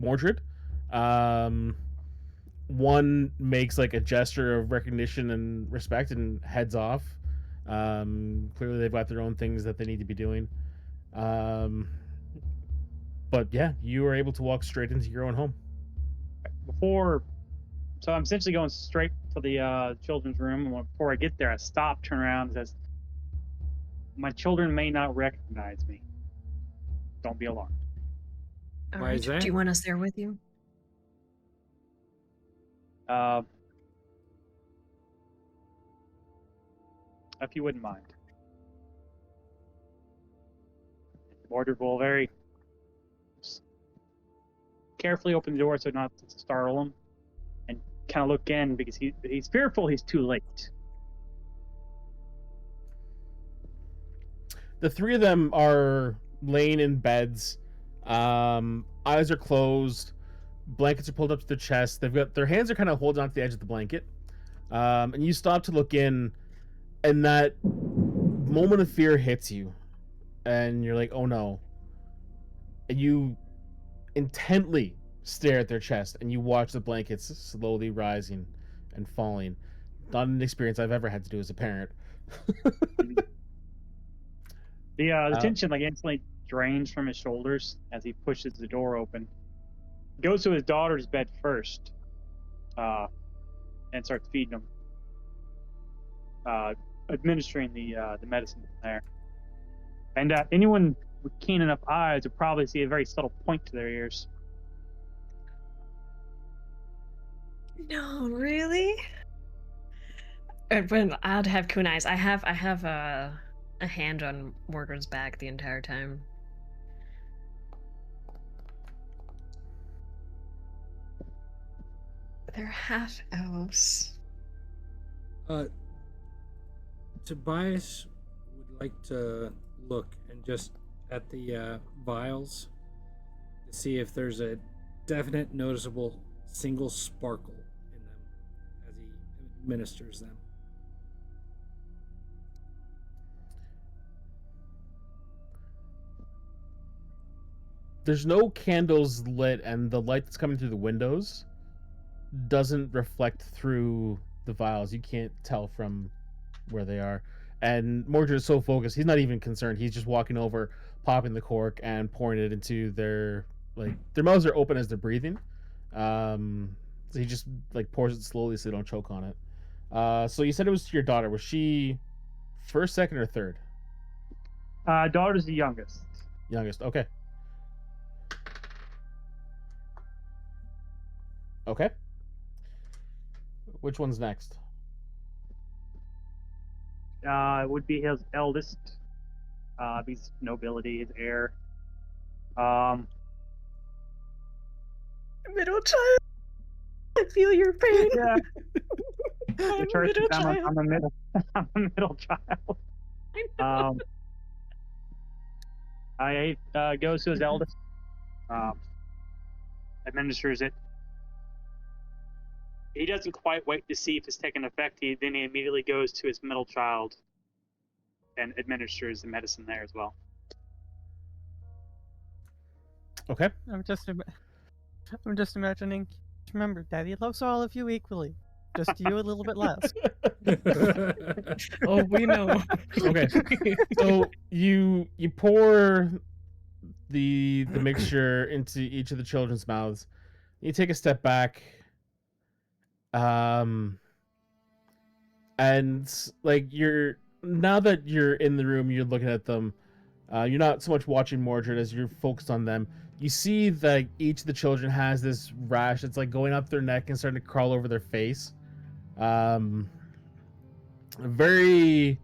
Mordred. Um, One makes like a gesture of recognition and respect and heads off. Clearly, they've got their own things that they need to be doing. Um, but yeah, you are able to walk straight into your own home. So I'm essentially going straight for the children's room. And before I get there, I stop, turn around, and says, "My children may not recognize me. Don't be alarmed." All Why right. is that? Do you want us there with you? If you wouldn't mind. Mordred will very carefully open the door so not to startle him, and kind of look in because he's fearful he's too late. The three of them are laying in beds. Eyes are closed. Blankets are pulled up to their chest. They've got their hands are kind of holding onto the edge of the blanket. And you stop to look in, and that moment of fear hits you, and you're like, "Oh no!" And you intently stare at their chest, and you watch the blankets slowly rising and falling. Not an experience I've ever had to do as a parent. The tension like instantly drains from his shoulders as he pushes the door open. Goes to his daughter's bed first, and starts feeding him, administering the medicine there. And anyone with keen enough eyes would probably see a very subtle point to their ears. No, really? When I'd have kunais, I have a hand on Mordred's back the entire time. They're half elves. Tobias would like to look and just at the vials to see if there's a definite, noticeable single sparkle in them as he administers them. There's no candles lit, and the light that's coming through the windows doesn't reflect through the vials. You can't tell from where they are. And Mordred is so focused, he's not even concerned. He's just walking over, popping the cork, and pouring it into their mouths are open as they're breathing. So he just like pours it slowly so they don't choke on it. So you said it was to your daughter. Was she first, second, or third? Daughter's the youngest. Youngest. Okay. Okay. Which one's next? It would be his eldest. He's nobility, his heir. Middle child, I feel your pain. Yeah. I'm The a middle child. I'm a middle. I'm a middle child. I know. I goes to his eldest. Administers it. He doesn't quite wait to see if it's taking effect. Then he immediately goes to his middle child and administers the medicine there as well. Okay. I'm just imagining. Remember, Daddy loves all of you equally. Just you a little bit less. Oh, we know. Okay. So you pour the mixture into each of the children's mouths. You take a step back. And like now that you're in the room, you're looking at them. You're not so much watching Mordred as you're focused on them. You see that each of the children has this rash that's like going up their neck and starting to crawl over their face. Very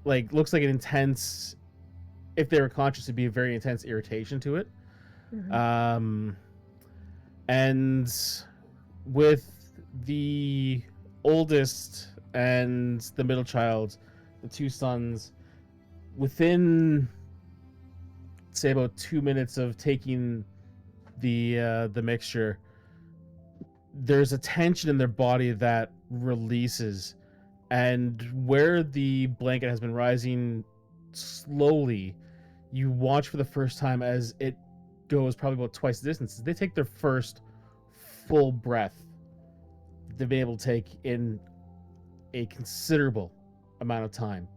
like looks like an intense. If they were conscious, it'd be a very intense irritation to it. Mhm. And with the oldest and the middle child, the two sons, within say about 2 minutes of taking the mixture, there's a tension in their body that releases, and where the blanket has been rising slowly, you watch for the first time as it goes probably about twice the distance. They take their first full breath they've been able to take in a considerable amount of time.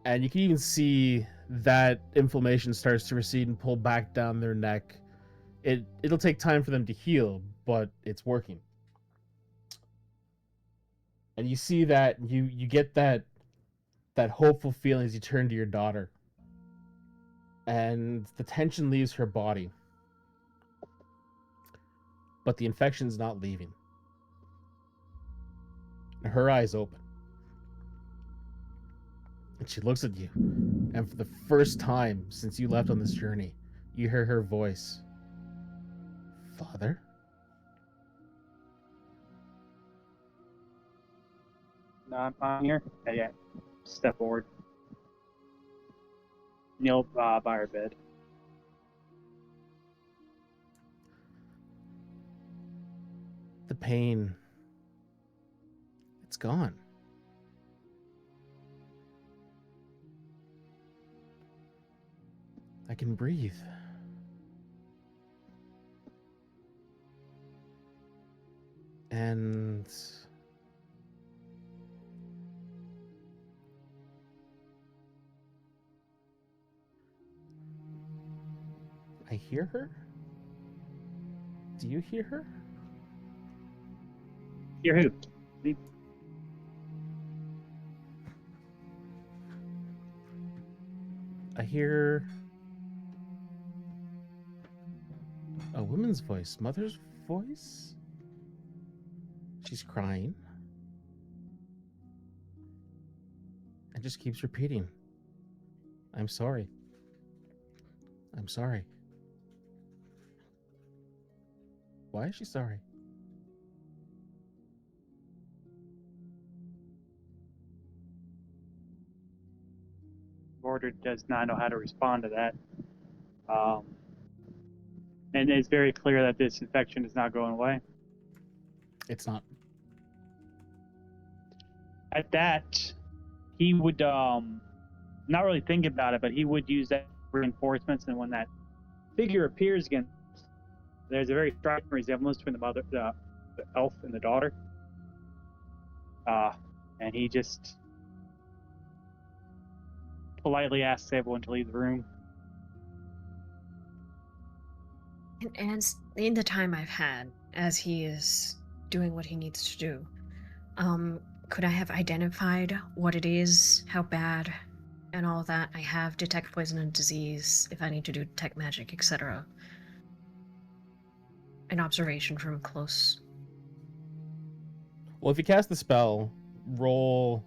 And you can even see that inflammation starts to recede and pull back down their neck. It'll take time for them to heal, but it's working. And you see that you get that hopeful feeling as you turn to your daughter. And the tension leaves her body. But the infection's not leaving. Her eyes open. And she looks at you. And for the first time since you left on this journey, you hear her voice. Father? No, I'm here. Yeah. Step forward. Kneel by her bed. The pain. It's gone. I can breathe. And I hear her? Do you hear her? Hear who? I hear a woman's voice, mother's voice. She's crying and just keeps repeating, I'm sorry. I'm sorry. Why is she sorry? Border does not know how to respond to that. And it's very clear that this infection is not going away. It's not. At that, he would not really think about it, but he would use that reinforcements. And when that figure appears again, there's a very striking resemblance between the elf and the daughter. And he just politely asks everyone to leave the room. And in the time I've had, as he is doing what he needs to do, could I have identified what it is, how bad, and all that? I have detect poison and disease, if I need to do detect magic, etc. An observation from close. Well, if you cast the spell, roll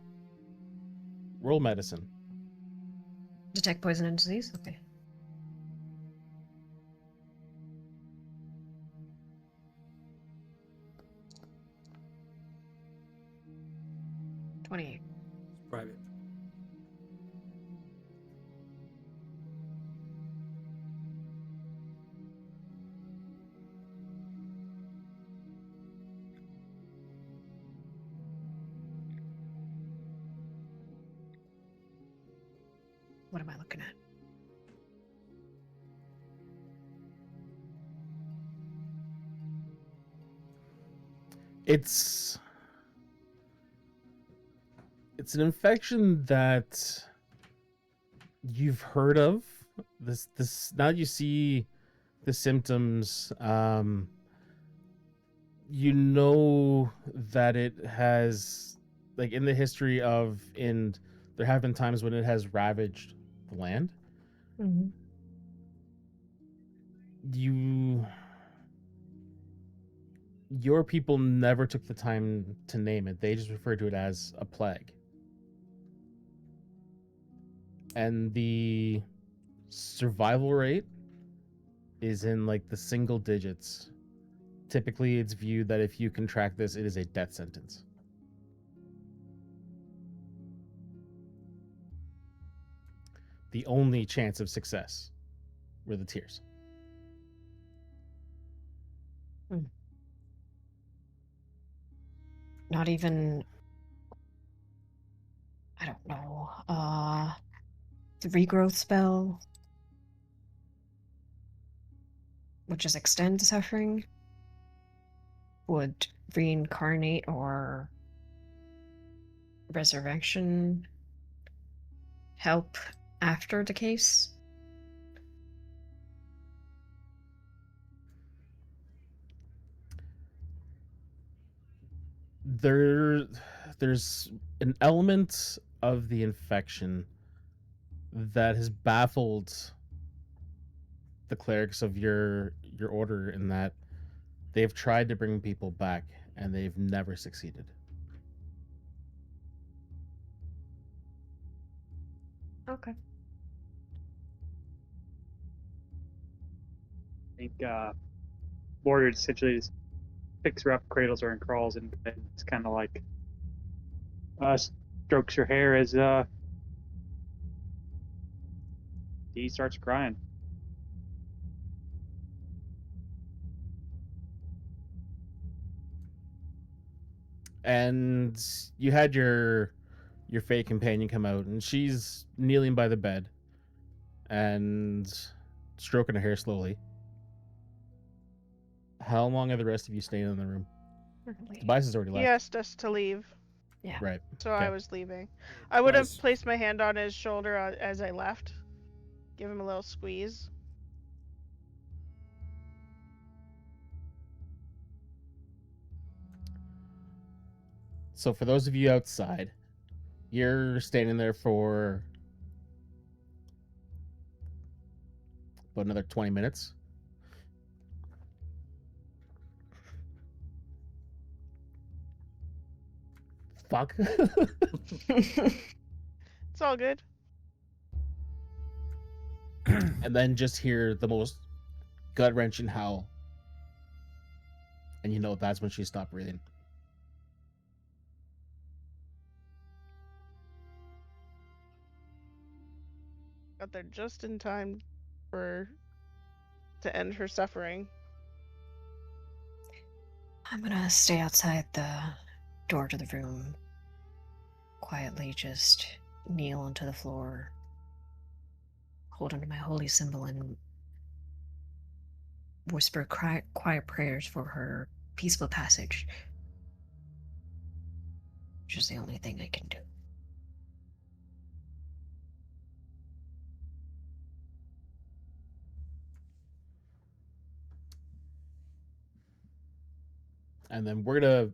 medicine. Detect poison and disease? Okay. $28. Private. What am I looking at? It's an infection that you've heard of. This now you see the symptoms. You know that it has, like, in the history of, and there have been times when it has ravaged the land. Mm-hmm. Your people never took the time to name it. They just referred to it as a plague. And the survival rate is in like the single digits typically it's viewed that if you contract this, it is a death sentence. The only chance of success were the tears. Not even, I don't know, the regrowth spell, which is extend suffering, would reincarnate or resurrection help after the case? There's an element of the infection that has baffled the clerics of your order in that they've tried to bring people back and they've never succeeded. Okay. I think Mordred essentially just picks her up, cradles her, and crawls in bed. It's kind of like strokes her hair as Dee starts crying. And you had your fake companion come out, and she's kneeling by the bed and stroking her hair slowly. How long are the rest of you staying in the room? Tobias has already He left. asked us to leave, Yeah. Right. so Okay. I was leaving. I would have Tobias- placed my hand on his shoulder as I left. Give him a little squeeze. So for those of you outside, you're standing there for about another 20 minutes. Fuck. It's all good. And then just hear the most gut-wrenching howl. And you know that's when she stopped breathing. Got there just in time to end her suffering. I'm gonna stay outside the door to the room, quietly just kneel onto the floor, hold onto my holy symbol, and whisper quiet prayers for her peaceful passage. Which is the only thing I can do. And then we're gonna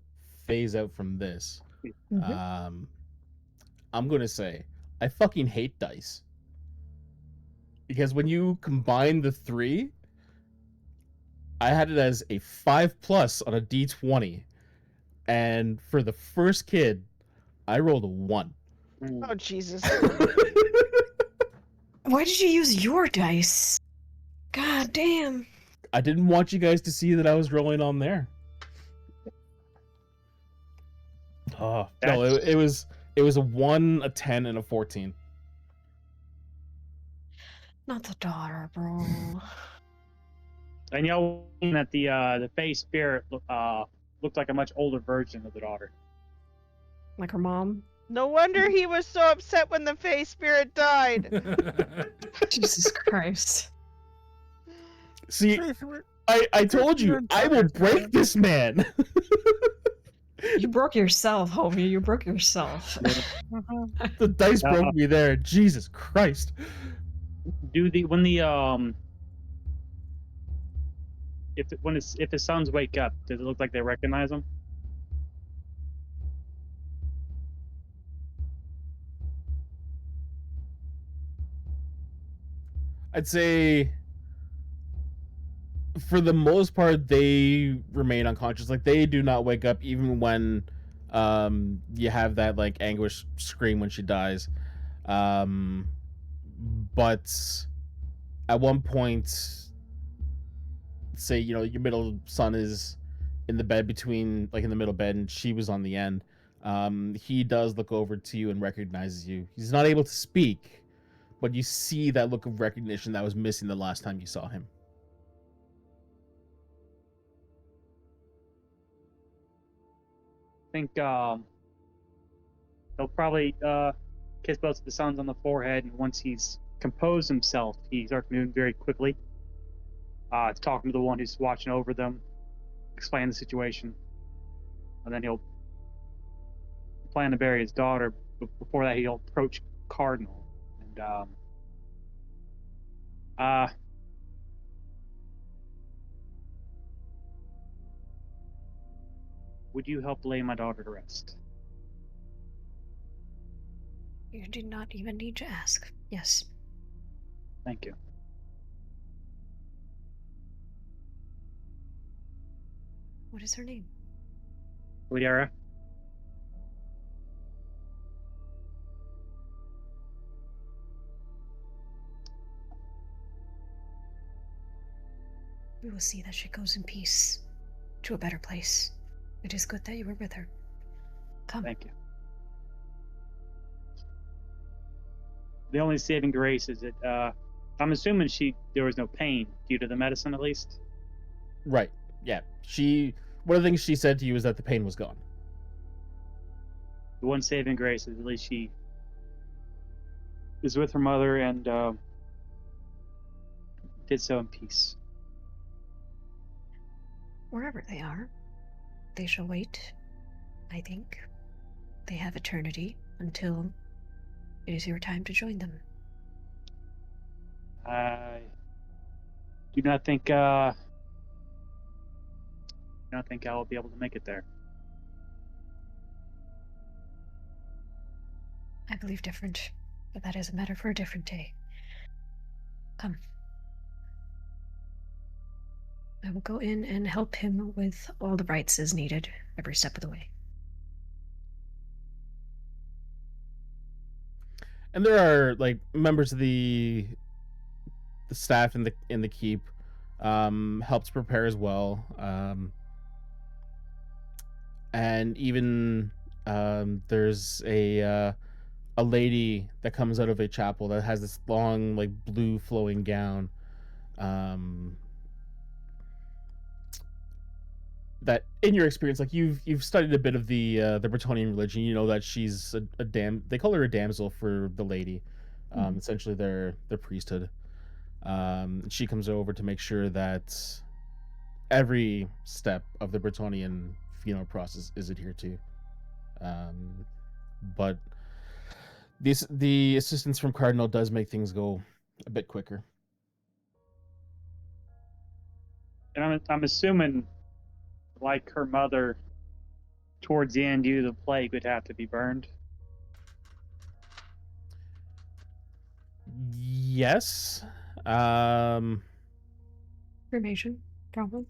phase out from this. Mhm. I'm gonna say I fucking hate dice. Because when you combine the three, I had it as a 5+ on a D20. And for the first kid, I rolled a 1. Oh Jesus! Why did you use your dice? God damn. I didn't want you guys to see that I was rolling on there. Oh no, it was a 1, a 10, and a 14. Not the daughter, bro. And y'all that the Fey spirit looked like a much older version of the daughter. Like her mom. No wonder he was so upset when the Fey spirit died. Jesus Christ. See, I told you, I will break this man. You broke yourself, homie. You broke yourself. The dice broke me there. Jesus Christ. When the sons wake up, does it look like they recognize them? I'd say for the most part they remain unconscious. Like they do not wake up even when you have that like anguish scream when she dies. But at one point, say your middle son is in the bed between, like in the middle bed, and she was on the end. He does look over to you and recognizes you. He's not able to speak, but you see that look of recognition that was missing the last time you saw him. I think he'll probably kiss both of the sons on the forehead, and once he's composed himself, he starts moving very quickly. Talking to the one who's watching over them, explain the situation, and then he'll plan to bury his daughter. But before that, he'll approach Cardinal and would you help lay my daughter to rest? You do not even need to ask. Yes. Thank you. What is her name? Liara? We will see that she goes in peace to a better place. It is good that you were with her. Come. Thank you. The only saving grace is that I'm assuming there was no pain due to the medicine, at least. Right. Yeah. One of the things she said to you is that the pain was gone. The one saving grace is at least she is with her mother and did so in peace. Wherever they are, they shall wait, I think. They have eternity until it is your time to join them. I do not think I will be able to make it there. I believe different, but that is a matter for a different day. Come. I will go in and help him with all the rites as needed every step of the way. And there are like members of the staff in the keep helps prepare as well. And even there's a lady that comes out of a chapel that has this long like blue flowing gown. That in your experience, like you've studied a bit of the Bretonnian religion, you know that she's a they call her a damsel for the lady, essentially their priesthood. She comes over to make sure that every step of the Bretonnian funeral process is adhered to. But the assistance from Cardinal does make things go a bit quicker. And I'm assuming, like her mother, towards the end, due to the plague, would have to be burned. Yes. Cremation, probably.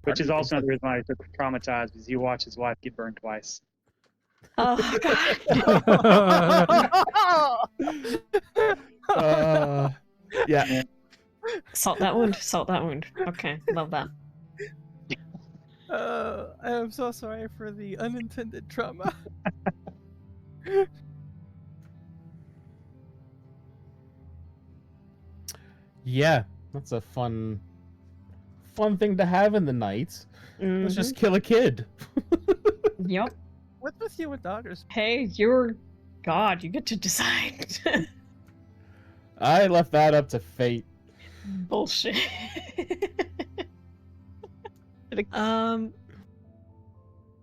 Which is also Pardon? another reason why he's so traumatized, because he watched his wife get burned twice. Oh, God. Yeah. Salt that wound. Salt that wound. Okay, love that. I am so sorry for the unintended trauma. Yeah, that's a fun thing to have in the night. Let's just kill a kid. Yep. What's with you with daughters? Hey, you're God. You get to decide. I left that up to fate. Bullshit.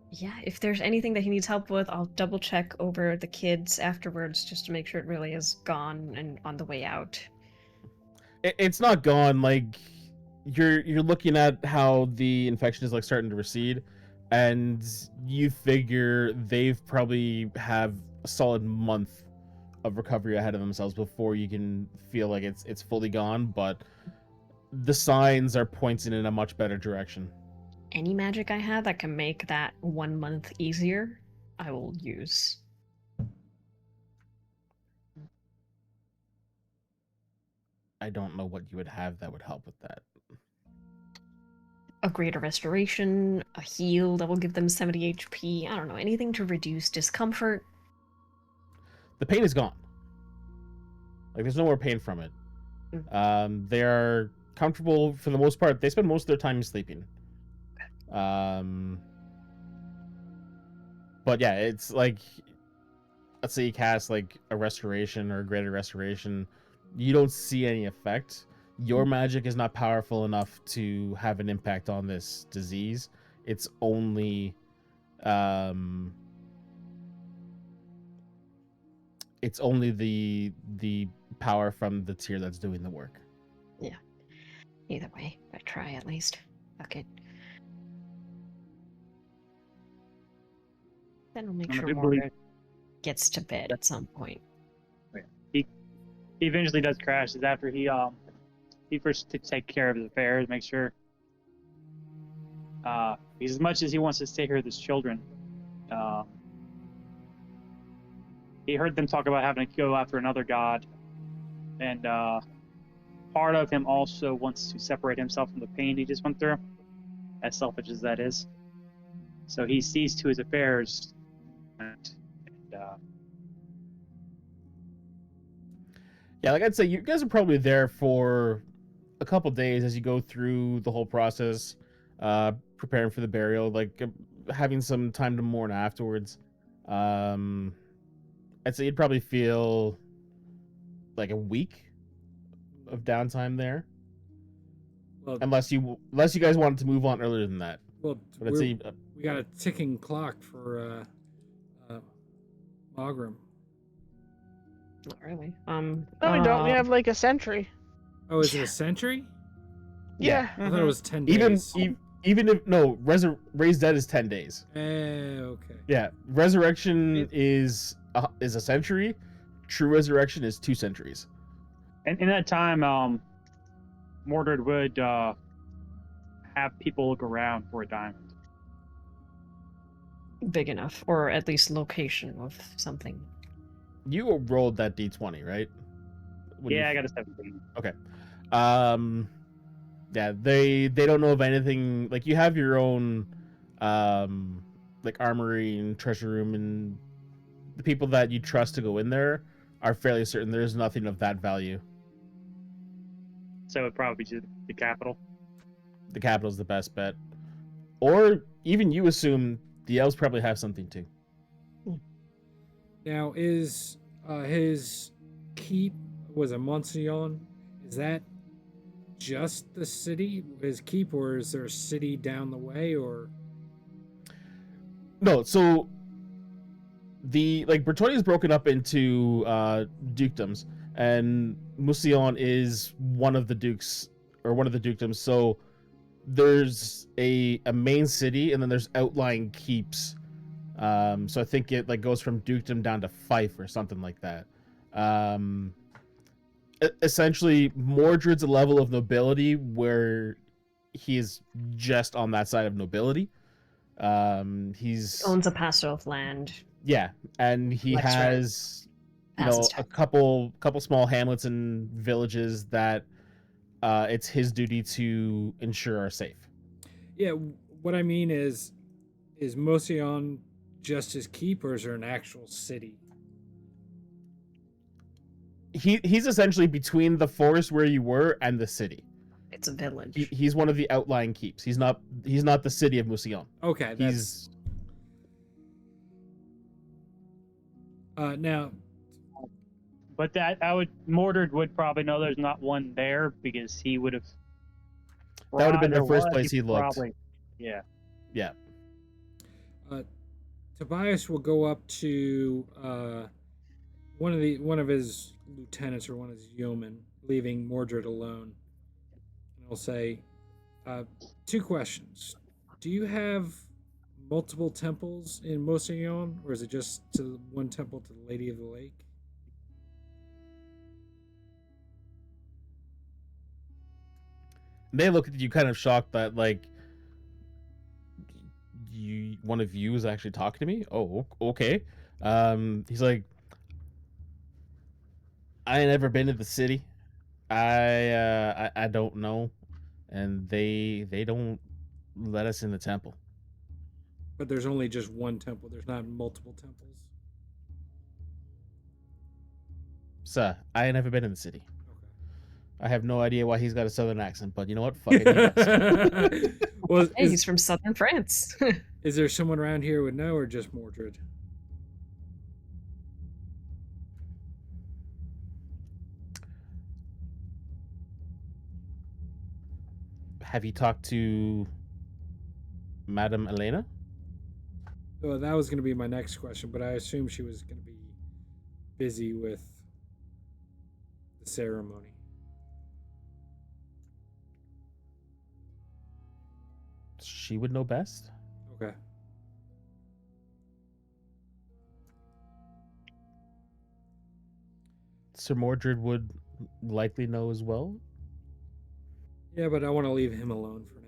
Yeah, if there's anything that he needs help with, I'll double check over the kids afterwards just to make sure it really is gone and on the way out. It's not gone. Like you're looking at how the infection is like starting to recede, and you figure they've probably have a solid month of recovery ahead of themselves before you can feel like it's fully gone. But the signs are pointing in a much better direction. Any magic I have that can make that 1 month easier, I will use. I don't know what you would have that would help with that. a greater restoration, a heal that will give them 70 HP. I don't know, anything to reduce discomfort. The pain is gone. Like there's no more pain from it. They are comfortable for the most part. They spend most of their time sleeping. But yeah, it's like, let's say you cast like a restoration or a greater restoration, you don't see any effect. Your magic is not powerful enough to have an impact on this disease. It's only the power from the tier that's doing the work. Yeah. Either way, I try at least. Fuck it. Then I'll make And I sure do believe- Mordred gets to bed at some point. He eventually does crash. Is after he first to take care of his affairs, make sure. Because as much as he wants to stay here with his children, he heard them talk about having to go after another god, and part of him also wants to separate himself from the pain he just went through, as selfish as that is. So he sees to his affairs, and Yeah, like I'd say you guys are probably there for a couple days as you go through the whole process, preparing for the burial, like having some time to mourn afterwards. I'd say you'd probably feel like a week of downtime there, Well, unless you guys wanted to move on earlier than that. well, But I'd say we got a ticking clock for Mogram. Not really. No, we don't. We have like a sentry. Oh, is it a century? Yeah. I thought it was 10 even days. even if no, raised dead is 10 days. Okay. Yeah, resurrection is a century. True resurrection is 2 centuries. and in that time, Mordred would have people look around for a diamond. Big enough, or at least location of something. You rolled that d20, right? I got a 17. Okay. Yeah, they don't know of anything. Like, you have your own like armory and treasure room, and the people that you trust to go in there are fairly certain there's nothing of that value. So it'd probably be the capital. The capital's the best bet. Or even you assume the elves probably have something too. Now, is his keep was a Monsignor? Is that just the city, his keep, or is there a city down the way, or? No, so Bretonnia is broken up into dukedoms, and Musillon is one of the dukes, or one of the dukedoms. So there's a main city, and then there's outlying keeps. So I think it like goes from dukedom down to fief or something like that. Essentially, Mordred's a level of nobility where he is just on that side of nobility. He's Owns a parcel of land. Yeah, and he That's right. has Passes a tax. couple small hamlets and villages that it's his duty to ensure are safe. Yeah, what I mean is Mosion just his keep, or is there an actual city? He's essentially between the forest where you were and the city. It's a village. He's one of the outlying keeps. He's not the city of Musillon. Okay, that's He's now. But Mordred would probably know there's not one there because he would have. That would have been the There first was, place he looked. Probably, yeah. Yeah. Tobias will go up to one of his lieutenants or one of his yeomen, leaving Mordred alone, and he'll say, 2 questions. Do you have multiple temples in Mosion, or is it just to one temple to the Lady of the Lake? They look at you kind of shocked that one of you is actually talking to me. Oh, okay. He's like, I ain't never been to the city. I don't know, and they don't let us in the temple. But there's only just one temple. There's not multiple temples. Sir, I ain't never been in the city. Okay. I have no idea why he's got a southern accent, but you know what? Fuck it, he does. Well, Hey, he's from southern France. is there someone around here who would know, or just Mordred? Have you talked to Madame Elena? Well, that was going to be my next question, but I assume she was going to be busy with the ceremony. She would know best. Okay. Sir Mordred would likely know as well. Yeah, but I want to leave him alone for now.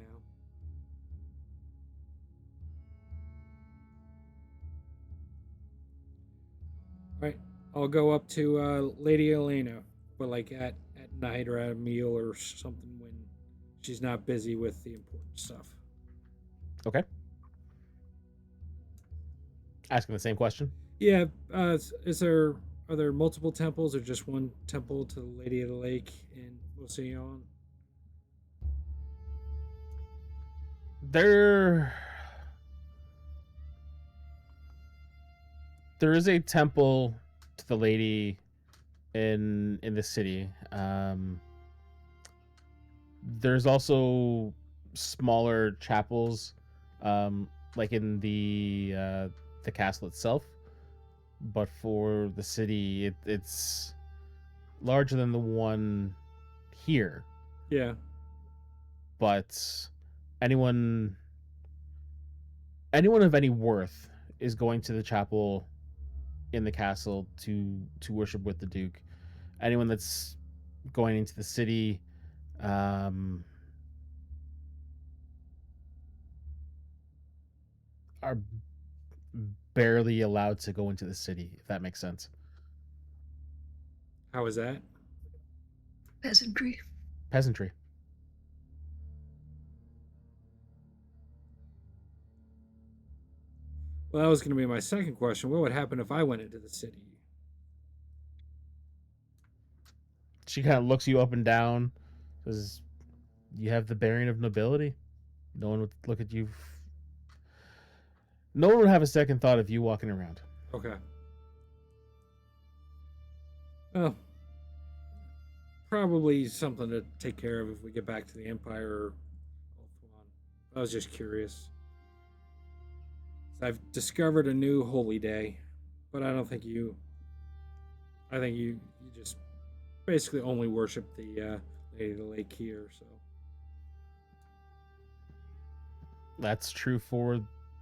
All right, I'll go up to Lady Elena, but like at night or at a meal or something when she's not busy with the important stuff. Okay. Asking the same question. Yeah, are there multiple temples or just one temple to the Lady of the Lake in Ocean? There is a temple to the lady in the city. There's also smaller chapels, like in the castle itself. But for the city, it's larger than the one here. Yeah. But anyone of any worth is going to the chapel in the castle to worship with the Duke. Anyone that's going into the city, are barely allowed to go into the city, if that makes sense. How is that? Peasantry. Peasantry. Well, that was going to be my second question. What would happen if I went into the city? She kind of looks you up and down, says, "You have the bearing of nobility. No one would look at you. No one would have a second thought of you walking around." Okay. Well, probably something to take care of if we get back to the Empire. I was just curious. I've discovered a new holy day, but I don't think you. I think you just basically only worship the Lady of the Lake here. So That's true for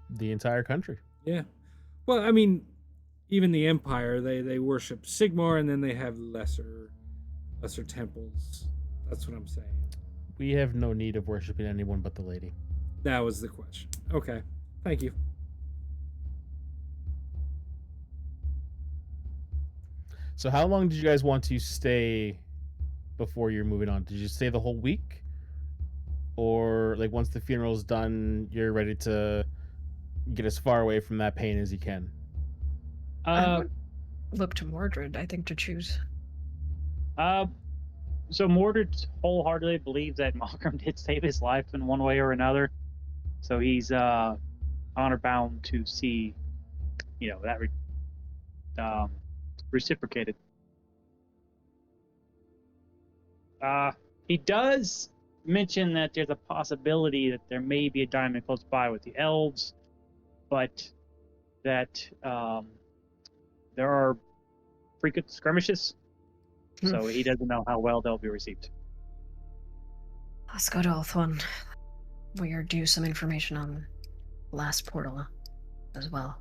the entire country. yeah. Well, I mean, even the Empire, they worship Sigmar, and then they have lesser temples. That's what I'm saying. We have no need of worshiping anyone but the lady. That was the question. Okay, thank you. So how long did you guys want to stay before you're moving on? Did you stay the whole week? Or like once the funeral's done, you're ready to get as far away from that pain as you can? I would look to Mordred, I think, to choose. So Mordred wholeheartedly believes that Malcolm did save his life in one way or another. So he's honor bound to see, that reciprocated. He does mention that there's a possibility that there may be a diamond close by with the elves, but that there are frequent skirmishes, so he doesn't know how well they'll be received. Let's go to Ulthuan. We are due some information on last portal as well.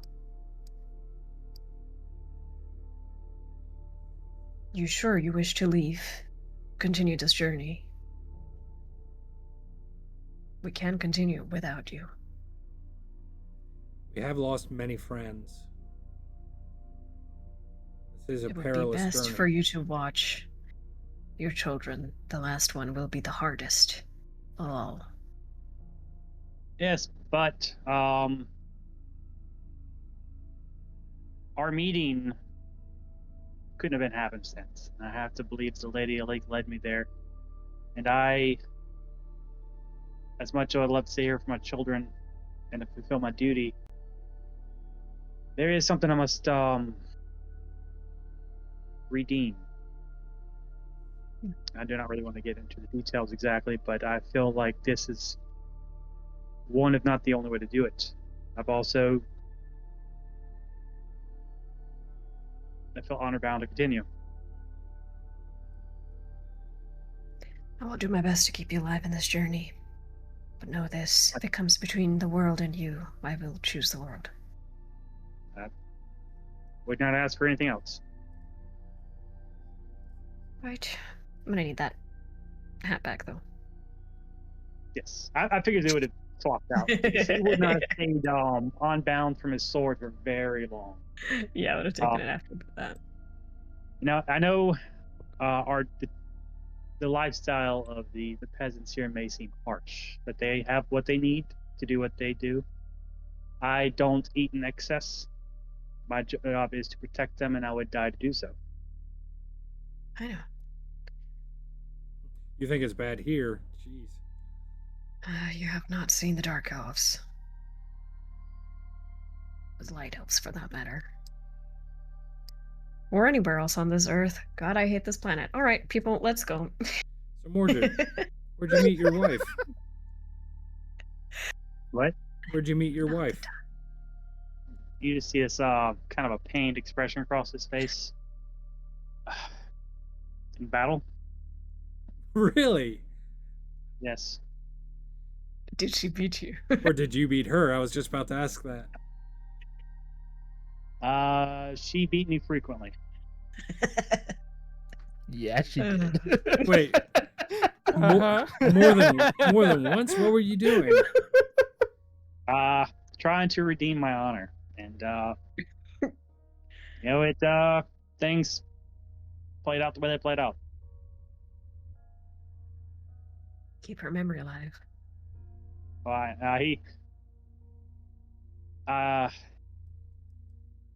You sure you wish to leave? Continue this journey? We can continue without you. We have lost many friends. This is a It would perilous be best journey. for you to watch your children. The last one will be the hardest of all. Yes, but our meeting couldn't have been happenstance. I have to believe the Lady of Lake led me there. And I, as much as I'd love to stay here for my children and to fulfill my duty, there is something I must redeem. I do not really want to get into the details exactly, but I feel like this is one, if not the only way to do it. I've also I feel honor bound to continue. I will do my best to keep you alive in this journey. But know this, if it comes between the world and you, I will choose the world. I would not ask for anything else. Right. I'm gonna need that hat back, though. Yes, I figured they would have swapped out. He would not have stayed unbound from his sword for very long. Yeah, I would have taken it after that. Now I know the lifestyle of the peasants here may seem harsh, but they have what they need to do what they do. I don't eat in excess. My job is to protect them, and I would die to do so. I know. You think it's bad here? Jeez. You have not seen the Dark Elves. The Light Elves, for that matter. Or anywhere else on this earth. God, I hate this planet. Alright, people, let's go. So Mordred, where'd you meet your wife? What? Where'd you meet your wife? You just see this kind of a pained expression across his face. In battle? Really? Yes. Did she beat you? Or did you beat her? I was just about to ask that. She beat me frequently. Yeah, she did. Wait. More than once? What were you doing? Trying to redeem my honor. And things played out the way they played out. Keep her memory alive. He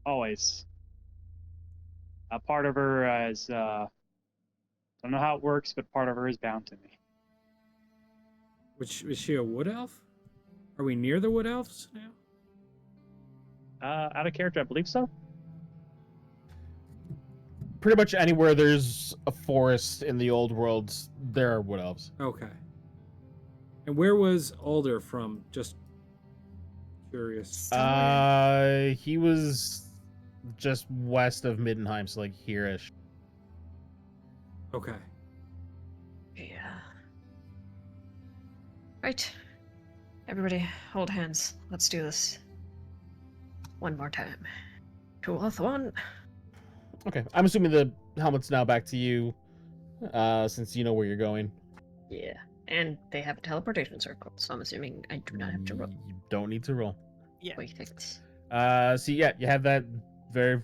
always a part of her is don't know how it works, but part of her is bound to me. Was she a wood elf? Are we near the wood elves now? Out of character, I believe so. Pretty much anywhere there's a forest in the old world, there are wood elves. Okay. And where was Alder from? Just curious. He was just west of Middenheim, so like here-ish. Okay. Yeah. Right. Everybody, hold hands. Let's do this. One more time. 2 1. Okay, I'm assuming the helmet's now back to you, since you know where you're going. Yeah. And they have a teleportation circle, so I'm assuming I do not have to roll. You don't need to roll. Yeah. Wait. So yeah, you have that very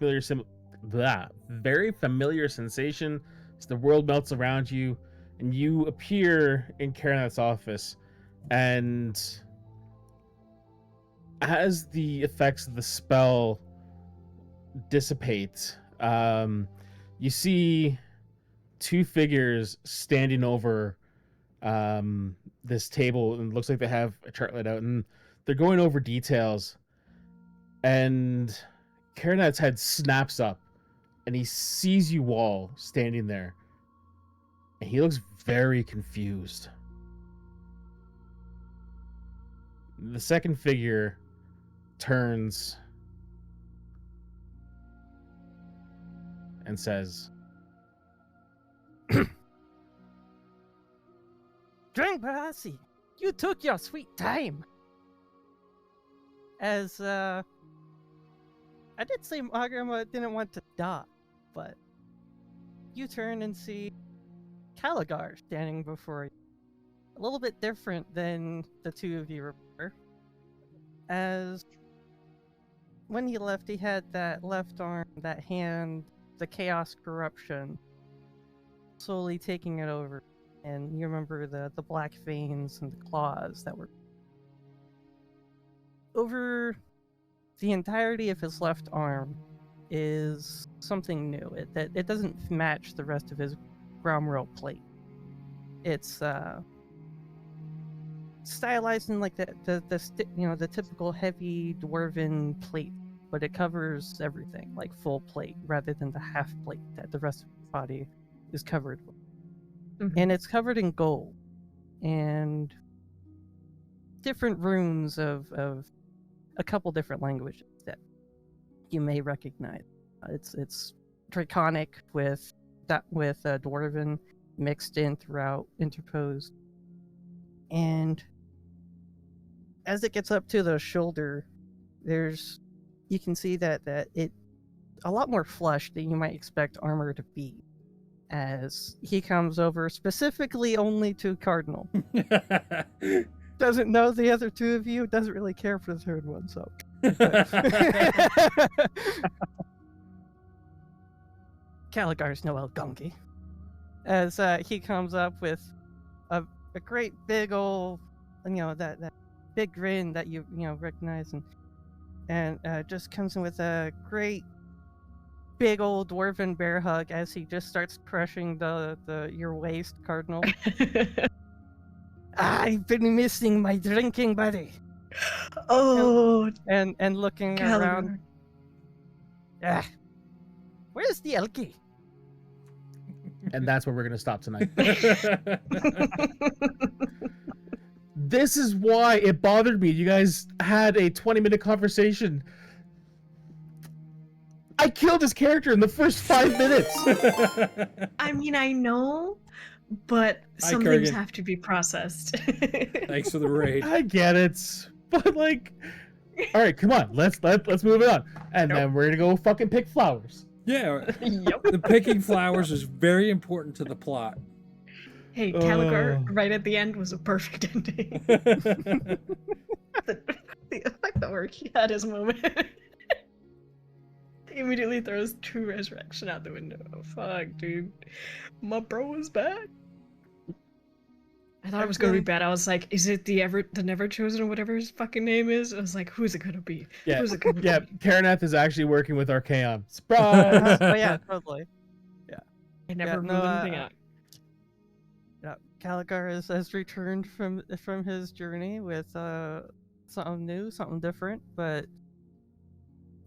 very familiar sensation as the world melts around you, and you appear in Karenat's office, and as the effects of the spell dissipate, you see 2 figures standing over this table, and it looks like they have a chart laid out, and they're going over details. And Karenat's head snaps up, and he sees you all standing there, and he looks very confused. The second figure turns and says, Drangbarasi, you took your sweet time. As I did say Magrama didn't want to die, but you turn and see Caligar standing before you. A little bit different than the two of you were. As when he left, he had that left arm, that hand, the chaos corruption, slowly taking it over. And you remember the black veins and the claws that were over the entirety of his left arm is something new. It doesn't match the rest of his Gromroll plate. It's stylized in like the typical heavy dwarven plate, but it covers everything, like full plate, rather than the half plate that the rest of his body is covered with. Mhm. And it's covered in gold and different runes of a couple different languages that you may recognize. It's Draconic with Dwarven mixed in throughout, interposed. And as it gets up to the shoulder, you can see that it a lot more flush than you might expect armor to be. As he comes over specifically only to Cardinal. Doesn't know the other two of you, doesn't really care for the third one, so. Caligar's Noel Gunky. As he comes up with a great big old, that big grin that you recognize, and just comes in with a great big old dwarven bear hug as he just starts crushing your waist, Cardinal. I've been missing my drinking buddy. Oh, And looking around. Gallagher. Where's the Elkie? And that's where we're gonna stop tonight. This is why it bothered me. You guys had a 20-minute conversation. I killed his character in the first 5 minutes. I mean, I know, but Hi, some things Kurgan. have to be processed. Thanks for the raid. I get it, but like, all right, come on, let's move it on, and then we're gonna go fucking pick flowers. Yeah, Yep. the picking flowers is very important to the plot. Hey, Caligar right at the end was a perfect ending. the effect that worked, he had his moment. He immediately throws 2 resurrection out the window. Fuck, dude. My bro was back. I thought it was gonna be bad. I was like, is it the Neverchosen or whatever his fucking name is? I was like, who's it gonna be? Yeah, Who's it gonna yeah. be? Karaneth is actually working with Archaon. Surprise! Oh yeah, totally. I never no, ruled anything out. Yeah, Caligar has returned from his journey with something new, something different, but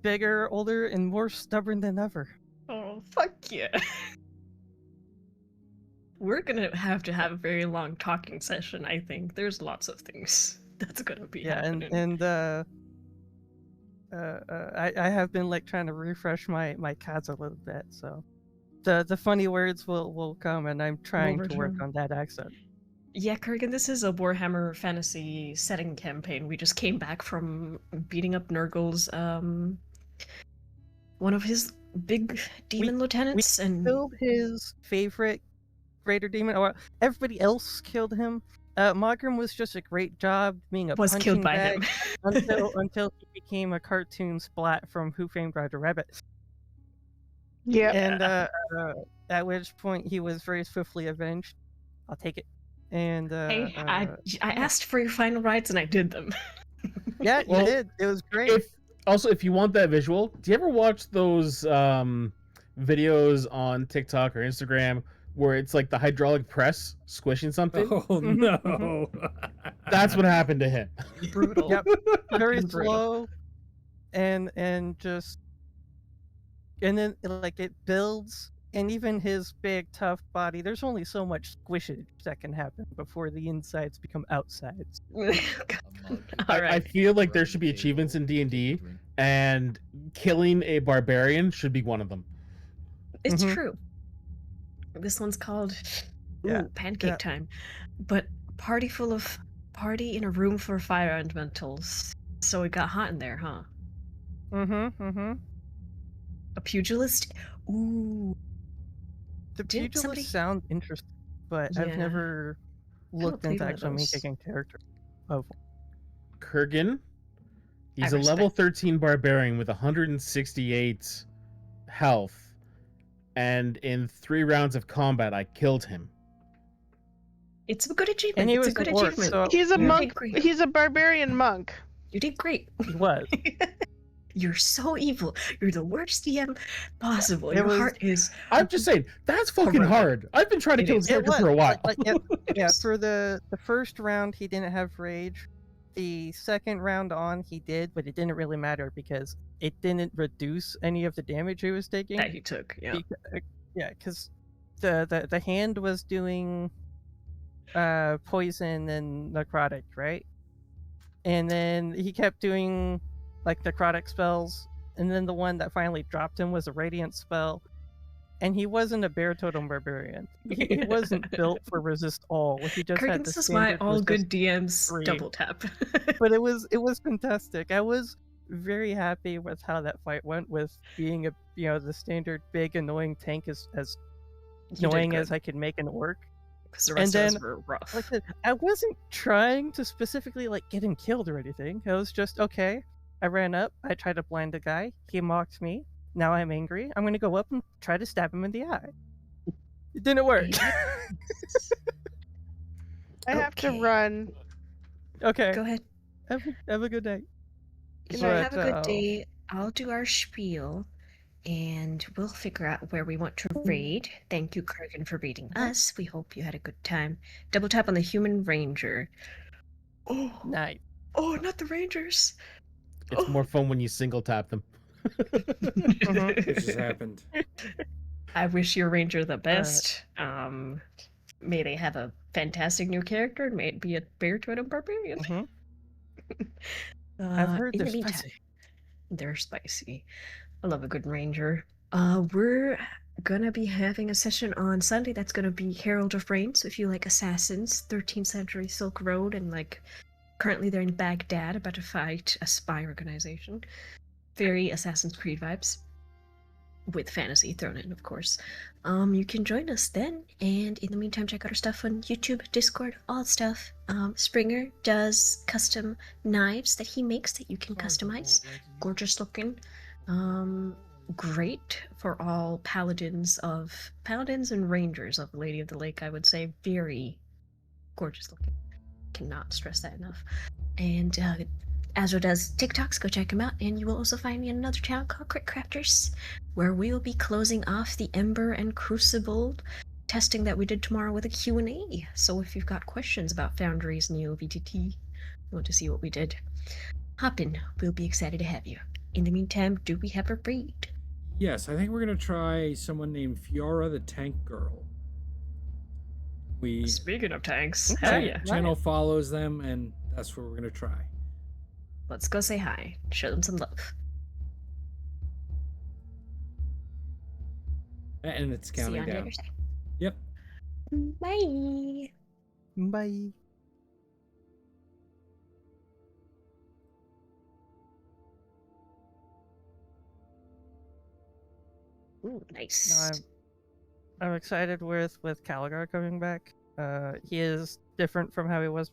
bigger, older, and more stubborn than ever. Oh, fuck yeah. We're gonna have to have a very long talking session, I think. There's lots of things that's gonna be happening. And I have been like trying to refresh my cats a little bit, so the funny words will come, and I'm trying to work on that accent. Yeah, Kurgan, this is a Warhammer Fantasy setting campaign. We just came back from beating up Nurgle's one of his big demon lieutenants, and killed his favorite greater demon, or everybody else killed him. Mogram was just a great job being a was punching killed by bag him. until he became a cartoon splat from Who Framed Roger Rabbit. Yeah. And at which point he was very swiftly avenged. I'll take it. And Hey, I asked for your final rites and I did them. yeah, Well, you did. It was great. If you want that visual, do you ever watch those videos on TikTok or Instagram where it's like the hydraulic press squishing something? Oh no! That's what happened to him. Brutal. Yep. Very Fucking brutal. slow, and then like it builds, and even his big tough body, there's only so much squishage that can happen before the insides become outsides. I feel like there should be achievements in D&D, and killing a barbarian should be one of them. It's Mhm. true. This one's called Yeah, Pancake yeah. Time. But party in a room full of fire elementals. So it got hot in there, huh? Mm-hmm. A pugilist? Ooh. The Didn't pugilists somebody- sound interesting, but Yeah. I've never looked played into one of actually those. making a character of one. Kurgan, he's I a level respect. 13 barbarian with 168 health, and in 3 rounds of combat, I killed him. It's a good achievement. And he It's a was good an orc, achievement. so He's a yeah. monk. Great. He's a barbarian monk. You did great. He was. You're so evil. You're the worst DM possible. It Your was- heart is. I'm just saying, that's fucking Corroded. hard. I've been trying to It kill is. this It character was for a while. It yeah, is. for the first round he didn't have rage. The second round on he did, but it didn't really matter because it didn't reduce any of the damage he was taking. That he took. Yeah. Yeah, because the hand was doing poison and necrotic, right? And then he kept doing like necrotic spells, and then the one that finally dropped him was a radiant spell. And he wasn't a bear totem barbarian. He wasn't built for resist all. He just had Kurgan, the this is why standard all resist good DMs 3. double tap. But it was fantastic. I was very happy with how that fight went, with being the standard big annoying tank as You did annoying good, as I could make it work. because the and rest of us then, were rough. Like I wasn't trying to specifically like get him killed or anything. I was just okay. I ran up. I tried to blind the guy. He mocked me. Now I'm angry. I'm gonna go up and try to stab him in the eye. It didn't work. I have to Okay. run. Okay. Go ahead. Have a good night. You But, have a good day. I'll do our spiel, and we'll figure out where we want to raid. Thank you, Kurgan, for raiding us. We hope you had a good time. Double tap on the human ranger. Oh, Night. oh, not the rangers. It's more fun when you single tap them. It just happened. I wish your ranger the best. May they have a fantastic new character, and may it be a bear totem barbarian. Mhm. I've heard in they're the meantime, spicy. they're spicy. I love a good ranger. We're gonna be having a session on Sunday that's gonna be Herald of Rain. So if you like assassins, 13th century Silk Road, and like currently they're in Baghdad about to fight a spy organization. Very Assassin's Creed vibes. With fantasy thrown in, of course. You can join us then, and in the meantime, check out our stuff on YouTube, Discord, all that stuff. Springer does custom knives that he makes that you can customize. Gorgeous looking. Great for all paladins and rangers of Lady of the Lake, I would say. Very gorgeous looking. Cannot stress that enough. And Azra does TikToks, go check him out, and you will also find me on another channel called Crit Crafters, where we will be closing off the Ember and Crucible testing that we did tomorrow with a Q&A. So if you've got questions about Foundry's Neo VTT, you want to see what we did, hop in. We'll be excited to have you. In the meantime, do we have a raid? Yes, I think we're gonna try someone named Fiora the Tank Girl. We Speaking of tanks, Okay. hell yeah. channel follows them, and that's what we're gonna try. Let's go say hi. Show them some love. And it's See you counting on the down. other side. Yep. Bye. Bye. Ooh, nice. I'm excited with Caligar coming back. He is different from how he was